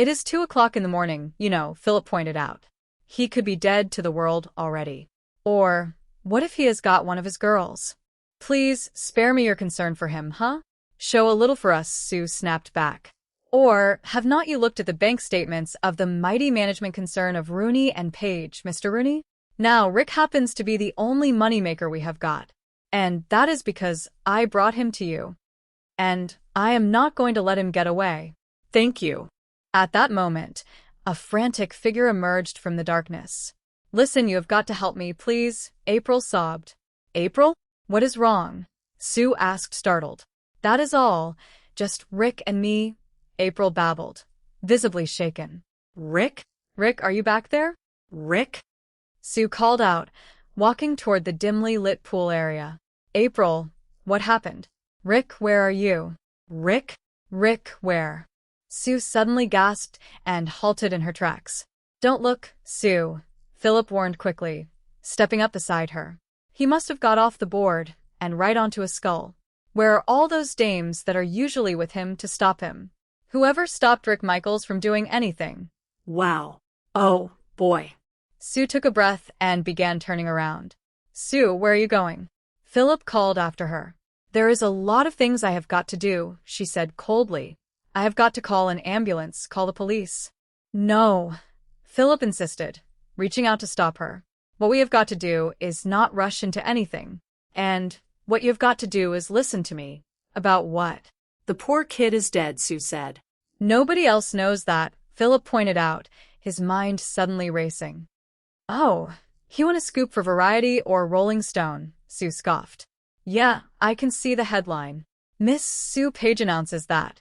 It is 2 o'clock in the morning, you know, Philip pointed out. He could be dead to the world already. Or, what if he has got one of his girls? Please, spare me your concern for him, huh? Show a little for us, Sue snapped back. Or, have not you looked at the bank statements of the mighty management concern of Rooney and Page, Mr. Rooney? Now, Rick happens to be the only moneymaker we have got. And that is because I brought him to you. And I am not going to let him get away. Thank you. At that moment, a frantic figure emerged from the darkness. Listen, you have got to help me, please, April sobbed. April? What is wrong? Sue asked, startled. That is all. Just Rick and me, April babbled, visibly shaken. Rick? Rick, are you back there? Rick? Sue called out, walking toward the dimly lit pool area. April, what happened? Rick, where are you? Rick? Rick, where? Sue suddenly gasped and halted in her tracks. Don't look, Sue, Philip warned quickly, stepping up beside her. He must have got off the board and right onto a skull. Where are all those dames that are usually with him to stop him? Whoever stopped Rick Michaels from doing anything? Wow. Oh, boy. Sue took a breath and began turning around. Sue, where are you going? Philip called after her. There is a lot of things I have got to do, she said coldly. I have got to call an ambulance, call the police. No, Philip insisted, reaching out to stop her. What we have got to do is not rush into anything. And what you have got to do is listen to me. About what? The poor kid is dead, Sue said. Nobody else knows that, Philip pointed out, his mind suddenly racing. Oh, he won a scoop for Variety or Rolling Stone, Sue scoffed. Yeah, I can see the headline. Miss Sue Page announces that.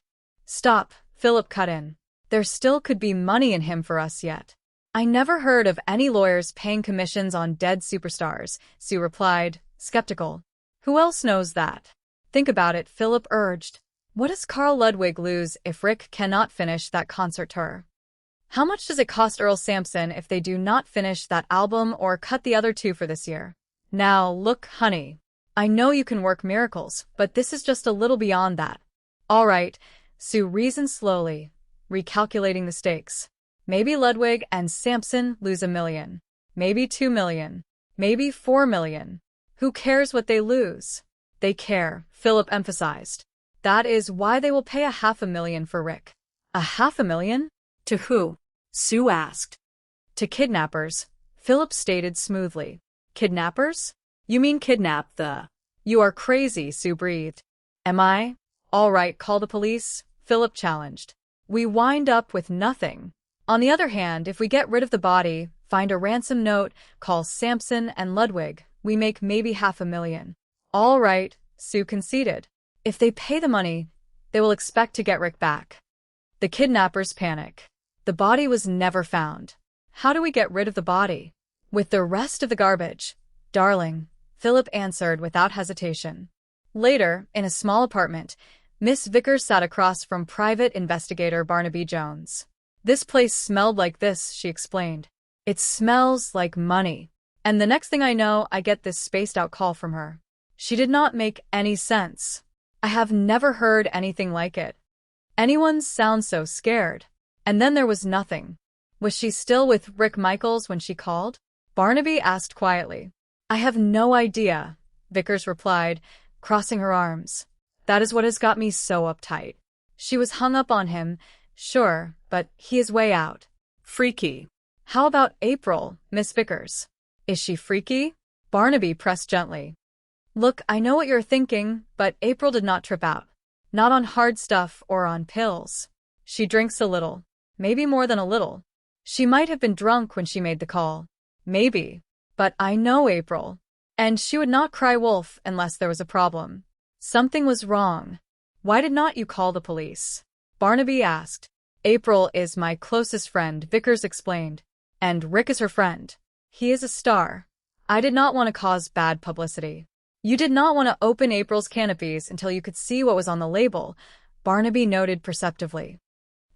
Stop, Philip cut in. There still could be money in him for us yet. I never heard of any lawyers paying commissions on dead superstars, Sue replied, skeptical. Who else knows that? Think about it, Philip urged. What does Carl Ludwig lose if Rick cannot finish that concert tour? How much does it cost Earl Sampson if they do not finish that album or cut the other two for this year? Now, look, honey. I know you can work miracles, but this is just a little beyond that. All right, Sue reasoned slowly, recalculating the stakes. Maybe Ludwig and Sampson lose $1 million. Maybe $2 million. Maybe $4 million. Who cares what they lose? They care, Philip emphasized. That is why they will pay $500,000 for Rick. $500,000? To who? Sue asked. To kidnappers, Philip stated smoothly. Kidnappers? You mean kidnap the... You are crazy, Sue breathed. Am I? All right, call the police, Philip challenged. We wind up with nothing. On the other hand, if we get rid of the body, find a ransom note, call Sampson and Ludwig, we make maybe $500,000. All right, Sue conceded. If they pay the money, they will expect to get Rick back. The kidnappers panic. The body was never found. How do we get rid of the body? With the rest of the garbage. Darling, Philip answered without hesitation. Later, in a small apartment, Miss Vickers sat across from private investigator Barnaby Jones. This place smelled like this, she explained. It smells like money. And the next thing I know, I get this spaced-out call from her. She did not make any sense. I have never heard anything like it. Anyone sounds so scared. And then there was nothing. Was she still with Rick Michaels when she called? Barnaby asked quietly. I have no idea, Vickers replied, crossing her arms. That is what has got me so uptight. She was hung up on him, sure, but he is way out. Freaky. How about April, Miss Vickers? Is she freaky? Barnaby pressed gently. Look, I know what you're thinking, but April did not trip out. Not on hard stuff or on pills. She drinks a little. Maybe more than a little. She might have been drunk when she made the call. Maybe. But I know April. And she would not cry wolf unless there was a problem. Something was wrong. Why did not you call the police? Barnaby asked. April is my closest friend, Vickers explained. And Rick is her friend. He is a star. I did not want to cause bad publicity. You did not want to open April's canopies until you could see what was on the label, Barnaby noted perceptively.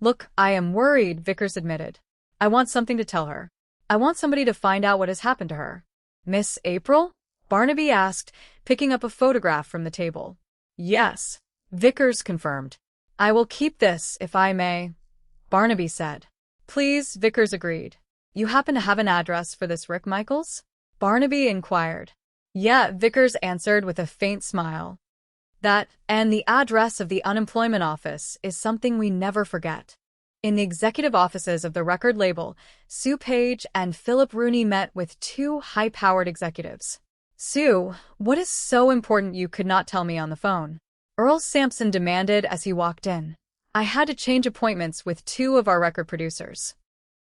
Look, I am worried, Vickers admitted. I want something to tell her. I want somebody to find out what has happened to her. Miss April? Barnaby asked, picking up a photograph from the table. Yes, Vickers confirmed. I will keep this, if I may. Barnaby said. Please, Vickers agreed. You happen to have an address for this Rick Michaels? Barnaby inquired. Yeah, Vickers answered with a faint smile. That, and the address of the unemployment office, is something we never forget. In the executive offices of the record label, Sue Page and Philip Rooney met with two high-powered executives. Sue, what is so important you could not tell me on the phone? Earl Sampson demanded as he walked in. I had to change appointments with two of our record producers.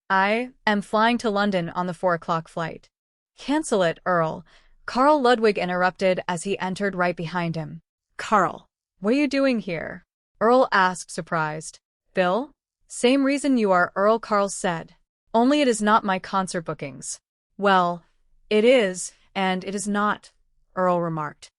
I am flying to London on the 4 o'clock flight. Cancel it, Earl. Carl Ludwig interrupted as he entered right behind him. Carl, what are you doing here? Earl asked, surprised. Bill? Same reason you are, Earl, Carl said. Only it is not my concert bookings. Well, it is, and it is not, Earl remarked.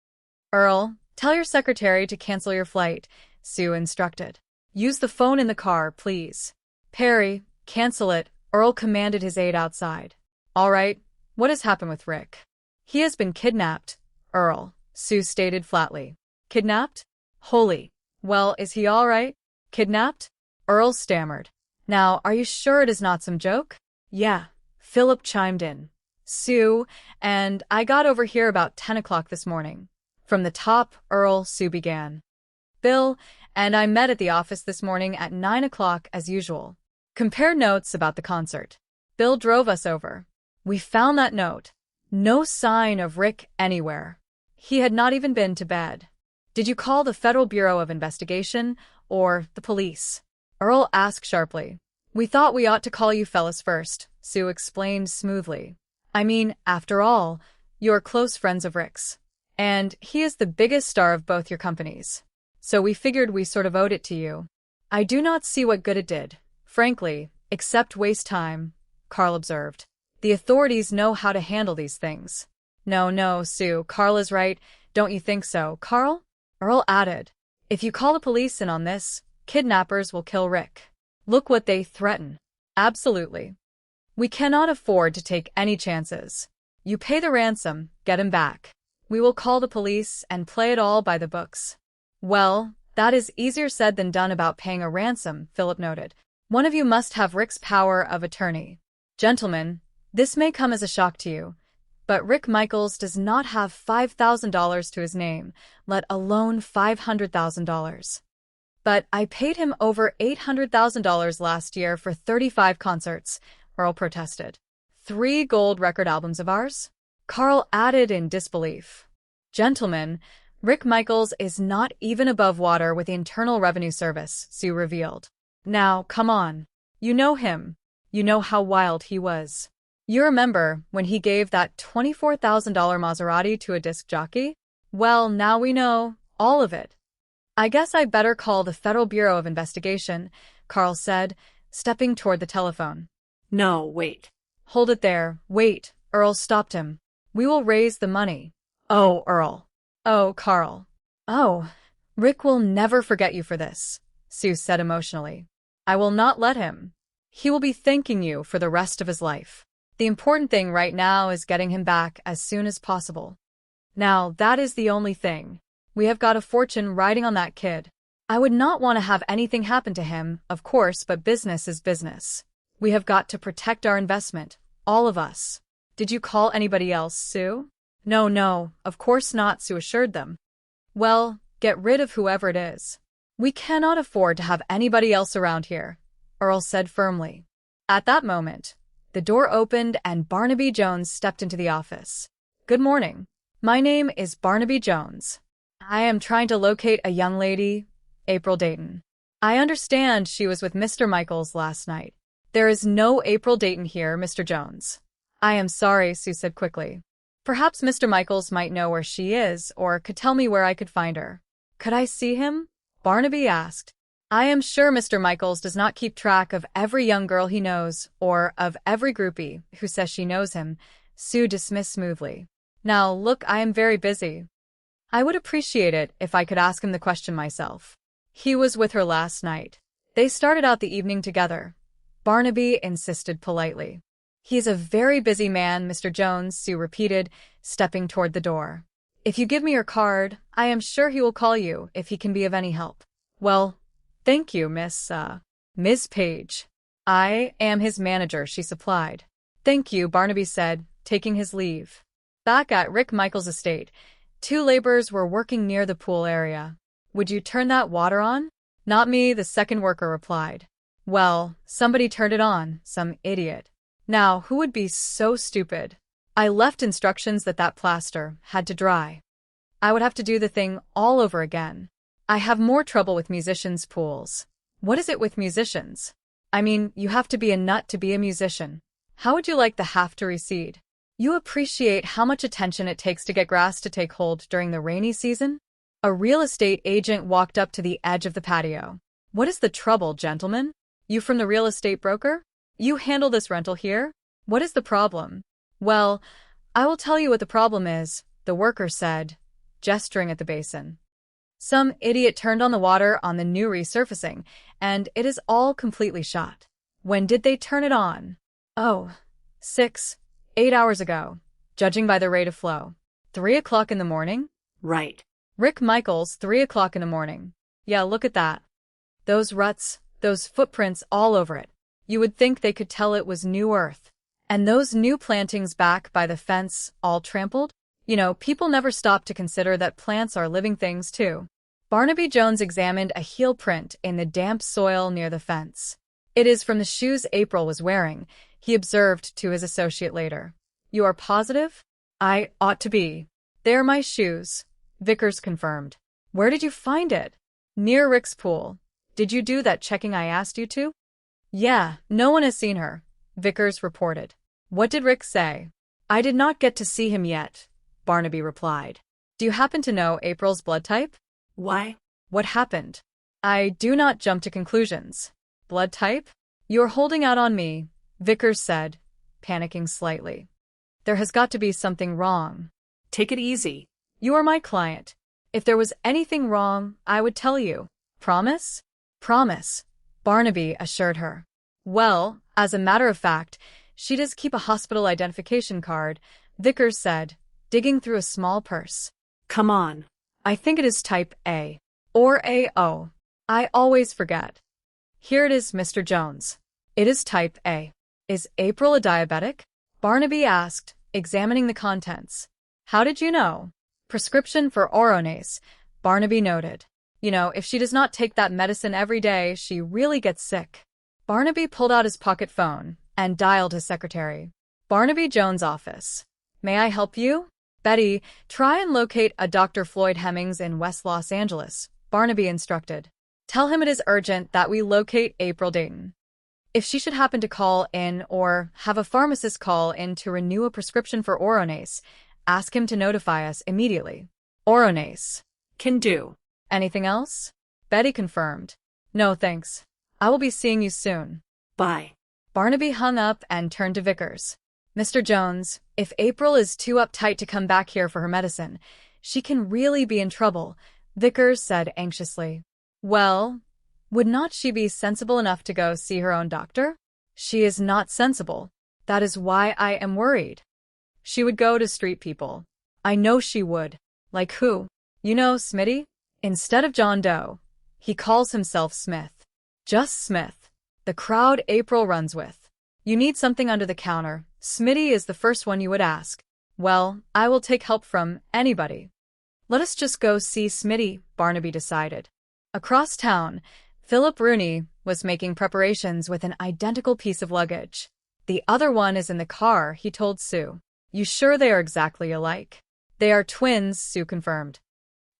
Earl, tell your secretary to cancel your flight, Sue instructed. Use the phone in the car, please. Perry, cancel it, Earl commanded his aide outside. All right, what has happened with Rick? He has been kidnapped, Earl, Sue stated flatly. Kidnapped? Holy. Well, is he all right? Kidnapped? Earl stammered. Now, are you sure it is not some joke? Yeah, Philip chimed in. Sue, and I got over here about 10 o'clock this morning. From the top, Earl, Sue began. Bill and I met at the office this morning at 9 o'clock as usual. Compare notes about the concert. Bill drove us over. We found that note. No sign of Rick anywhere. He had not even been to bed. Did you call the Federal Bureau of Investigation or the police? Earl asked sharply. We thought we ought to call you fellas first, Sue explained smoothly. I mean, after all, you're close friends of Rick's. And he is the biggest star of both your companies. So we figured we sort of owed it to you. I do not see what good it did, frankly, except waste time, Carl observed. The authorities know how to handle these things. No, Sue, Carl is right. Don't you think so, Carl? Earl added. If you call the police in on this, kidnappers will kill Rick. Look what they threaten. Absolutely. We cannot afford to take any chances. You pay the ransom, get him back. We will call the police and play it all by the books. Well, that is easier said than done about paying a ransom, Philip noted. One of you must have Rick's power of attorney. Gentlemen, this may come as a shock to you, but Rick Michaels does not have $5,000 to his name, let alone $500,000. But I paid him over $800,000 last year for 35 concerts, Earl protested. 3 gold record albums of ours? Carl added in disbelief. Gentlemen, Rick Michaels is not even above water with the Internal Revenue Service, Sue revealed. Now, come on. You know him. You know how wild he was. You remember when he gave that $24,000 Maserati to a disc jockey? Well, now we know all of it. I guess I better call the Federal Bureau of Investigation, Carl said, stepping toward the telephone. No, wait. Hold it there. Wait, Earl stopped him. We will raise the money. Oh, Earl. Oh, Carl. Oh, Rick will never forget you for this, Sue said emotionally. I will not let him. He will be thanking you for the rest of his life. The important thing right now is getting him back as soon as possible. Now, that is the only thing. We have got a fortune riding on that kid. I would not want to have anything happen to him, of course, but business is business. We have got to protect our investment, all of us. Did you call anybody else, Sue? No, of course not, Sue assured them. Well, get rid of whoever it is. We cannot afford to have anybody else around here, Earl said firmly. At that moment, the door opened and Barnaby Jones stepped into the office. Good morning. My name is Barnaby Jones. I am trying to locate a young lady, April Dayton. I understand she was with Mr. Michaels last night. There is no April Dayton here, Mr. Jones. I am sorry, Sue said quickly. Perhaps Mr. Michaels might know where she is, or could tell me where I could find her. Could I see him? Barnaby asked. I am sure Mr. Michaels does not keep track of every young girl he knows, or of every groupie who says she knows him, Sue dismissed smoothly. Now, look, I am very busy. I would appreciate it if I could ask him the question myself. He was with her last night. They started out the evening together. Barnaby insisted politely. He is a very busy man, Mr. Jones, Sue repeated, stepping toward the door. If you give me your card, I am sure he will call you if he can be of any help. Well, thank you, Miss, Ms. Page. I am his manager, she supplied. Thank you, Barnaby said, taking his leave. Back at Rick Michaels' estate, 2 laborers were working near the pool area. Would you turn that water on? Not me, the second worker replied. Well, somebody turned it on, some idiot. Now, who would be so stupid? I left instructions that plaster had to dry. I would have to do the thing all over again. I have more trouble with musicians' pools. What is it with musicians? I mean, you have to be a nut to be a musician. How would you like the have to recede? You appreciate how much attention it takes to get grass to take hold during the rainy season? A real estate agent walked up to the edge of the patio. What is the trouble, gentlemen? You from the real estate broker? You handle this rental here? What is the problem? Well, I will tell you what the problem is, the worker said, gesturing at the basin. Some idiot turned on the water on the new resurfacing, and it is all completely shot. When did they turn it on? Oh, 8 hours ago, judging by the rate of flow. 3 o'clock in the morning? Right. Rick Michaels, 3 o'clock in the morning. Yeah, look at that. Those ruts, those footprints all over it. You would think they could tell it was new earth. And those new plantings back by the fence, all trampled? You know, people never stop to consider that plants are living things too. Barnaby Jones examined a heel print in the damp soil near the fence. It is from the shoes April was wearing, he observed to his associate later. You are positive? I ought to be. They're my shoes, Vickers confirmed. Where did you find it? Near Rick's pool. Did you do that checking I asked you to? Yeah, no one has seen her, Vickers reported. What did Rick say? I did not get to see him yet, Barnaby replied. Do you happen to know April's blood type? Why? What happened? I do not jump to conclusions. Blood type? You're holding out on me, Vickers said, panicking slightly. There has got to be something wrong. Take it easy. You are my client. If there was anything wrong, I would tell you. Promise? Promise, Barnaby assured her. Well, as a matter of fact, she does keep a hospital identification card, Vickers said, digging through a small purse. Come on. I think it is type A. Or AO. I always forget. Here it is, Mr. Jones. It is type A. Is April a diabetic? Barnaby asked, examining the contents. How did you know? Prescription for Oronase, Barnaby noted. You know, if she does not take that medicine every day, she really gets sick. Barnaby pulled out his pocket phone and dialed his secretary. Barnaby Jones' office. May I help you? Betty, try and locate a Dr. Floyd Hemmings in West Los Angeles, Barnaby instructed. Tell him it is urgent that we locate April Dayton. If she should happen to call in or have a pharmacist call in to renew a prescription for Oronase, ask him to notify us immediately. Oronase. Can do. Anything else? Betty confirmed. No, thanks. I will be seeing you soon. Bye. Barnaby hung up and turned to Vickers. Mr. Jones, if April is too uptight to come back here for her medicine, she can really be in trouble, Vickers said anxiously. Well, would not she be sensible enough to go see her own doctor? She is not sensible. That is why I am worried. She would go to street people. I know she would. Like who? You know, Smitty? Instead of John Doe, he calls himself Smith. Just Smith. The crowd April runs with. You need something under the counter. Smitty is the first one you would ask. Well, I will take help from anybody. Let us just go see Smitty, Barnaby decided. Across town, Philip Rooney was making preparations with an identical piece of luggage. The other one is in the car, he told Sue. You sure they are exactly alike? They are twins, Sue confirmed.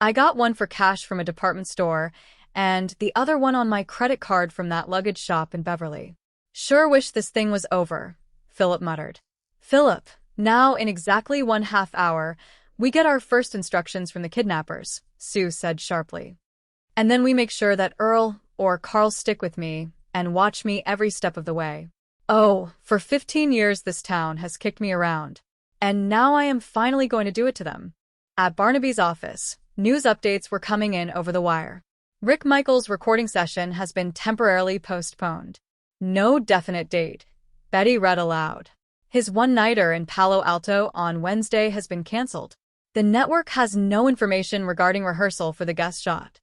I got one for cash from a department store, and the other one on my credit card from that luggage shop in Beverly. Sure wish this thing was over, Philip muttered. Philip, now in exactly 1/2 hour, we get our first instructions from the kidnappers, Sue said sharply. And then we make sure that Earl or Carl stick with me and watch me every step of the way. Oh, for 15 years this town has kicked me around. And now I am finally going to do it to them. At Barnaby's office, news updates were coming in over the wire. Rick Michaels' recording session has been temporarily postponed. No definite date, Betty read aloud. His one-nighter in Palo Alto on Wednesday has been canceled. The network has no information regarding rehearsal for the guest shot.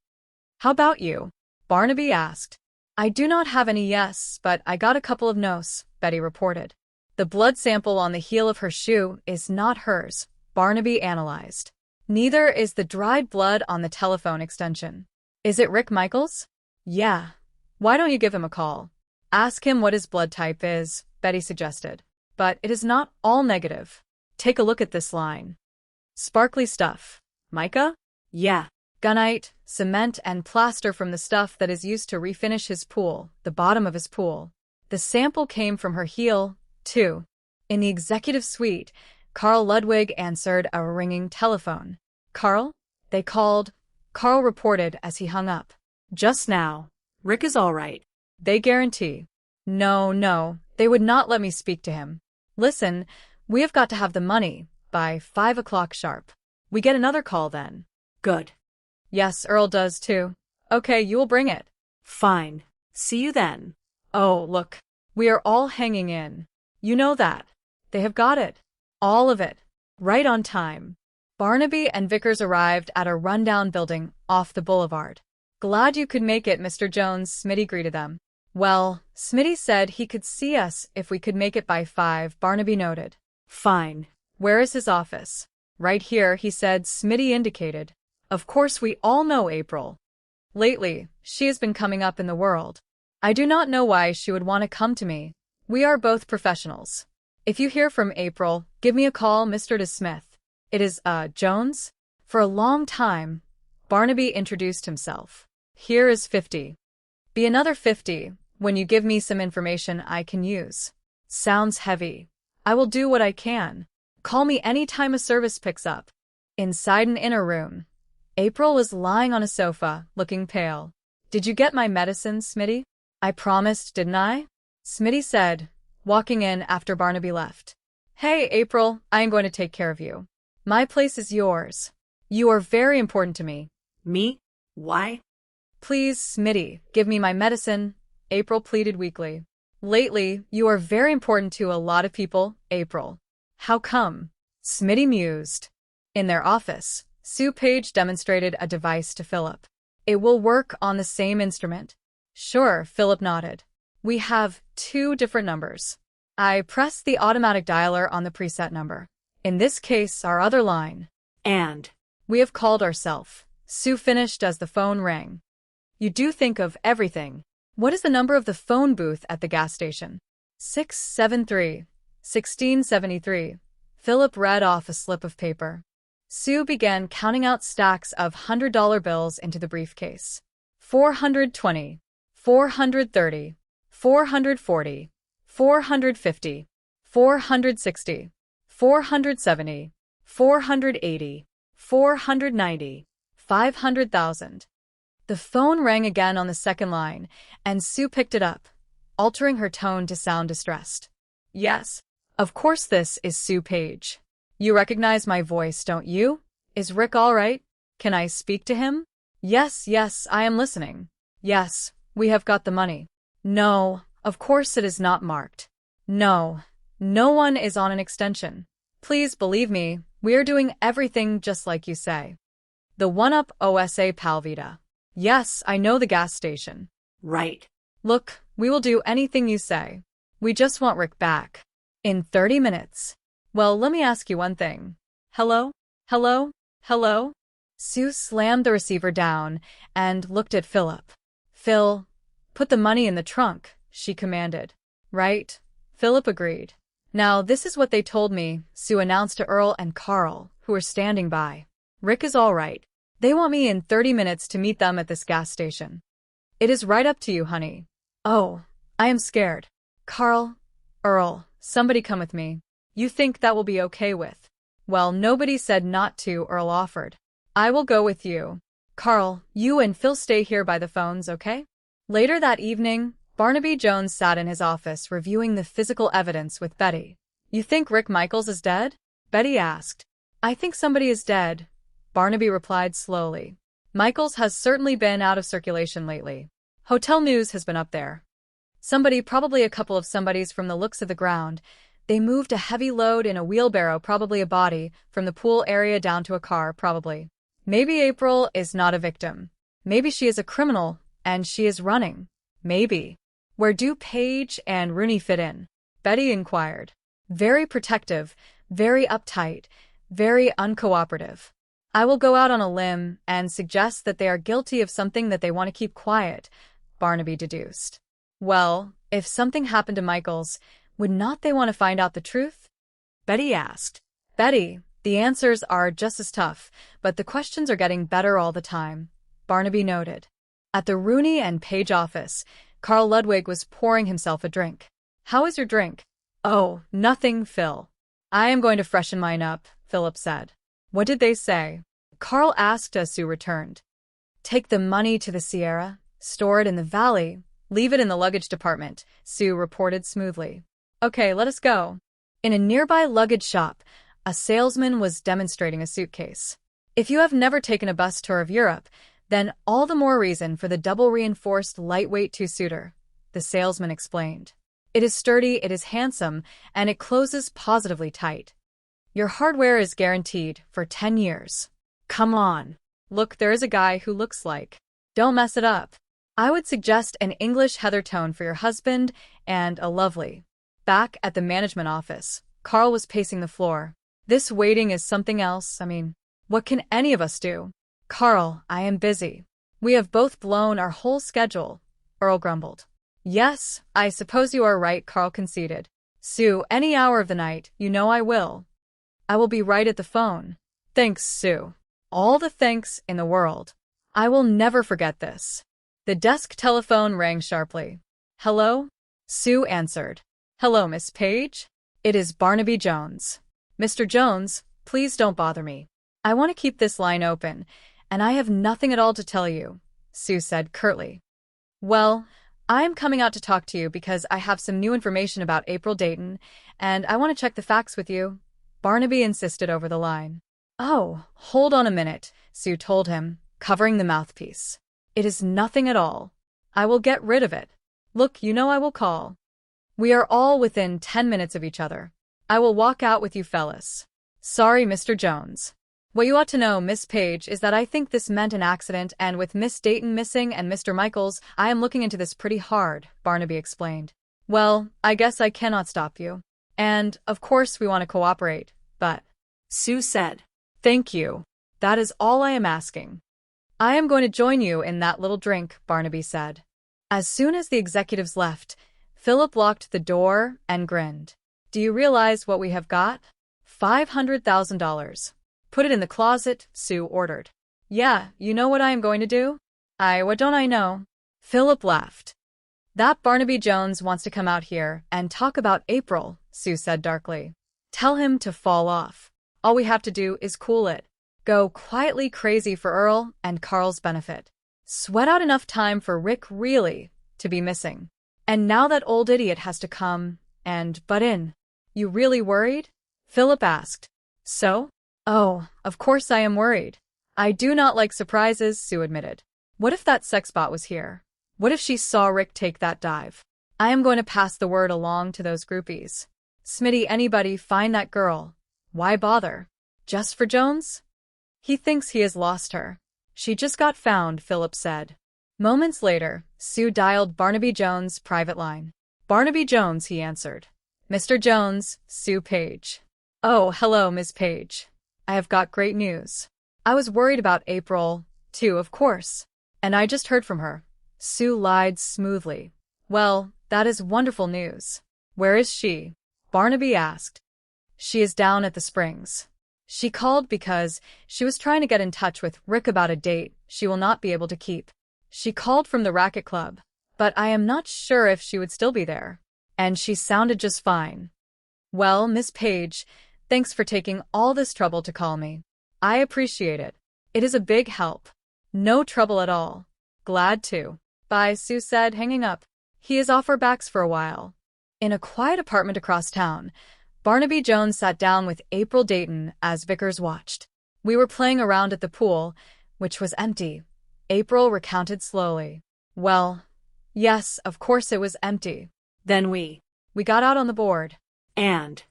How about you? Barnaby asked. I do not have any yes, but I got a couple of no's, Betty reported. The blood sample on the heel of her shoe is not hers, Barnaby analyzed. Neither is the dried blood on the telephone extension. Is it Rick Michaels? Yeah. Why don't you give him a call? Ask him what his blood type is, Betty suggested. But it is not all negative. Take a look at this line. Sparkly stuff. Mica? Yeah. Gunite, cement, and plaster from the stuff that is used to refinish his pool, the bottom of his pool. The sample came from her heel, too. In the executive suite, Carl Ludwig answered a ringing telephone. Carl? They called. Carl reported as he hung up. Just now. Rick is all right. They guarantee. No, they would not let me speak to him. Listen, we have got to have the money by 5 o'clock sharp. We get another call then. Good. Yes, Earl does too. Okay, you will bring it. Fine. See you then. Oh, look. We are all hanging in. You know that. They have got it. All of it. Right on time. Barnaby and Vickers arrived at a rundown building off the boulevard. Glad you could make it, Mr. Jones, Smitty greeted them. Well, Smitty said he could see us if we could make it by 5, Barnaby noted. Fine. Where is his office? Right here, he said. Smitty indicated. Of course we all know April. Lately, she has been coming up in the world. I do not know why she would want to come to me. We are both professionals. If you hear from April, give me a call, Mr. DeSmith. It is, Jones? For a long time, Barnaby introduced himself. Here is 50. Be another 50 when you give me some information I can use. Sounds heavy. I will do what I can. Call me any time a service picks up. Inside an inner room, April was lying on a sofa, looking pale. Did you get my medicine, Smitty? I promised, didn't I? Smitty said, walking in after Barnaby left. Hey, April, I am going to take care of you. My place is yours. You are very important to me. Me? Why? Please, Smitty, give me my medicine, April pleaded weakly. Lately, you are very important to a lot of people, April. How come? Smitty mused. In their office, Sue Page demonstrated a device to Philip. It will work on the same instrument. Sure, Philip nodded. We have 2 different numbers. I pressed the automatic dialer on the preset number. In this case, our other line. And? We have called ourselves. Sue finished as the phone rang. You do think of everything. What is the number of the phone booth at the gas station? 673. 1673. Philip read off a slip of paper. Sue began counting out stacks of $100 bills into the briefcase. 420. 430. 440. 450. 460. 470. 480. 490. 500,000. The phone rang again on the second line, and Sue picked it up, altering her tone to sound distressed. Yes, of course this is Sue Page. You recognize my voice, don't you? Is Rick all right? Can I speak to him? Yes, I am listening. Yes, we have got the money. No, of course it is not marked. No one is on an extension. Please believe me, we are doing everything just like you say. The one-up OSA Palvita. Yes, I know the gas station. Right. Look, we will do anything you say. We just want Rick back. In 30 minutes. Well, let me ask you one thing. Hello? Sue slammed the receiver down and looked at Philip. Phil, put the money in the trunk, she commanded. Right? Philip agreed. Now, this is what they told me, Sue announced to Earl and Carl, who were standing by. Rick is all right. They want me in 30 minutes to meet them at this gas station. It is right up to you, honey. Oh, I am scared. Carl, Earl, somebody come with me. You think that will be okay with? Well, nobody said not to, Earl offered. I will go with you. Carl, you and Phil stay here by the phones, okay? Later that evening, Barnaby Jones sat in his office reviewing the physical evidence with Betty. You think Rick Michaels is dead? Betty asked. I think somebody is dead, Barnaby replied slowly. Michaels has certainly been out of circulation lately. Hotel news has been up there. Somebody, probably a couple of somebodies from the looks of the ground. They moved a heavy load in a wheelbarrow, probably a body, from the pool area down to a car, probably. Maybe April is not a victim. Maybe she is a criminal, and she is running. Maybe. Where do Paige and Rooney fit in? Betty inquired. Very protective, very uptight, very uncooperative. I will go out on a limb and suggest that they are guilty of something that they want to keep quiet, Barnaby deduced. Well, if something happened to Michaels, would not they want to find out the truth? Betty asked. Betty, the answers are just as tough, but the questions are getting better all the time, Barnaby noted. At the Rooney and Page office, Carl Ludwig was pouring himself a drink. How is your drink? Oh, nothing, Phil. I am going to freshen mine up, Philip said. What did they say? Carl asked as Sue returned. Take the money to the Sierra, store it in the valley, leave it in the luggage department, Sue reported smoothly. Okay, let us go. In a nearby luggage shop, a salesman was demonstrating a suitcase. If you have never taken a bus tour of Europe, then all the more reason for the double-reinforced lightweight two-seater, the salesman explained. It is sturdy, it is handsome, and it closes positively tight. Your hardware is guaranteed for 10 years. Come on. Look, there is a guy who looks like. Don't mess it up. I would suggest an English heather tone for your husband and a lovely. Back at the management office, Carl was pacing the floor. This waiting is something else. What can any of us do? Carl, I am busy. We have both blown our whole schedule, Earl grumbled. Yes, I suppose you are right, Carl conceded. Sue, any hour of the night, you know I will. I will be right at the phone. Thanks, Sue. All the thanks in the world. I will never forget this. The desk telephone rang sharply. Hello? Sue answered. Hello, Miss Page? It is Barnaby Jones. Mr. Jones, please don't bother me. I want to keep this line open, and I have nothing at all to tell you, Sue said curtly. Well, I am coming out to talk to you because I have some new information about April Dayton, and I want to check the facts with you, Barnaby insisted over the line. Oh, hold on a minute, Sue told him, covering the mouthpiece. It is nothing at all. I will get rid of it. Look, you know I will call. We are all within 10 minutes of each other. I will walk out with you fellas. Sorry, Mr. Jones. What you ought to know, Miss Page, is that I think this meant an accident, and with Miss Dayton missing and Mr. Michaels, I am looking into this pretty hard, Barnaby explained. Well, I guess I cannot stop you. And, of course, we want to cooperate, but... Sue said. Thank you. That is all I am asking. I am going to join you in that little drink, Barnaby said. As soon as the executives left, Philip locked the door and grinned. Do you realize what we have got? $500,000. Put it in the closet, Sue ordered. Yeah, you know what I am going to do? What don't I know? Philip laughed. That Barnaby Jones wants to come out here and talk about April, Sue said darkly. Tell him to fall off. All we have to do is cool it. Go quietly crazy for Earl and Carl's benefit. Sweat out enough time for Rick really to be missing. And now that old idiot has to come and butt in. You really worried? Philip asked. So? Oh, of course I am worried. I do not like surprises, Sue admitted. What if that sexbot was here? What if she saw Rick take that dive? I am going to pass the word along to those groupies. Smitty, anybody find that girl. Why bother? Just for Jones? He thinks he has lost her. She just got found, Philip said. Moments later, Sue dialed Barnaby Jones' private line. Barnaby Jones, he answered. Mr. Jones, Sue Page. Oh, hello, Miss Page. I have got great news. I was worried about April, too, of course. And I just heard from her. Sue lied smoothly. Well, that is wonderful news. Where is she? Barnaby asked. She is down at the Springs. She called because she was trying to get in touch with Rick about a date she will not be able to keep. She called from the racket club, but I am not sure if she would still be there. And she sounded just fine. Well, Miss Page, thanks for taking all this trouble to call me. I appreciate it. It is a big help. No trouble at all. Glad to. Bye, Sue said, hanging up. He is off our backs for a while. In a quiet apartment across town, Barnaby Jones sat down with April Dayton as Vickers watched. We were playing around at the pool, which was empty. April recounted slowly. Well, yes, of course it was empty. Then we got out on the board. And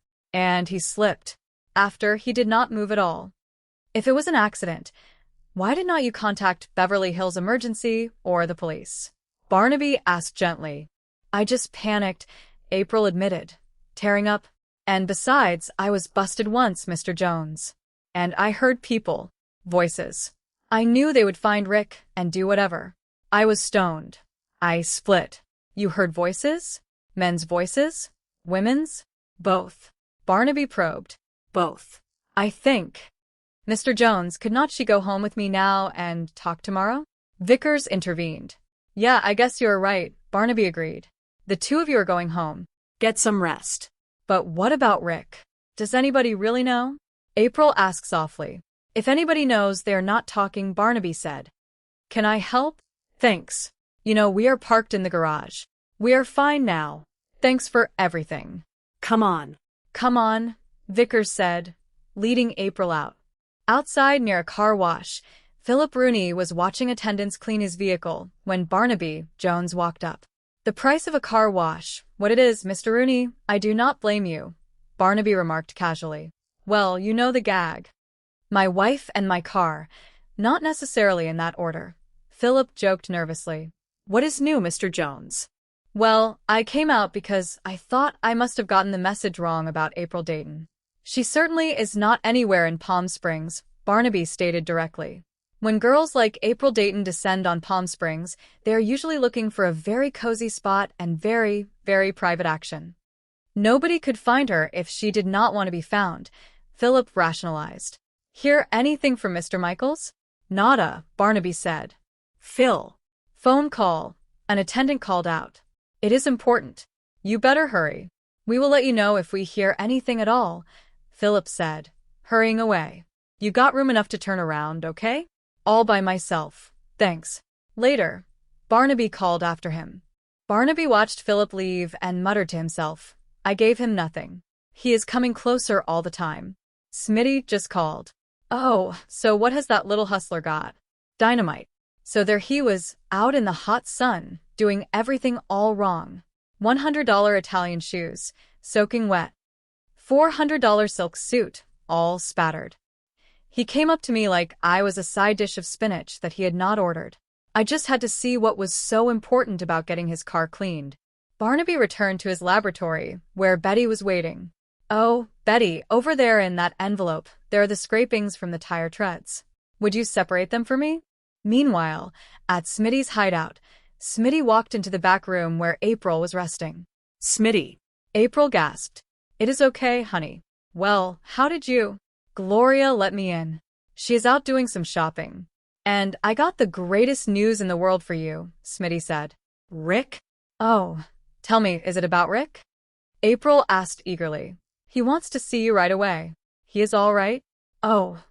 he slipped. After, he did not move at all. If it was an accident, why did not you contact Beverly Hills Emergency or the police? Barnaby asked gently. I just panicked, April admitted, tearing up. And besides, I was busted once, Mr. Jones. And I heard people, voices. I knew they would find Rick and do whatever. I was stoned. I split. You heard voices? Men's voices? Women's? Both. Barnaby probed. Both. I think. Mr. Jones, could not she go home with me now and talk tomorrow? Vickers intervened. Yeah, I guess you're right, Barnaby agreed. The two of you are going home. Get some rest. But what about Rick? Does anybody really know? April asked softly. If anybody knows, they're not talking, Barnaby said. Can I help? Thanks. You know, we are parked in the garage. We are fine now. Thanks for everything. Come on. Come on, Vickers said, leading April out. Outside near a car wash, Philip Rooney was watching attendants clean his vehicle when Barnaby Jones walked up. The price of a car wash, what it is, Mr. Rooney, I do not blame you, Barnaby remarked casually. Well, you know the gag. My wife and my car, not necessarily in that order. Philip joked nervously. What is new, Mr. Jones? Well, I came out because I thought I must have gotten the message wrong about April Dayton. She certainly is not anywhere in Palm Springs, Barnaby stated directly. When girls like April Dayton descend on Palm Springs, they are usually looking for a very cozy spot and very, very private action. Nobody could find her if she did not want to be found, Philip rationalized. Hear anything from Mr. Michaels? Nada, Barnaby said. Phil. Phone call. An attendant called out. It is important. You better hurry. We will let you know if we hear anything at all, Philip said, hurrying away. You got room enough to turn around, okay? All by myself. Thanks. Later, Barnaby called after him. Barnaby watched Philip leave and muttered to himself. I gave him nothing. He is coming closer all the time. Smitty just called. Oh, so what has that little hustler got? Dynamite. So there he was, out in the hot sun, doing everything all wrong. $100 Italian shoes, soaking wet. $400 silk suit, all spattered. He came up to me like I was a side dish of spinach that he had not ordered. I just had to see what was so important about getting his car cleaned. Barnaby returned to his laboratory, where Betty was waiting. Oh, Betty, over there in that envelope, there are the scrapings from the tire treads. Would you separate them for me? Meanwhile, at Smitty's hideout, Smitty walked into the back room where April was resting. Smitty. April gasped. It is okay, honey. Well, how did you? Gloria let me in. She is out doing some shopping. And I got the greatest news in the world for you, Smitty said. Rick? Oh, tell me, is it about Rick? April asked eagerly. He wants to see you right away. He is all right? Oh,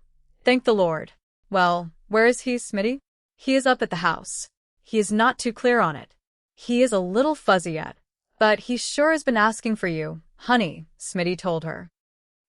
thank the Lord. Well, where is he, Smitty? He is up at the house. He is not too clear on it. He is a little fuzzy yet. But he sure has been asking for you, honey, Smitty told her.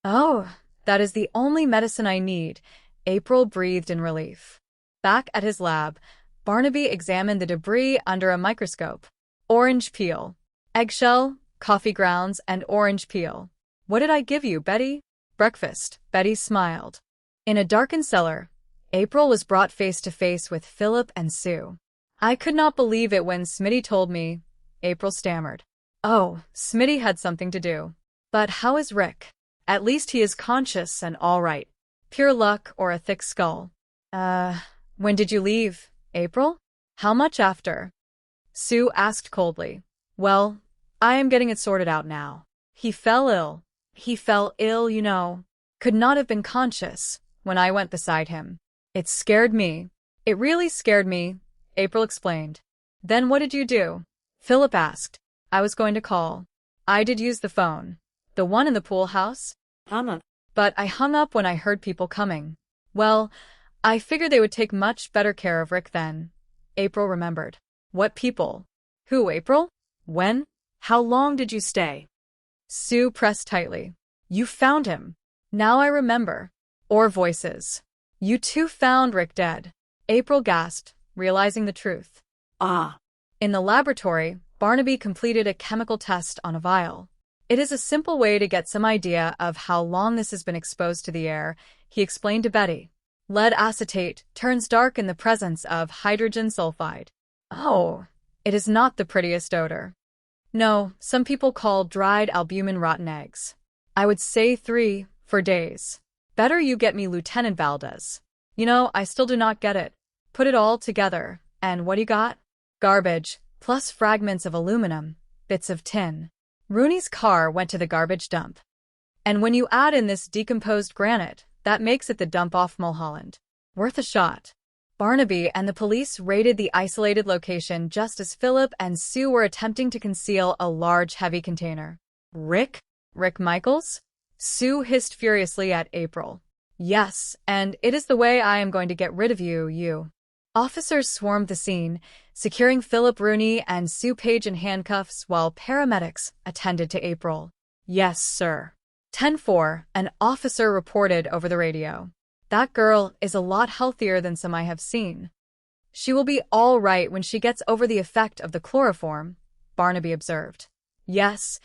Oh, that is the only medicine I need, April breathed in relief. Back at his lab, Barnaby examined the debris under a microscope. Orange peel, eggshell, coffee grounds, and orange peel. What did I give you, Betty? Breakfast, Betty smiled. In a darkened cellar, April was brought face to face with Philip and Sue. I could not believe it when Smitty told me, April stammered. Oh, Smitty had something to do. But how is Rick? At least he is conscious and all right. Pure luck or a thick skull. When did you leave, April? How much after? Sue asked coldly. Well, I am getting it sorted out now. He fell ill. He fell ill, you know. Could not have been conscious when I went beside him. It scared me. It really scared me, April explained. Then what did you do? Philip asked. I was going to call. I did use the phone. The one in the pool house? But I hung up when I heard people coming. Well, I figured they would take much better care of Rick then. April remembered. What people? Who, April? When? How long did you stay? Sue pressed tightly. You found him. Now I remember. Or voices. You too found Rick dead. April gasped, realizing the truth. Ah. In the laboratory, Barnaby completed a chemical test on a vial. It is a simple way to get some idea of how long this has been exposed to the air, he explained to Betty. Lead acetate turns dark in the presence of hydrogen sulfide. Oh, It is not the prettiest odor. No, some people call dried albumin rotten eggs. I would say 3 for days. Better you get me Lieutenant Valdez. You know, I still do not get it. Put it all together, and what do you got? Garbage, plus fragments of aluminum, bits of tin. Rooney's car went to the garbage dump. And when you add in this decomposed granite, that makes it the dump off Mulholland. Worth a shot. Barnaby and the police raided the isolated location just as Philip and Sue were attempting to conceal a large, heavy container. Rick? Rick Michaels? Sue hissed furiously at April. Yes, and it is the way I am going to get rid of you. Officers swarmed the scene, securing Philip Rooney and Sue Page in handcuffs while paramedics attended to April. Yes, sir. 10-4, an officer reported over the radio. That girl is a lot healthier than some I have seen. She will be all right when she gets over the effect of the chloroform, Barnaby observed. Yes,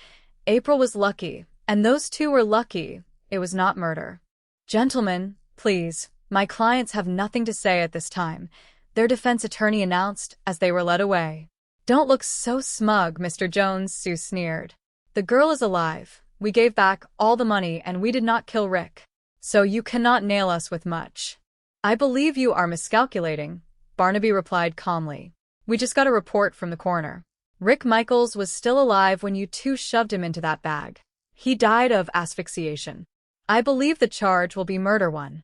April was lucky, and those two were lucky. It was not murder. Gentlemen, please, my clients have nothing to say at this time, their defense attorney announced as they were led away. Don't look so smug, Mr. Jones, Sue sneered. The girl is alive. We gave back all the money and we did not kill Rick. So you cannot nail us with much. I believe you are miscalculating, Barnaby replied calmly. We just got a report from the coroner. Rick Michaels was still alive when you two shoved him into that bag. He died of asphyxiation. I believe the charge will be murder one.